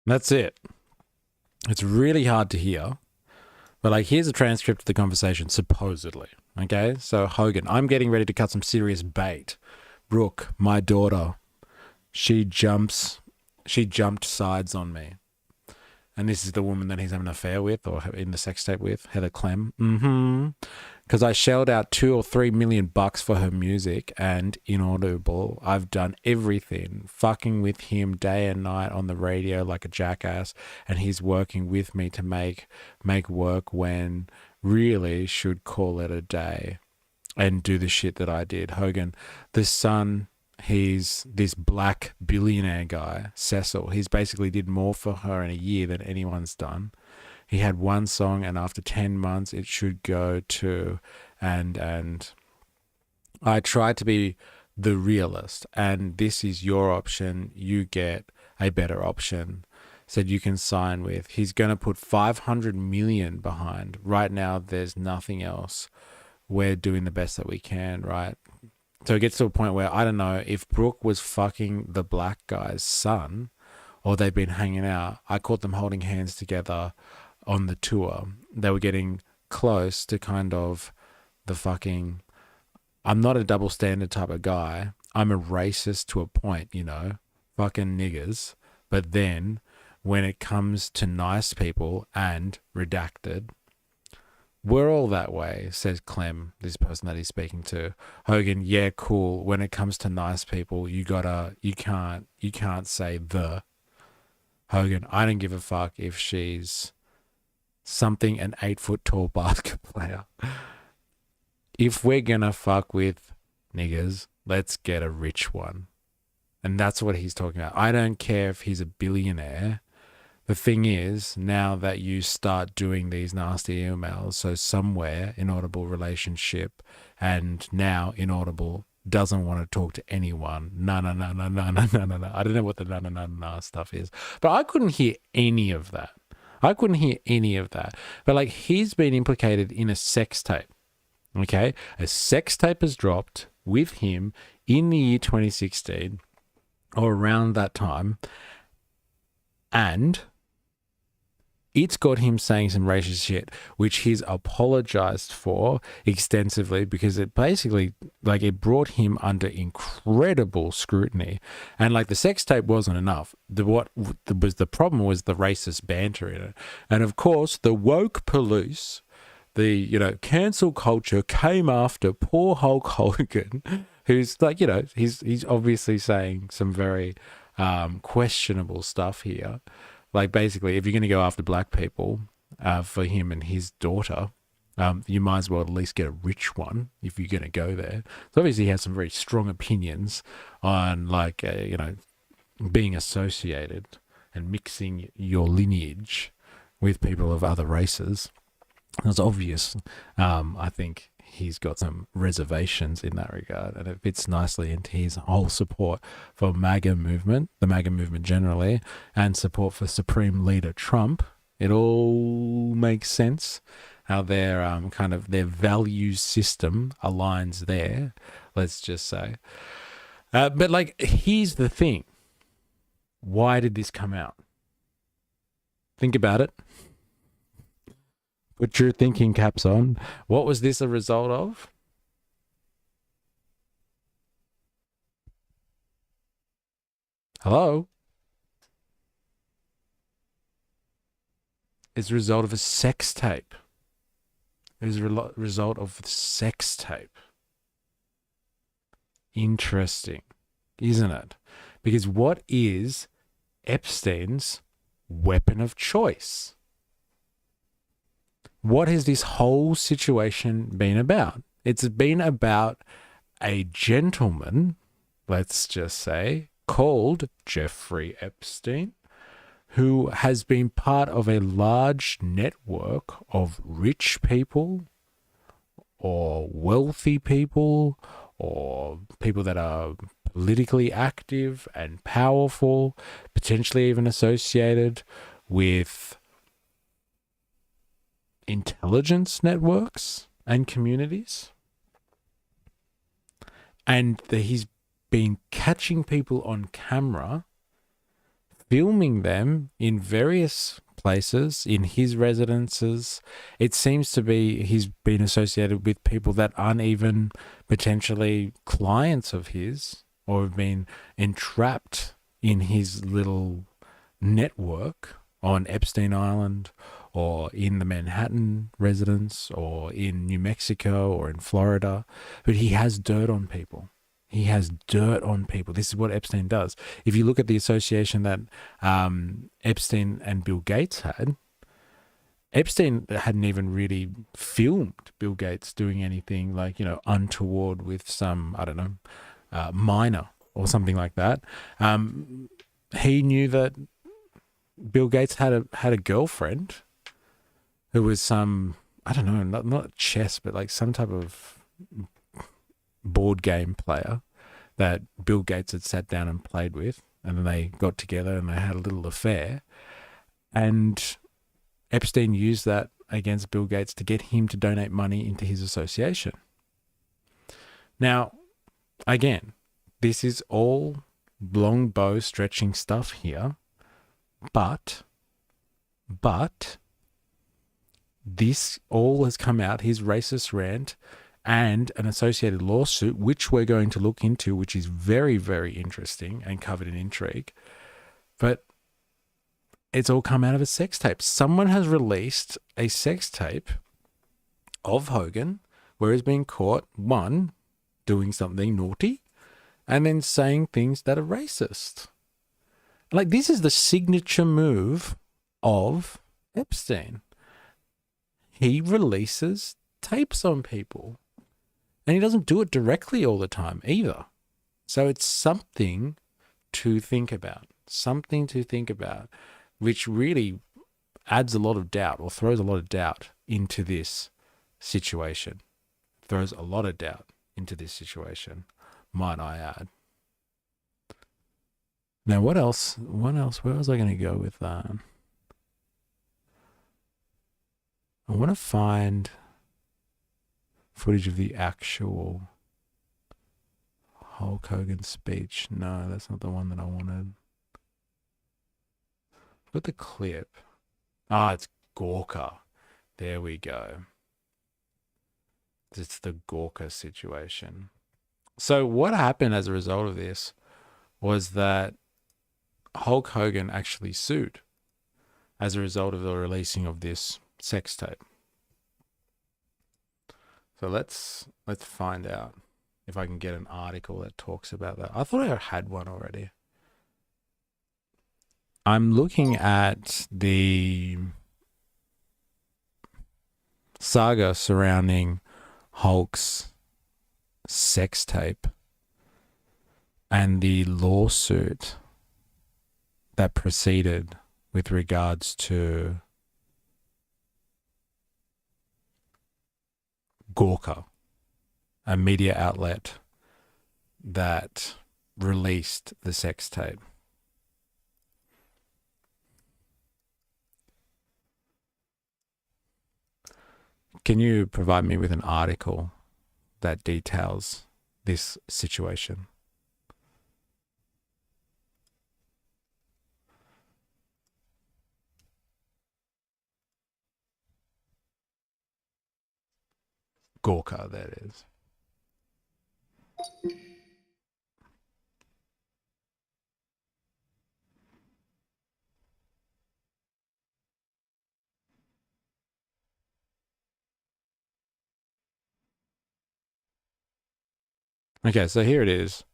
That's it. It's really hard to hear. But like, here's a transcript of the conversation, supposedly. Okay? So Hogan, I'm getting ready to cut some serious bait. Brooke, my daughter, she jumped sides on me. And this is the woman that he's having an affair with, or in the sex tape with, Heather Clem. Because I shelled out $2 or $3 million for her music and Inaudible. I've done everything, fucking with him day and night on the radio like a jackass, and he's working with me to make work when really should call it a day and do the shit that I did. Hogan, the son, he's this black billionaire guy, Cecil. He's basically did more for her in a year than anyone's done. He had one song, and after 10 months, it should go to, and I tried to be the realist, and this is your option. You get a better option. Said you can sign with. He's going to put 500 million behind. Right now, there's nothing else. We're doing the best that we can, right? So it gets to a point where, I don't know, if Brooke was fucking the black guy's son, or they've been hanging out, I caught them holding hands together on the tour. They were getting close to kind of the fucking, I'm not a double standard type of guy. I'm a racist to a point, you know, fucking niggers. But then when it comes to nice people and redacted, we're all that way, says Clem, this person that he's speaking to. Hogan, yeah, cool. When it comes to nice people, you can't say the. Hogan, I don't give a fuck if she's something, an 8-foot tall basketball player. If we're gonna fuck with niggers, let's get a rich one. And that's what he's talking about. I don't care if he's a billionaire. The thing is, now that you start doing these nasty emails, so somewhere Inaudible relationship, and now Inaudible doesn't want to talk to anyone. No. I don't know what the no stuff is, but I couldn't hear any of that. But like, he's been implicated in a sex tape. Okay, a sex tape has dropped with him in the year 2016 or around that time, and it's got him saying some racist shit, which he's apologized for extensively, because it basically, like, it brought him under incredible scrutiny. And like, the sex tape wasn't enough. The problem was the racist banter in it. And of course, the woke police, the, you know, cancel culture came after poor Hulk Hogan, who's like, you know, he's obviously saying some very questionable stuff here. Like, basically, if you're going to go after black people for him and his daughter, you might as well at least get a rich one if you're going to go there. So obviously he has some very strong opinions on, like, you know, being associated and mixing your lineage with people of other races. It's obvious. I think he's got some reservations in that regard, and it fits nicely into his whole support for MAGA movement, the MAGA movement generally, and support for Supreme Leader Trump. It all makes sense how their kind of their value system aligns there, let's just say. But like, here's the thing. Why did this come out? Think about it. Put your thinking caps on. What was this a result of? Hello? It's a result of a sex tape. It was a result of the sex tape. Interesting, isn't it? Because what is Epstein's weapon of choice? What has this whole situation been about? It's been about a gentleman, let's just say, called Jeffrey Epstein, who has been part of a large network of rich people or wealthy people or people that are politically active and powerful, potentially even associated with intelligence networks and communities. And he's been catching people on camera, filming them in various places, in his residences. It seems to be he's been associated with people that aren't even potentially clients of his or have been entrapped in his little network on Epstein Island or in the Manhattan residence or in New Mexico or in Florida. But he has dirt on people. He has dirt on people. This is what Epstein does. If you look at the association that Epstein and Bill Gates had, Epstein hadn't even really filmed Bill Gates doing anything like, untoward with some, I don't know, minor or something like that. He knew that Bill Gates had a girlfriend who was some, I don't know, not chess, but like some type of board game player that Bill Gates had sat down and played with, and then they got together and they had a little affair, and Epstein used that against Bill Gates to get him to donate money into his association. Now, again, this is all long bow stretching stuff here, but this all has come out, his racist rant and an associated lawsuit, which we're going to look into, which is very, very interesting and covered in intrigue. But it's all come out of a sex tape. Someone has released a sex tape of Hogan where he's been caught, one, doing something naughty, and then saying things that are racist. Like, this is the signature move of Epstein. He releases tapes on people. And he doesn't do it directly all the time either. So it's something to think about. Something to think about, which really adds a lot of doubt or throws a lot of doubt into this situation. Throws a lot of doubt into this situation, might I add. Now, what else? Where was I going to go with that? I want to find footage of the actual Hulk Hogan speech. No, that's not the one that I wanted. Got the clip. It's Gawker. There we go. It's the Gawker situation. So what happened as a result of this was that Hulk Hogan actually sued as a result of the releasing of this sex tape. So let's find out if I can get an article that talks about that. I thought I had one already. I'm looking at the saga surrounding Hulk's sex tape and the lawsuit that proceeded with regards to Gawker, a media outlet that released the sex tape. Can you provide me with an article that details this situation? Gawker, that is. Okay, so here it is.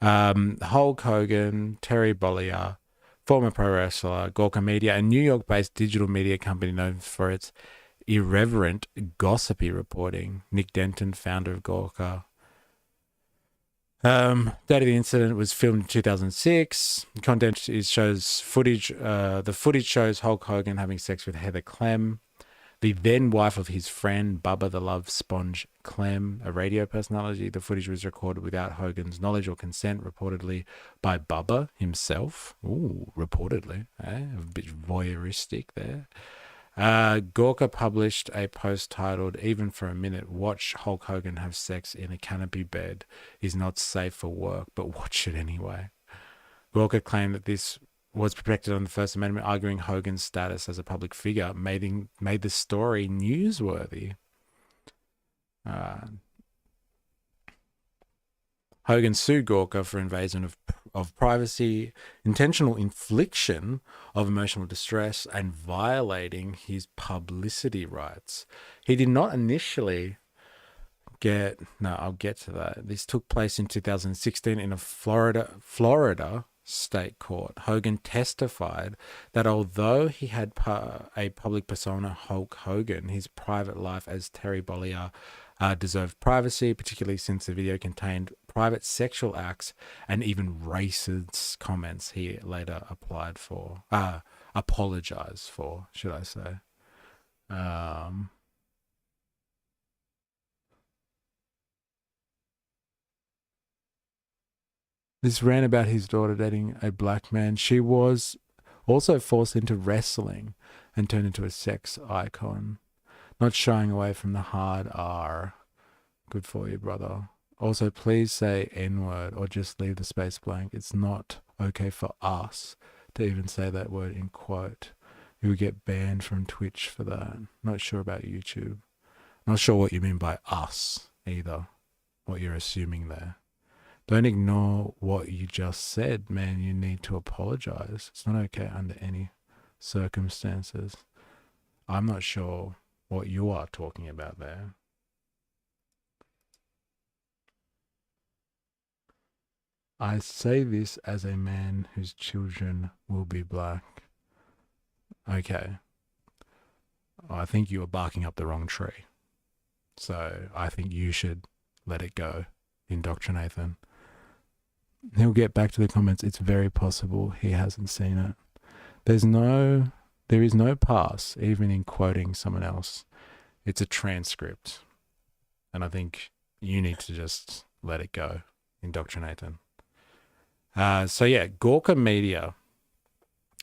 Hulk Hogan, Terry Bollea, former pro wrestler, Gawker Media, a New York-based digital media company known for its irreverent, gossipy reporting. Nick Denton, founder of Gawker. Date of the incident was filmed in 2006. Content shows footage. The footage shows Hulk Hogan having sex with Heather Clem, the then wife of his friend Bubba the Love Sponge Clem, a radio personality. The footage was recorded without Hogan's knowledge or consent, reportedly by Bubba himself. Ooh, reportedly. A bit voyeuristic there. Gawker published a post titled, "Even for a minute, watch Hulk Hogan have sex in a canopy bed is not safe for work, but watch it anyway." Gawker claimed that this was protected on the First Amendment, arguing Hogan's status as a public figure made the story newsworthy. Hogan sued Gawker for invasion of privacy, intentional infliction of emotional distress, and violating his publicity rights. He did not initially I'll get to that. This took place in 2016 in a Florida state court. Hogan testified that although he had a public persona, Hulk Hogan, his private life as Terry Bollea deserved privacy, particularly since the video contained private sexual acts and even racist comments he later apologized for, should I say. This ran about his daughter dating a black man. She was also forced into wrestling and turned into a sex icon. Not shying away from the hard R. Good for you, brother. Also, please say N-word or just leave the space blank. It's not okay for us to even say that word in quote. You would get banned from Twitch for that. Not sure about YouTube. Not sure what you mean by us either. What you're assuming there. Don't ignore what you just said, man. You need to apologize. It's not okay under any circumstances. I'm not sure what you are talking about there. I say this as a man whose children will be black. Okay. I think you are barking up the wrong tree. So I think you should let it go, Indoctrinathan. He'll get back to the comments. It's very possible he hasn't seen it. There is no pass, even in quoting someone else. It's a transcript. And I think you need to just let it go, Indoctrinathan. Gawker Media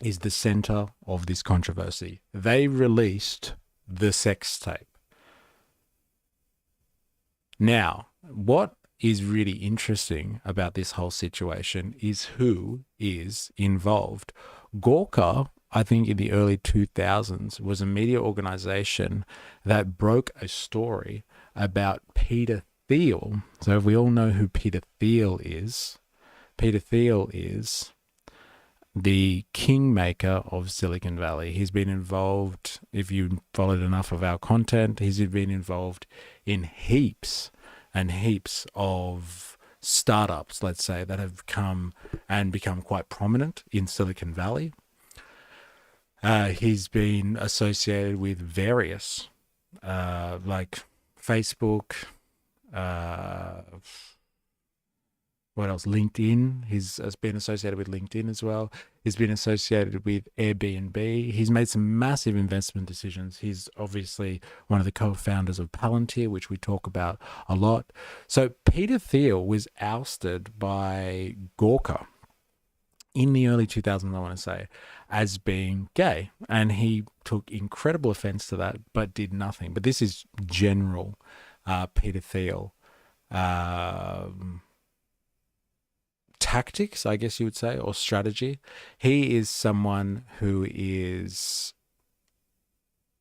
is the center of this controversy. They released the sex tape. Now, what is really interesting about this whole situation is who is involved. Gawker, I think in the early 2000s, was a media organization that broke a story about Peter Thiel. So if we all know who Peter Thiel is the kingmaker of Silicon Valley. He's been involved, if you followed enough of our content, he's been involved in heaps and heaps of startups, let's say, that have come and become quite prominent in Silicon Valley. He's been associated with various, like Facebook, what else? LinkedIn. He's been associated with LinkedIn as well. He's been associated with Airbnb. He's made some massive investment decisions. He's obviously one of the co-founders of Palantir, which we talk about a lot. So Peter Thiel was ousted by Gawker in the early 2000s, I want to say, as being gay. And he took incredible offense to that, but did nothing. But this is general Peter Thiel tactics, I guess you would say, or strategy. He is someone who is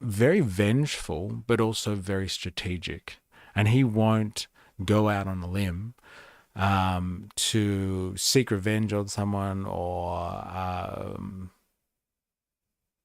very vengeful, but also very strategic. And he won't go out on a limb to seek revenge on someone or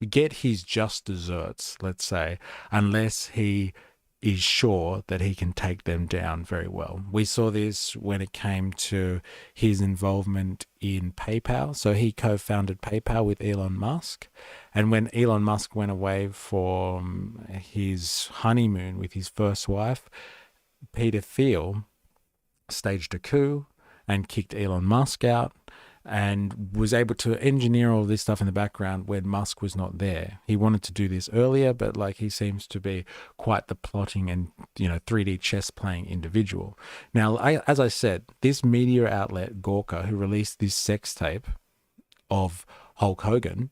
get his just desserts, let's say, unless he is sure that he can take them down very well. We saw this when it came to his involvement in PayPal. So he co-founded PayPal with Elon Musk. And when Elon Musk went away for his honeymoon with his first wife, Peter Thiel staged a coup and kicked Elon Musk out and was able to engineer all this stuff in the background when Musk was not there. He wanted to do this earlier, but like he seems to be quite the plotting and 3D chess playing individual. Now, as I said, this media outlet Gawker, who released this sex tape of Hulk Hogan,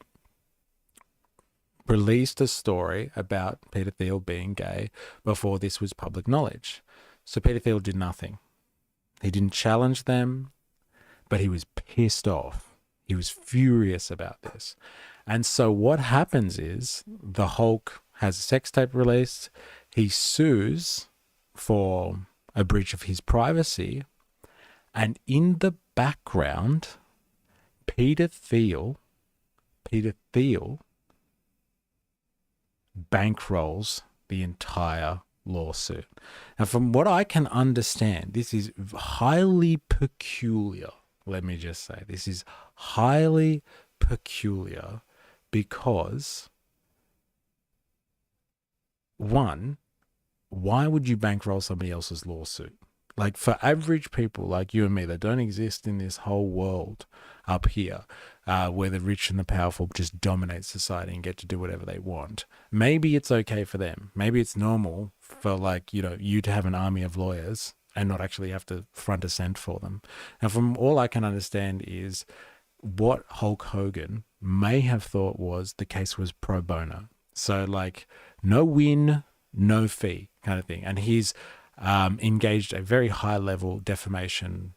released a story about Peter Thiel being gay before this was public knowledge. So Peter Thiel did nothing. He didn't challenge them, but he was pissed off. He was furious about this. And so what happens is the Hulk has a sex tape released. He sues for a breach of his privacy. And in the background, Peter Thiel bankrolls the entire lawsuit. Now, from what I can understand, this is highly peculiar. Let me just say, this is highly peculiar because, one, why would you bankroll somebody else's lawsuit? Like, for average people like you and me that don't exist in this whole world up here, where the rich and the powerful just dominate society and get to do whatever they want, maybe it's okay for them. Maybe it's normal for you to have an army of lawyers and not actually have to front a cent for them. Now, from all I can understand is what Hulk Hogan may have thought was the case was pro bono. So no win, no fee kind of thing. And he's engaged a very high level defamation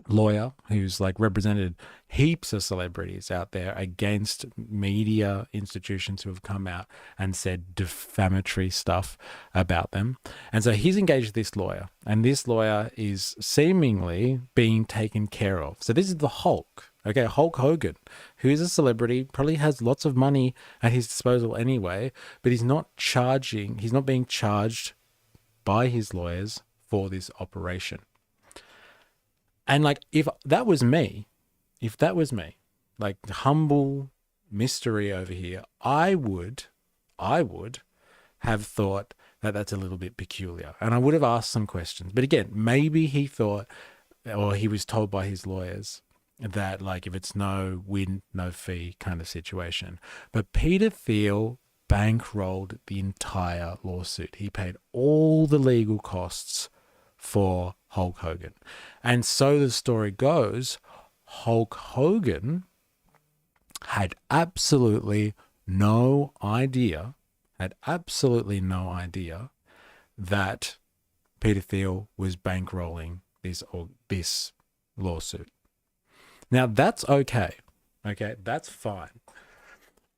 lawyer who's represented heaps of celebrities out there against media institutions who have come out and said defamatory stuff about them. And so he's engaged this lawyer, and this lawyer is seemingly being taken care of. So this is the Hulk, okay, Hulk Hogan, who is a celebrity, probably has lots of money at his disposal anyway, but he's not being charged by his lawyers for this operation. And if that was me, like humble mystery over here, I would have thought that that's a little bit peculiar. And I would have asked some questions. But again, maybe he thought, or he was told by his lawyers that if it's no win, no fee kind of situation. But Peter Thiel bankrolled the entire lawsuit. He paid all the legal costs for Hulk Hogan. And so the story goes, Hulk Hogan had absolutely no idea that Peter Thiel was bankrolling this lawsuit. Now that's okay. Okay, that's fine.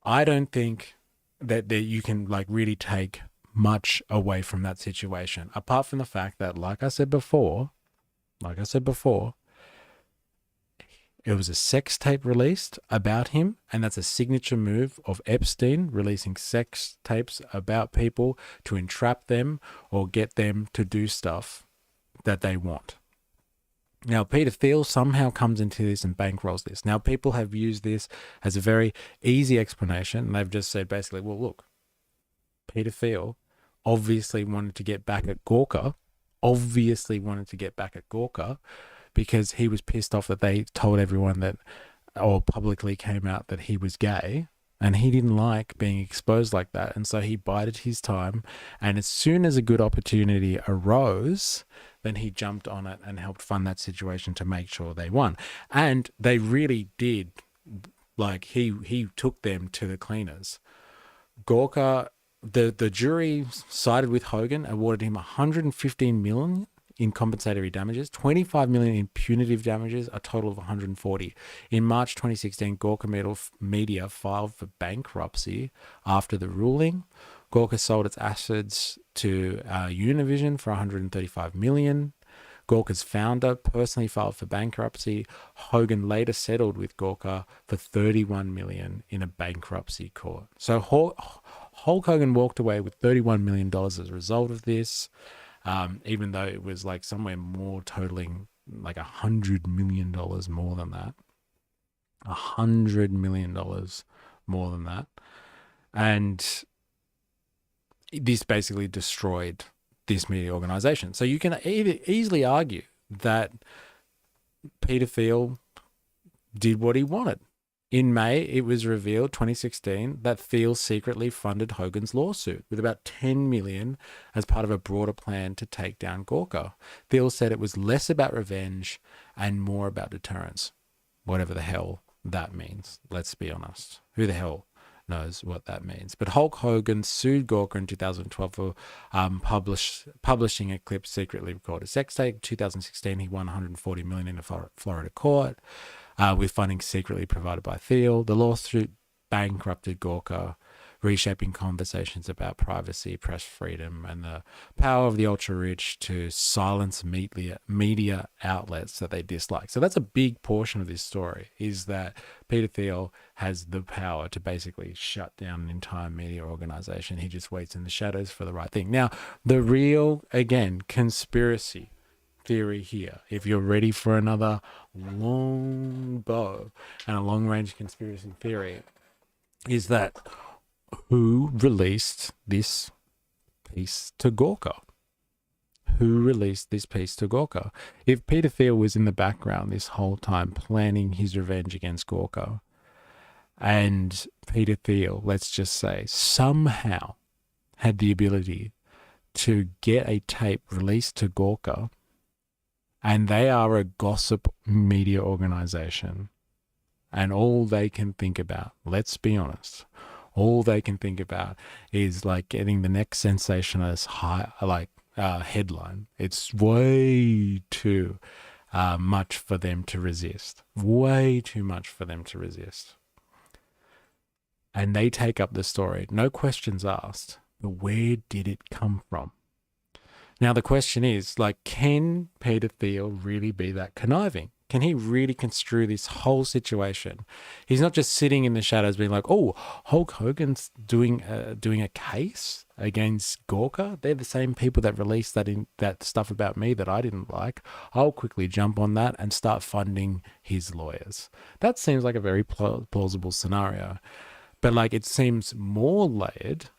I don't think that you can really take much away from that situation, apart from the fact that, like I said before, it was a sex tape released about him, and that's a signature move of Epstein, releasing sex tapes about people to entrap them or get them to do stuff that they want. Now, Peter Thiel somehow comes into this and bankrolls this. Now, people have used this as a very easy explanation, and they've just said basically, well, look, Peter Thiel obviously wanted to get back at Gawker obviously wanted to get back at Gawker because he was pissed off that they told everyone that, or publicly came out that he was gay, and he didn't like being exposed like that. And so he bided his time, and as soon as a good opportunity arose, then he jumped on it and helped fund that situation to make sure they won. And they really did, like, he took them to the cleaners. Gawker, the jury sided with Hogan, awarded him 115 million in compensatory damages, 25 million in punitive damages, a total of 140. In March 2016, Gawker Media filed for bankruptcy after the ruling. Gawker sold its assets to Univision for 135 million. Gawker's founder personally filed for bankruptcy. Hogan later settled with Gawker for 31 million in a bankruptcy court. So Hulk Hogan walked away with $31 million as a result of this, even though it was like somewhere more totaling like $100 million more than that. $100 million more than that. And this basically destroyed this media organization. So you can easily argue that Peter Thiel did what he wanted. In May, it was revealed, 2016, that Thiel secretly funded Hogan's lawsuit with about $10 million as part of a broader plan to take down Gawker. Thiel said it was less about revenge and more about deterrence, whatever the hell that means. Let's be honest. Who the hell knows what that means? But Hulk Hogan sued Gawker in 2012 for publishing a clip secretly recorded sex tape. In 2016, he won $140 million in a Florida court, with funding secretly provided by Thiel. The lawsuit bankrupted Gawker, reshaping conversations about privacy, press freedom, and the power of the ultra-rich to silence media outlets that they dislike. So that's a big portion of this story, is that Peter Thiel has the power to basically shut down an entire media organization. He just waits in the shadows for the right thing. Now, the real, again, conspiracy theory here, if you're ready for another long bow and a long-range conspiracy theory, is that who released this piece to Gawker? Who released this piece to Gawker? If Peter Thiel was in the background this whole time planning his revenge against Gawker, and Peter Thiel, let's just say, somehow had the ability to get a tape released to Gawker, and they are a gossip media organization, and all they can think about, let's be honest, all they can think about is like getting the next sensationalist headline. It's way too much for them to resist. Way too much for them to resist. And they take up the story. No questions asked. But where did it come from? Now the question is, like, can Peter Thiel really be that conniving? Can he really construe this whole situation? He's not just sitting in the shadows being like, oh, Hulk Hogan's doing a case against Gawker. They're the same people that released that stuff about me that I didn't like. I'll quickly jump on that and start funding his lawyers. That seems like a very plausible scenario. But like, it seems more layered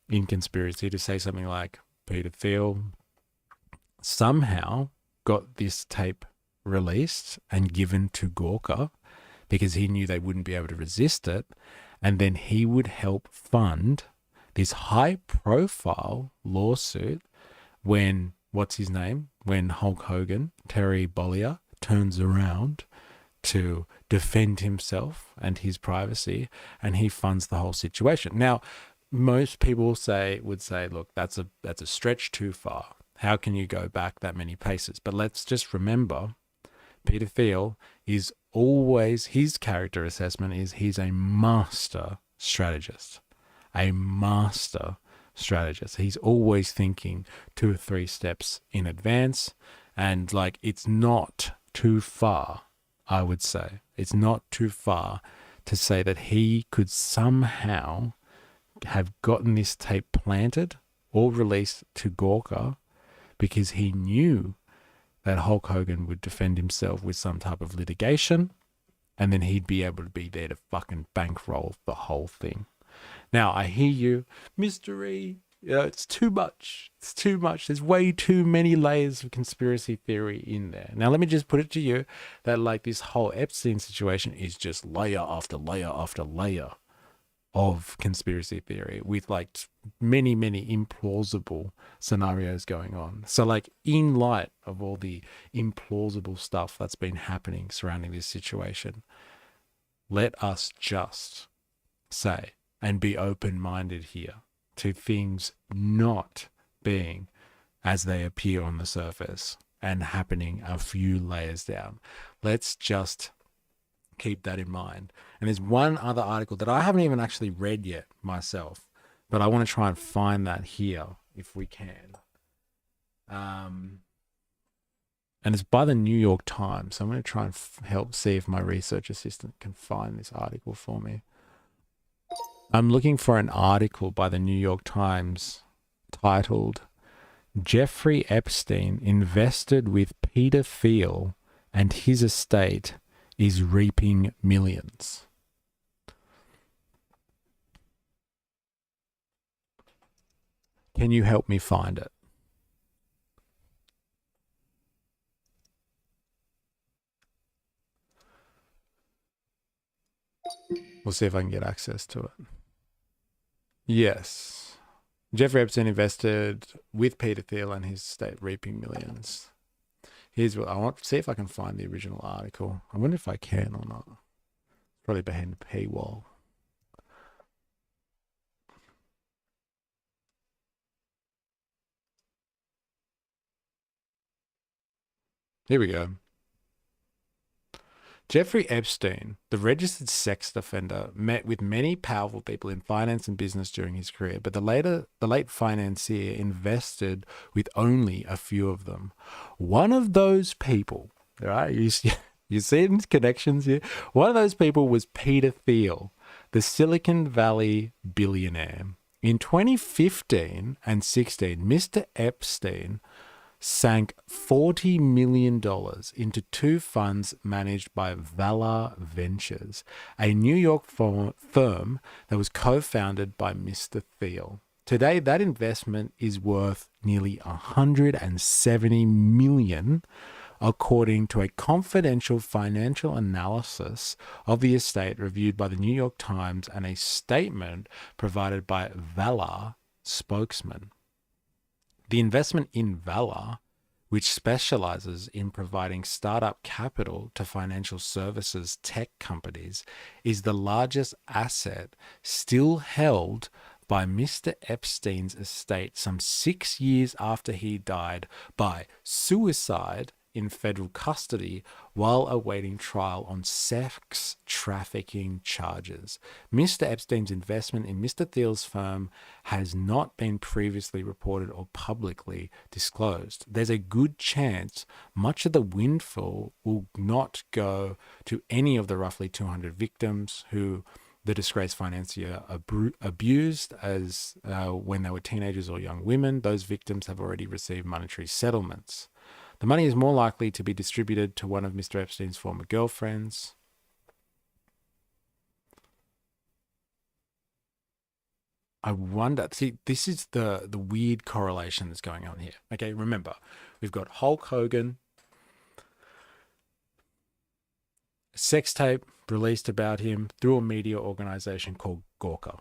in conspiracy to say something like Peter Thiel somehow got this tape released and given to Gawker because he knew they wouldn't be able to resist it, and then he would help fund this high-profile lawsuit when, what's his name, when Hulk Hogan, Terry Bollea, turns around to defend himself and his privacy, and he funds the whole situation. Now, most people would say, look, that's a stretch too far. How can you go back that many paces? But let's just remember, Peter Thiel is always, his character assessment is he's a master strategist. A master strategist. He's always thinking 2 or 3 steps in advance. And like, it's not too far, I would say. It's not too far to say that he could somehow have gotten this tape planted or released to Gawker because he knew that Hulk Hogan would defend himself with some type of litigation, and then he'd be able to be there to fucking bankroll the whole thing. Now, I hear you, mystery, You know, it's too much. It's too much. There's way too many layers of conspiracy theory in there. Now, let me just put it to you that like this whole Epstein situation is just layer after layer after layer of conspiracy theory with like many, many implausible scenarios going on. So like in light of all the implausible stuff that's been happening surrounding this situation, let us just say and be open-minded here to things not being as they appear on the surface and happening a few layers down. Let's just keep that in mind. And there's one other article that I haven't even actually read yet myself, but I want to try and find that here if we can. And it's by the New York Times. So I'm going to try and help see if my research assistant can find this article for me. I'm looking for an article by the New York Times titled Jeffrey Epstein invested with Peter Thiel and his estate is reaping millions. Can you help me find it? We'll see if I can get access to it. Yes. Jeffrey Epstein invested with Peter Thiel and his estate reaping millions. Here's what I want to see if I can find the original article. I wonder if I can or not. Probably behind the paywall. Here we go. Jeffrey Epstein, the registered sex offender, met with many powerful people in finance and business during his career, but the late financier invested with only a few of them. One of those people, right? You see connections here? One of those people was Peter Thiel, the Silicon Valley billionaire. In 2015 and 16, Mr. Epstein sank $40 million into two funds managed by Valar Ventures, a New York firm that was co-founded by Mr. Thiel. Today, that investment is worth nearly $170 million, according to a confidential financial analysis of the estate reviewed by the New York Times and a statement provided by Valar spokesman. The investment in Valar, which specializes in providing startup capital to financial services tech companies, is the largest asset still held by Mr. Epstein's estate some 6 years after he died by suicide in federal custody while awaiting trial on sex trafficking charges. Mr. Epstein's investment in Mr. Thiel's firm has not been previously reported or publicly disclosed. There's a good chance much of the windfall will not go to any of the roughly 200 victims who the disgraced financier abused as when they were teenagers or young women. Those victims have already received monetary settlements. The money is more likely to be distributed to one of Mr. Epstein's former girlfriends. I wonder, see, this is the weird correlation that's going on here. Okay, remember, we've got Hulk Hogan, a sex tape released about him through a media organization called Gawker.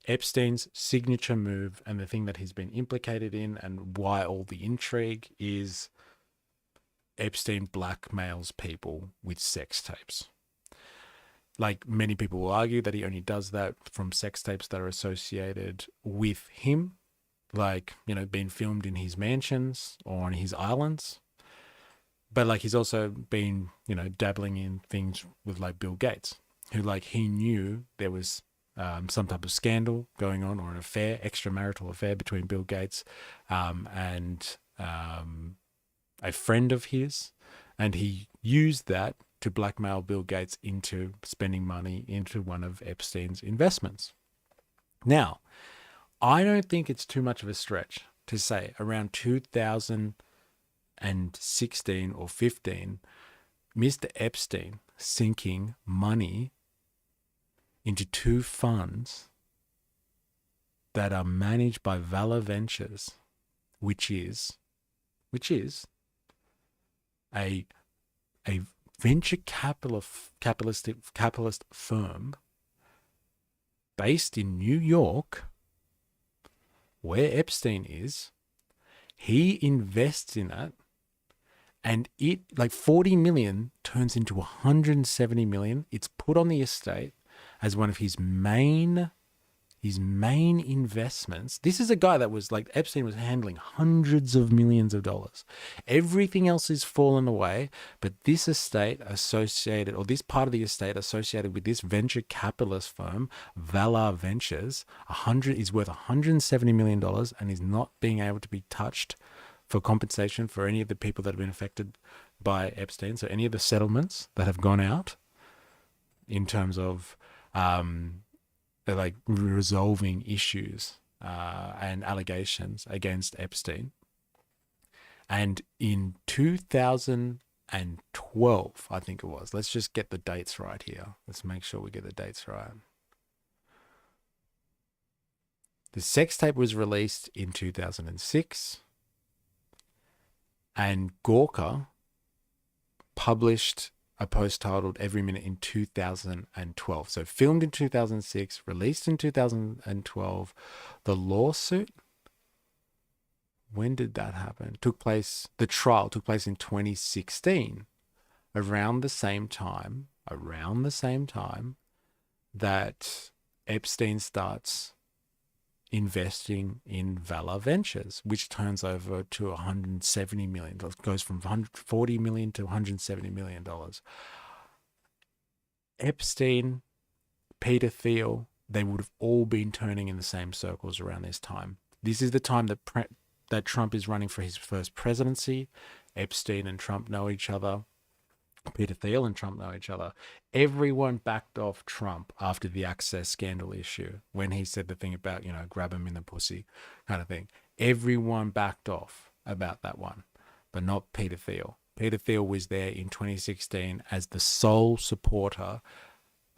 Epstein's signature move and the thing that he's been implicated in and why all the intrigue is Epstein blackmails people with sex tapes. Like many people will argue that he only does that from sex tapes that are associated with him, like, you know, being filmed in his mansions or on his islands. But like he's also been, you know, dabbling in things with like Bill Gates, who like he knew there was some type of scandal going on or an affair, extramarital affair between Bill Gates and a friend of his. And he used that to blackmail Bill Gates into spending money into one of Epstein's investments. Now, I don't think it's too much of a stretch to say around 2016 or 15, Mr. Epstein sinking money into two funds that are managed by Valor Ventures, which is a venture capitalist firm based in New York, where Epstein is. He invests in it, and it, like 40 million turns into 170 million. It's put on the estate as one of his main investments. This is a guy that was like, Epstein was handling hundreds of millions of dollars. Everything else is fallen away, but this estate associated, or this part of the estate associated with this venture capitalist firm, Valor Ventures, is worth $170 million and is not being able to be touched for compensation for any of the people that have been affected by Epstein. So any of the settlements that have gone out in terms of like resolving issues and allegations against Epstein. And in 2012, I think it was, let's just get the dates right here. Let's make sure we get the dates right. The sex tape was released in 2006, and Gawker published a post titled Every Minute in 2012. So filmed in 2006, released in 2012. The lawsuit, when did that happen? The trial took place in 2016, around the same time that Epstein starts investing in Valor Ventures, which turns over to $170 million. It goes from $40 million to $170 million. Epstein, Peter Thiel, they would have all been turning in the same circles around this time. This is the time that Trump is running for his first presidency. Epstein and Trump know each other. Peter Thiel and Trump know each other. Everyone backed off Trump after the access scandal issue, when he said the thing about, grab him in the pussy kind of thing. Everyone backed off about that one, but not Peter Thiel. Peter Thiel was there in 2016 as the sole supporter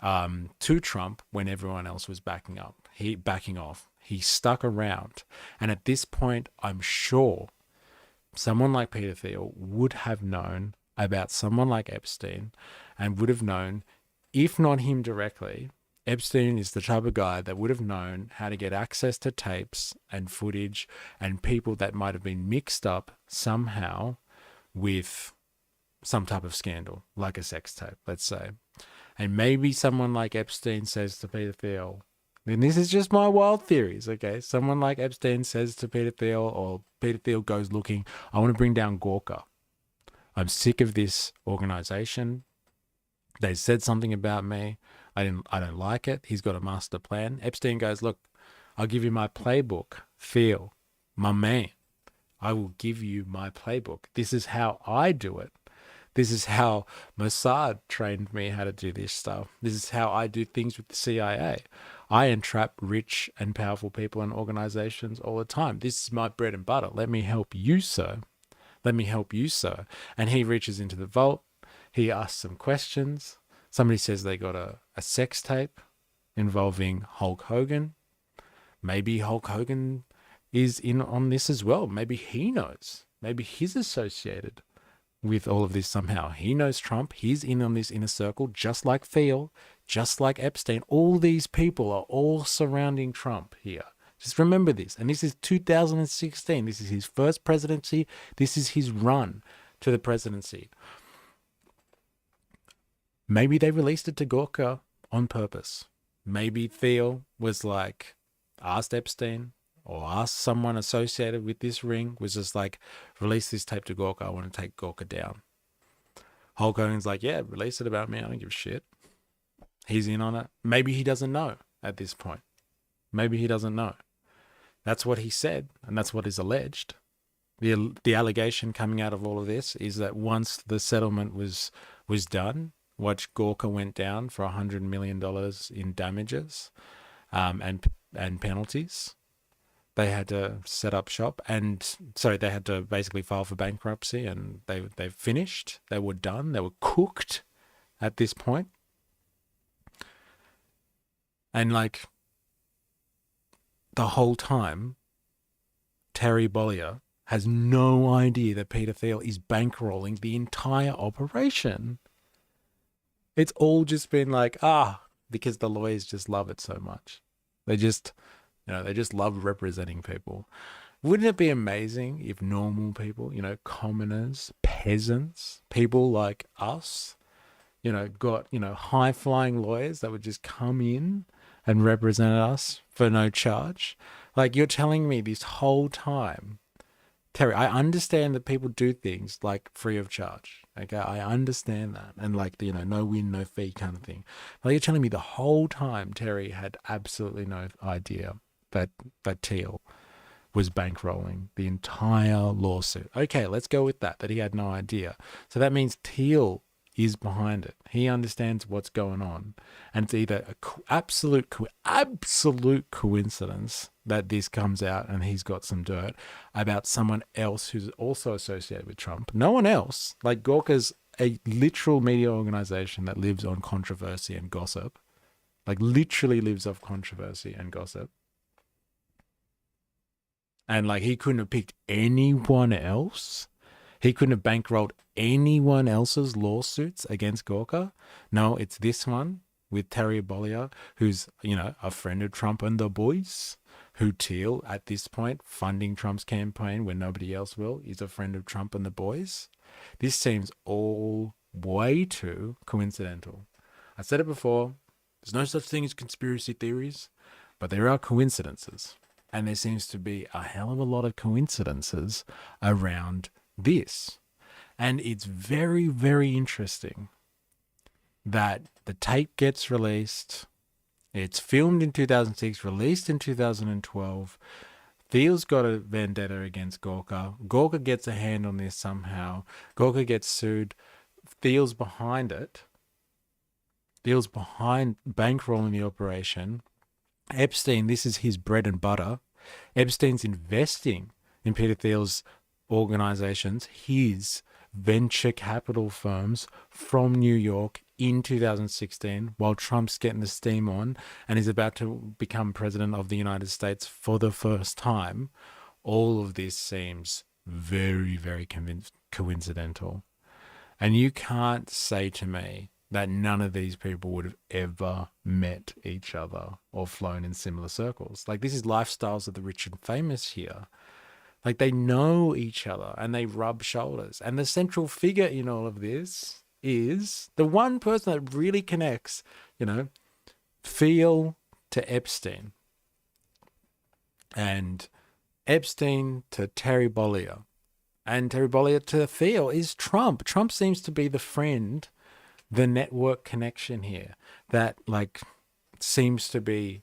to Trump when everyone else was backing off. He stuck around. And at this point, I'm sure someone like Peter Thiel would have known about someone like Epstein, and would have known, if not him directly, Epstein is the type of guy that would have known how to get access to tapes and footage and people that might have been mixed up somehow with some type of scandal, like a sex tape, let's say. And maybe someone like Epstein says to Peter Thiel, and this is just my wild theories, okay? Someone like Epstein says to Peter Thiel, or Peter Thiel goes looking, I want to bring down Gawker. I'm sick of this organization. They said something about me. I don't like it. He's got a master plan. Epstein goes, look, I'll give you my playbook. Thiel, my man, I will give you my playbook. This is how I do it. This is how Mossad trained me how to do this stuff. This is how I do things with the CIA. I entrap rich and powerful people and organizations all the time. This is my bread and butter. Let me help you, sir. Let me help you, sir. And he reaches into the vault. He asks some questions. Somebody says they got a sex tape involving Hulk Hogan. Maybe Hulk Hogan is in on this as well. Maybe he knows. Maybe he's associated with all of this somehow. He knows Trump. He's in on this inner circle, just like Thiel, just like Epstein. All these people are all surrounding Trump here. Just remember this. And this is 2016. This is his first presidency. This is his run to the presidency. Maybe they released it to Gawker on purpose. Maybe Thiel was like, asked Epstein or asked someone associated with this ring, was just like, release this tape to Gawker. I want to take Gawker down. Hulk Hogan's like, yeah, release it about me. I don't give a shit. He's in on it. Maybe he doesn't know at this point. Maybe he doesn't know. That's what he said, and that's what is alleged. The allegation coming out of all of this is that once the settlement was done, watch Gawker went down for $100 million in damages and penalties. They had to set up shop, they had to basically file for bankruptcy, and they finished. They were done. They were cooked at this point. And like, the whole time, Terry Bollea has no idea that Peter Thiel is bankrolling the entire operation. It's all just been like, because the lawyers just love it so much. They just love representing people. Wouldn't it be amazing if normal people, commoners, peasants, people like us, got, high-flying lawyers that would just come in and represent us for no charge? Like, you're telling me this whole time, Terry, I understand that people do things like free of charge. Okay, I understand that. And like, no win, no fee kind of thing. But you're telling me the whole time Terry had absolutely no idea that Thiel was bankrolling the entire lawsuit. Okay, let's go with that he had no idea. So that means Thiel is behind it. He understands what's going on. And it's either an absolute coincidence that this comes out and he's got some dirt about someone else who's also associated with Trump. No one else. Like, Gawker's a literal media organization that lives on controversy and gossip. Like, literally lives off controversy and gossip. And like, he couldn't have picked anyone else. He couldn't have bankrolled anyone else's lawsuits against Gawker. No, it's this one with Terry Bollea, who's, a friend of Trump and the boys, who Thiel, at this point, funding Trump's campaign when nobody else will, is a friend of Trump and the boys. This seems all way too coincidental. I said it before, there's no such thing as conspiracy theories, but there are coincidences. And there seems to be a hell of a lot of coincidences around this. And it's very, very interesting that the tape gets released. It's filmed in 2006, released in 2012. Thiel's got a vendetta against Gawker. Gawker gets a hand on this somehow. Gawker gets sued. Thiel's behind it. Thiel's behind bankrolling the operation. Epstein, this is his bread and butter. Epstein's investing in Peter Thiel's organizations, his venture capital firms from New York in 2016, while Trump's getting the steam on and is about to become president of the United States for the first time. All of this seems very, very coincidental. And you can't say to me that none of these people would have ever met each other or flown in similar circles. Like, this is lifestyles of the rich and famous here. Like, they know each other and they rub shoulders. And the central figure in all of this is the one person that really connects, Thiel to Epstein. And Epstein to Terry Bollea. And Terry Bollea to Thiel is Trump. Trump seems to be the friend, the network connection here that seems to be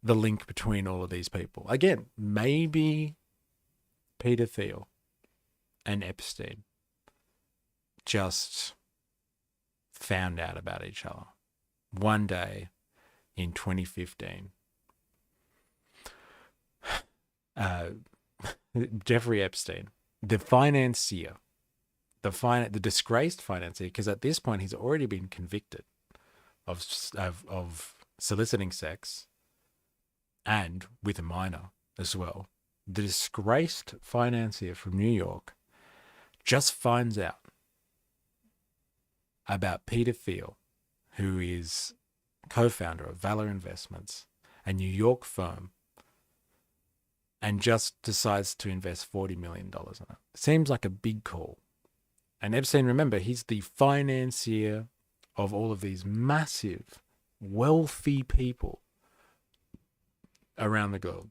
the link between all of these people. Again, maybe Peter Thiel and Epstein just found out about each other one day in 2015. Jeffrey Epstein, the financier, the disgraced financier, because at this point he's already been convicted of soliciting sex and with a minor as well. The disgraced financier from New York just finds out about Peter Thiel, who is co-founder of Valor Investments, a New York firm, and just decides to invest $40 million in it. Seems like a big call. And Epstein, remember, he's the financier of all of these massive, wealthy people around the globe.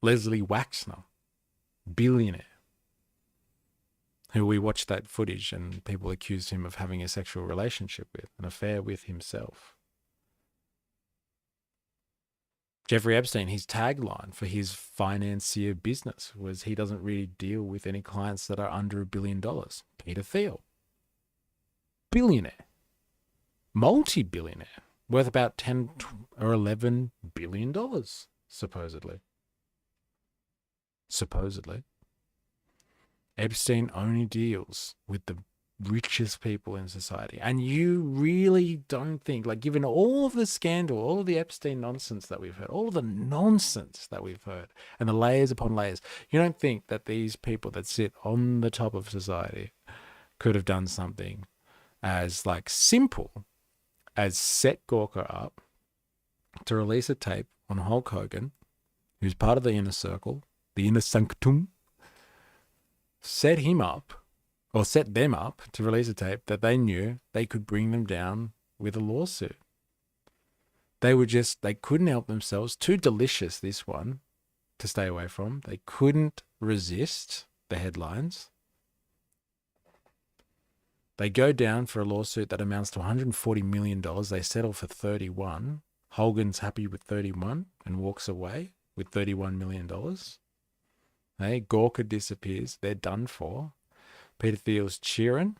Leslie Waxner, billionaire, who we watched that footage and people accused him of having a sexual relationship with, an affair with himself. Jeffrey Epstein, his tagline for his financier business was he doesn't really deal with any clients that are under $1 billion. Peter Thiel, billionaire, multi-billionaire, worth about 10 or 11 billion dollars, supposedly. Epstein only deals with the richest people in society. And you really don't think, like, given all of the scandal, all of the Epstein nonsense that we've heard, all of the nonsense that we've heard, and the layers upon layers, you don't think that these people that sit on the top of society could have done something as, like, simple as set Gawker up to release a tape on Hulk Hogan, who's part of the inner circle, the inner sanctum, set him up, or set them up to release a tape that they knew they could bring them down with a lawsuit. They couldn't help themselves. Too delicious, this one, to stay away from. They couldn't resist the headlines. They go down for a lawsuit that amounts to $140 million. They settle for 31. Hogan's happy with 31 and walks away with $31 million. Hey, Gawker disappears. They're done for. Peter Thiel's cheering.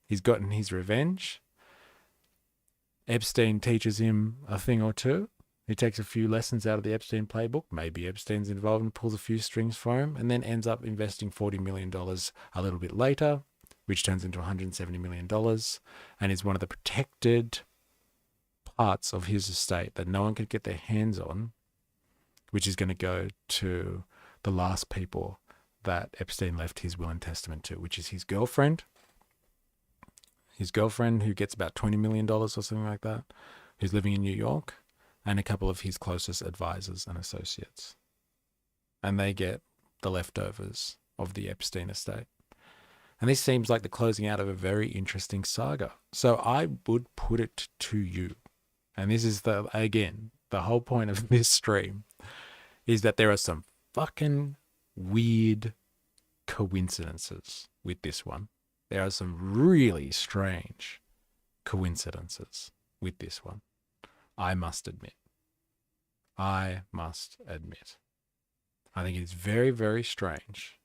He's gotten his revenge. Epstein teaches him a thing or two. He takes a few lessons out of the Epstein playbook. Maybe Epstein's involved and pulls a few strings for him, and then ends up investing $40 million a little bit later, which turns into $170 million, and is one of the protected parts of his estate that no one could get their hands on, which is going to go to the last people that Epstein left his will and testament to, which is his girlfriend who gets about $20 million or something like that, who's living in New York, and a couple of his closest advisors and associates. And they get the leftovers of the Epstein estate. And this seems like the closing out of a very interesting saga. So I would put it to you, and this is the whole point of this stream, is that there are some fucking weird coincidences with this one. There are some really strange coincidences with this one. I must admit. I think it is very, very strange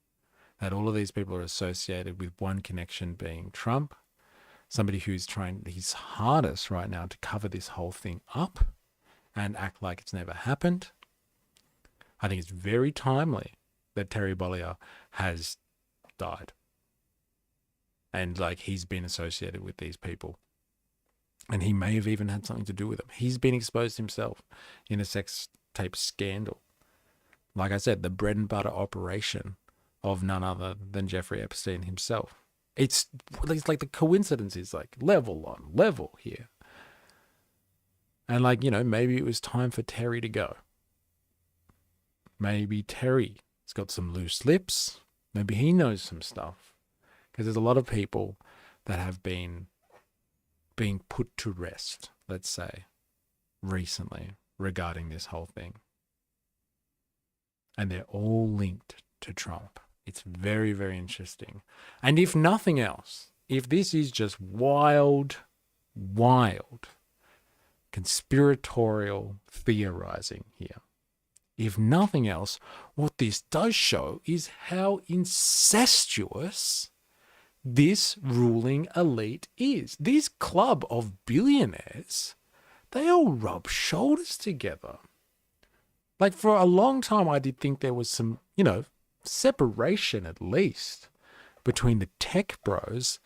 that all of these people are associated with one connection being Trump, somebody who's trying his hardest right now to cover this whole thing up and act like it's never happened. I think it's very timely that Terry Bollea has died. And like he's been associated with these people. And he may have even had something to do with them. He's been exposed himself in a sex tape scandal. Like I said, the bread and butter operation of none other than Jeffrey Epstein himself. It's like the coincidence is like level on level here. And like, you know, maybe it was time for Terry to go. Maybe Terry's got some loose lips. Maybe he knows some stuff. Because there's a lot of people that have been being put to rest, let's say, recently regarding this whole thing. And they're all linked to Trump. It's very, very interesting. And if nothing else, if this is just wild conspiratorial theorizing here, if nothing else, what this does show is how incestuous this ruling elite is. This club of billionaires, they all rub shoulders together. Like for a long time, I did think there was some, you know, separation at least between the tech bros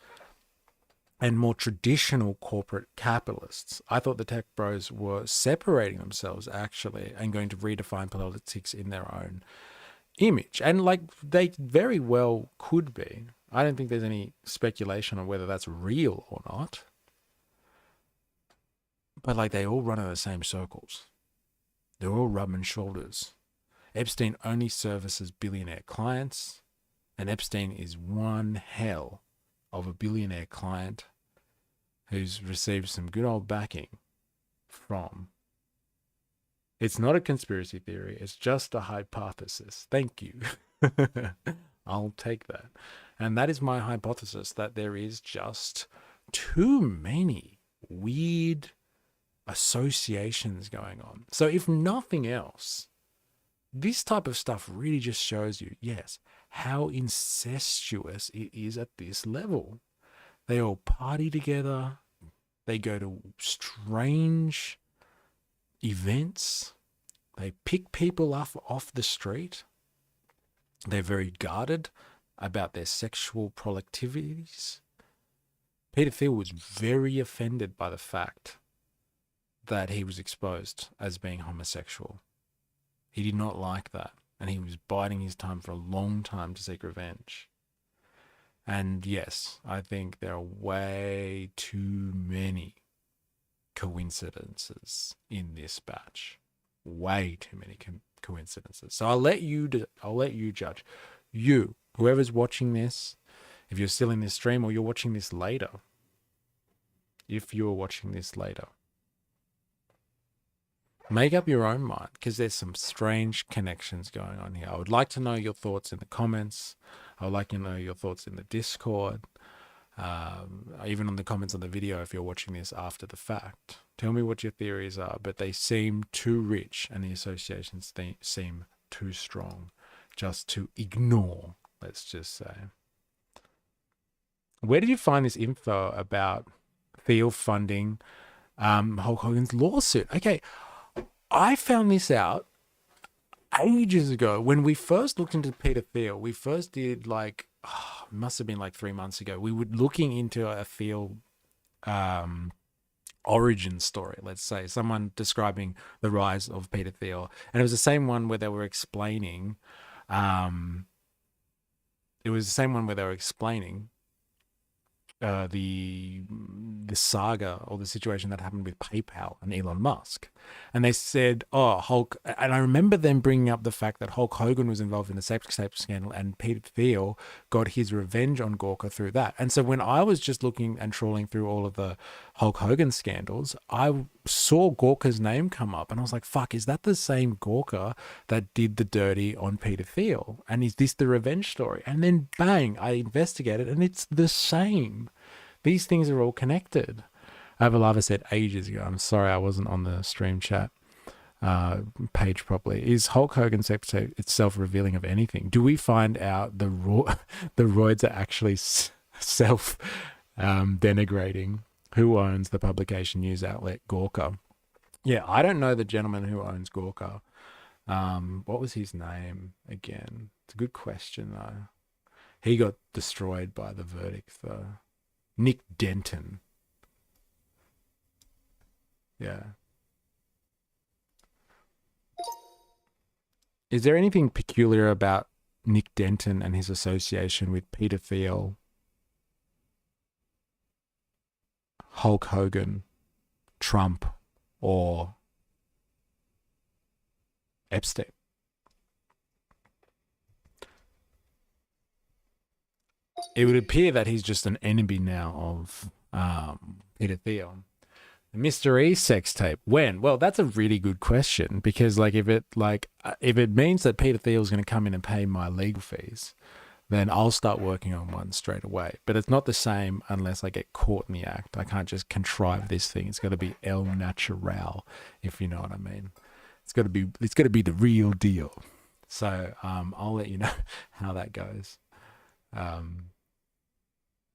and more traditional corporate capitalists. I thought the tech bros were separating themselves actually and going to redefine politics in their own image. And like they very well could be. I don't think there's any speculation on whether that's real or not. But like they all run in the same circles. They're all rubbing shoulders. Epstein only services billionaire clients, and Epstein is one hell of a billionaire client who's received some good old backing from. It's not a conspiracy theory, it's just a hypothesis. Thank you. I'll take that. And that is my hypothesis, that there is just too many weird associations going on. So if nothing else, this type of stuff really just shows you, yes, how incestuous it is at this level. They all party together. They go to strange events. They pick people up off the street. They're very guarded about their sexual proclivities. Peter Thiel was very offended by the fact that he was exposed as being homosexual. He did not like that, and he was biding his time for a long time to seek revenge. And yes, I think there are way too many coincidences in this batch. Way too many coincidences. So I'll let you judge. You, whoever's watching this, if you're still in this stream or you're watching this later, make up your own mind, because there's some strange connections going on here. I would like to know your thoughts in the comments. I would like to know your thoughts in the Discord, even on the comments on the video if you're watching this after the fact. Tell me what your theories are, but they seem too rich and the associations seem too strong just to ignore, let's just say. Where did you find this info about Thiel funding Hulk Hogan's lawsuit? Okay, I found this out ages ago when we first looked into Peter Thiel. We first did it must have been like 3 months ago. We were looking into a Thiel origin story, let's say, someone describing the rise of Peter Thiel. And it was the same one where they were explaining the saga or the situation that happened with PayPal and Elon Musk. And they said, Hulk, and I remember them bringing up the fact that Hulk Hogan was involved in the sex tape scandal and Peter Thiel got his revenge on Gawker through that. And so when I was just looking and trawling through all of the Hulk Hogan scandals, I saw Gawker's name come up and I was like, fuck, is that the same Gawker that did the dirty on Peter Thiel? And is this the revenge story? And then bang, I investigated and it's the same. These things are all connected. Avalava said ages ago, I'm sorry I wasn't on the stream chat page properly. Is Hulk Hogan's sex tape itself revealing of anything? Do we find out the roids are actually self-denigrating? Who owns the publication news outlet Gawker? Yeah, I don't know the gentleman who owns Gawker. What was his name again? It's a good question, though. He got destroyed by the verdict, though. Nick Denton. Yeah. Is there anything peculiar about Nick Denton and his association with Peter Thiel, Hulk Hogan, Trump, or Epstein? It would appear that he's just an enemy now of Peter Thiel. The Mr. E sex tape. When? Well, that's a really good question, because if it means that Peter Thiel is going to come in and pay my legal fees, then I'll start working on one straight away. But it's not the same unless I get caught in the act. I can't just contrive this thing. It's got to be el natural, if you know what I mean. It's got to be the real deal. So I'll let you know how that goes.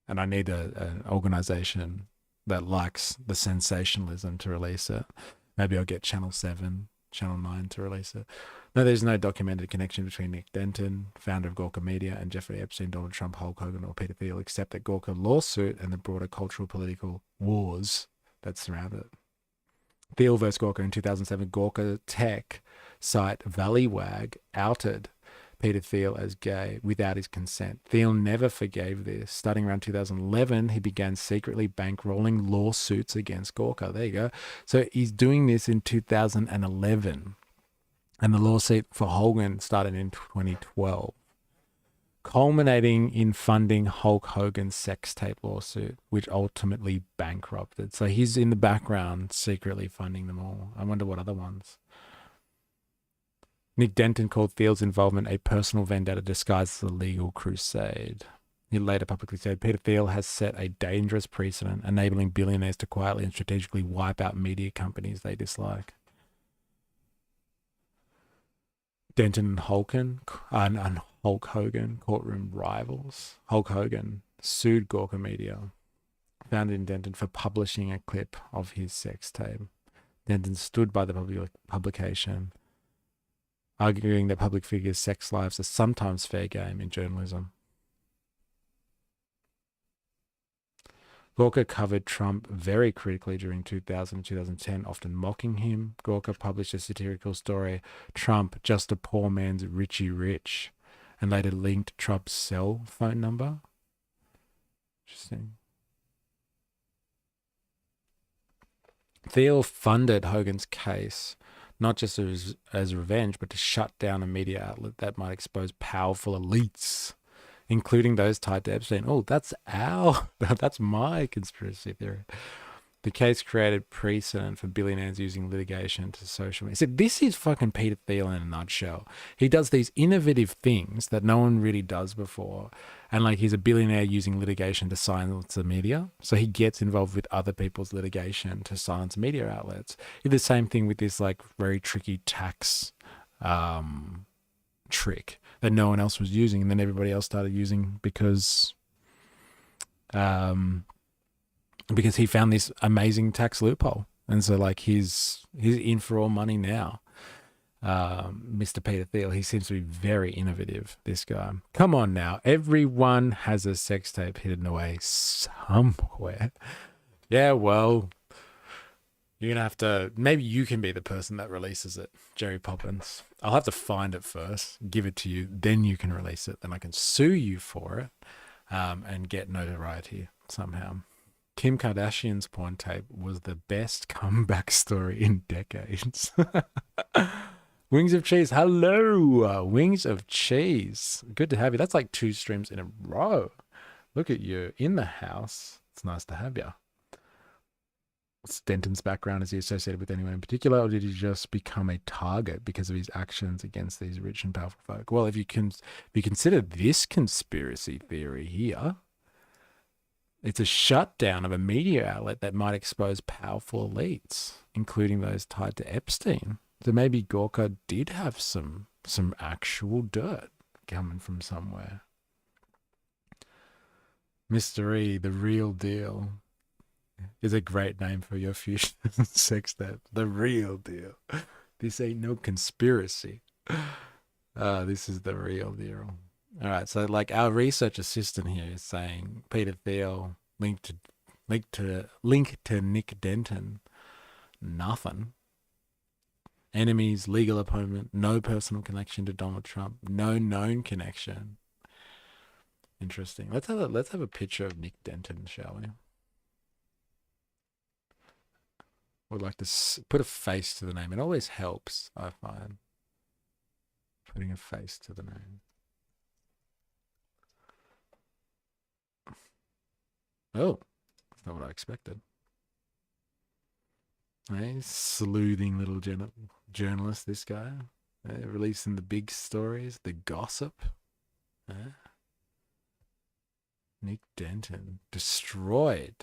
And I need an organization that likes the sensationalism to release it. Maybe I'll get Channel 7, Channel 9 to release it. No, there's no documented connection between Nick Denton, founder of Gawker Media, and Jeffrey Epstein, Donald Trump, Hulk Hogan, or Peter Thiel, except that Gawker lawsuit and the broader cultural political wars that surround it. Thiel versus Gawker in 2007, Gawker tech site Valleywag outed Peter Thiel as gay without his consent. Thiel never forgave this. Starting around 2011, he began secretly bankrolling lawsuits against Gawker. There you go. So he's doing this in 2011. And the lawsuit for Hogan started in 2012, culminating in funding Hulk Hogan's sex tape lawsuit, which ultimately bankrupted. So he's in the background secretly funding them all. I wonder what other ones. Nick Denton called Thiel's involvement a personal vendetta disguised as a legal crusade. He later publicly said, Peter Thiel has set a dangerous precedent, enabling billionaires to quietly and strategically wipe out media companies they dislike. Denton and Hulk Hogan, courtroom rivals. Hulk Hogan sued Gawker Media, founded in Denton, for publishing a clip of his sex tape. Denton stood by the publication, arguing that public figures' sex lives are sometimes fair game in journalism. Gawker covered Trump very critically during 2000 and 2010, often mocking him. Gawker published a satirical story, Trump, just a poor man's Richie Rich, and later linked Trump's cell phone number. Interesting. Thiel funded Hogan's case, not just as revenge, but to shut down a media outlet that might expose powerful elites, including those tied to Epstein. Oh, that's my conspiracy theory. The case created precedent for billionaires using litigation to social media. So this is fucking Peter Thiel in a nutshell. He does these innovative things that no one really does before. And like he's a billionaire using litigation to silence the media. So he gets involved with other people's litigation to silence media outlets. He did the same thing with this like very tricky tax trick that no one else was using. And then everybody else started using because he found this amazing tax loophole. And so like he's in for all money now. Mr. Peter Thiel, he seems to be very innovative, this guy. Come on now. Everyone has a sex tape hidden away somewhere. Yeah, well, you're going to have to, maybe you can be the person that releases it, Jerry Poppins. I'll have to find it first, give it to you, then you can release it. Then I can sue you for it and get notoriety somehow. Kim Kardashian's porn tape was the best comeback story in decades. Wings of Cheese. Hello, Wings of Cheese. Good to have you. That's like 2 streams in a row. Look at you in the house. It's nice to have you. Stenton's background, is he associated with anyone in particular, or did he just become a target because of his actions against these rich and powerful folk? Well, if you consider this conspiracy theory here, it's a shutdown of a media outlet that might expose powerful elites, including those tied to Epstein. So maybe Gawker did have some actual dirt coming from somewhere. Mr. E, the real deal, is a great name for your future sex tape. The real deal. This ain't no conspiracy. This is the real deal. All right, so like our research assistant here is saying Peter Thiel linked to Nick Denton. Nothing. Enemies, legal opponent, no personal connection to Donald Trump, no known connection. Interesting. Let's have a picture of Nick Denton, shall we? Would like to put a face to the name. It always helps, I find, putting a face to the name. Oh, that's not what I expected. Hey, sleuthing little journalist, this guy. Releasing the big stories, the gossip. Nick Denton, destroyed.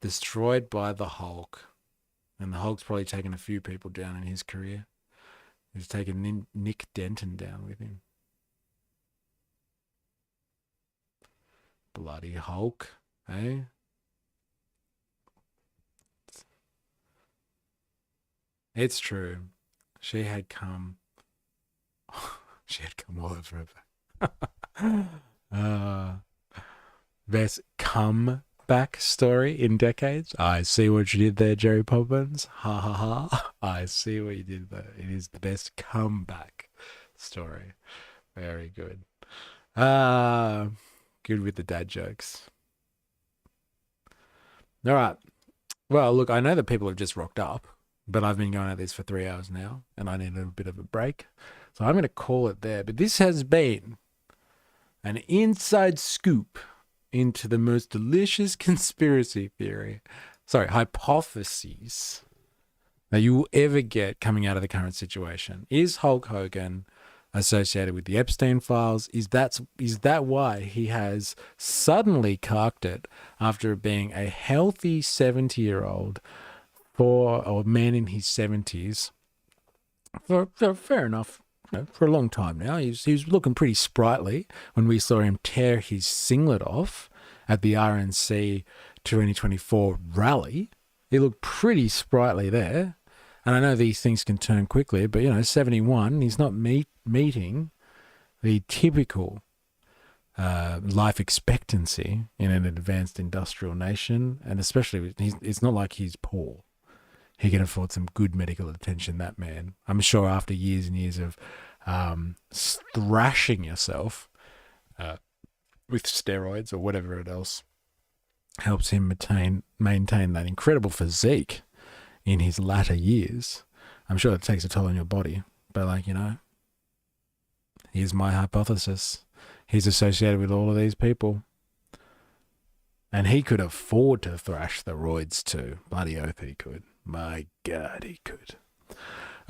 Destroyed by the Hulk. And the Hulk's probably taken a few people down in his career. He's taken Nick Denton down with him. Bloody Hulk, eh? It's true. She had come. She had come all over her. Best comeback story in decades. I see what you did there, Jerry Poppins. Ha ha ha. I see what you did there. It is the best comeback story. Very good. Good with the dad jokes. All right. Well, look, I know that people have just rocked up, but I've been going at this for 3 hours now, and I need a little bit of a break. So I'm going to call it there. But this has been an inside scoop into the most delicious conspiracy theory, hypotheses that you will ever get coming out of the current situation. Is Hulk Hogan associated with the Epstein files? Is that why he has suddenly cocked it after being a healthy 70-year-old or man in his 70s for fair enough, for a long time now? He was looking pretty sprightly when we saw him tear his singlet off at the RNC 2024 rally. He looked pretty sprightly there. And I know these things can turn quickly, but 71, he's not meeting the typical life expectancy in an advanced industrial nation, and especially it's not like he's poor. He can afford some good medical attention, that man. I'm sure after years and years of thrashing yourself with steroids or whatever it else helps him maintain that incredible physique in his latter years. I'm sure it takes a toll on your body, but like, you know, here's my hypothesis. He's associated with all of these people. And he could afford to thrash the roids too. Bloody oath he could. My God, he could. All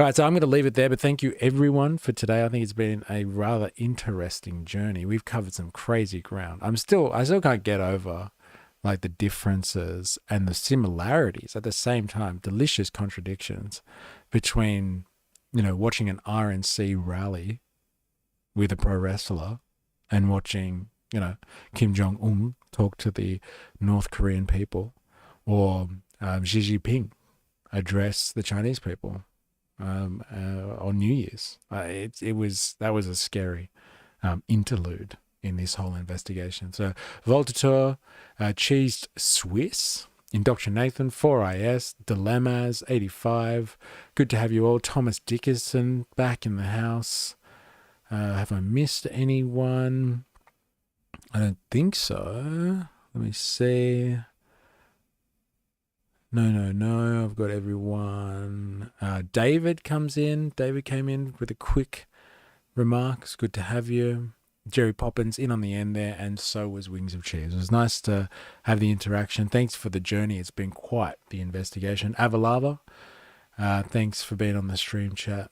right, so I'm going to leave it there, but thank you everyone for today. I think it's been a rather interesting journey. We've covered some crazy ground. I still can't get over like the differences and the similarities at the same time, delicious contradictions between, you know, watching an RNC rally with a pro wrestler and watching, you know, Kim Jong-un talk to the North Korean people, or Xi Jinping address the Chinese people on New Year's. That was a scary interlude in this whole investigation. So Voltateur, Cheesed Swiss, Indoctrinathan, 4IS, Dilemmas, 85. Good to have you all. Thomas Dickerson back in the house. Have I missed anyone? I don't think so. Let me see. No. I've got everyone. David comes in. David came in with a quick remarks. Good to have you. Jerry Poppins in on the end there, and so was Wings of Cheese. It was nice to have the interaction. Thanks for the journey. It's been quite the investigation. Avalava, thanks for being on the stream chat.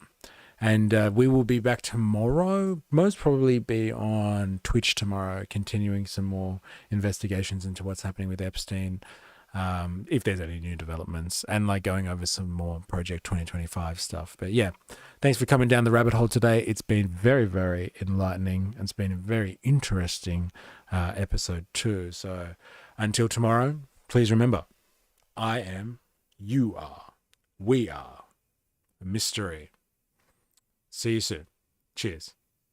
And we will be back tomorrow, most probably be on Twitch tomorrow, continuing some more investigations into what's happening with Epstein, if there's any new developments, and like going over some more Project 2025 stuff. But yeah, thanks for coming down the rabbit hole today. It's been very, very enlightening, and it's been a very interesting episode too. So until tomorrow, please remember, I am, you are, we are a mystery. See you soon. Cheers.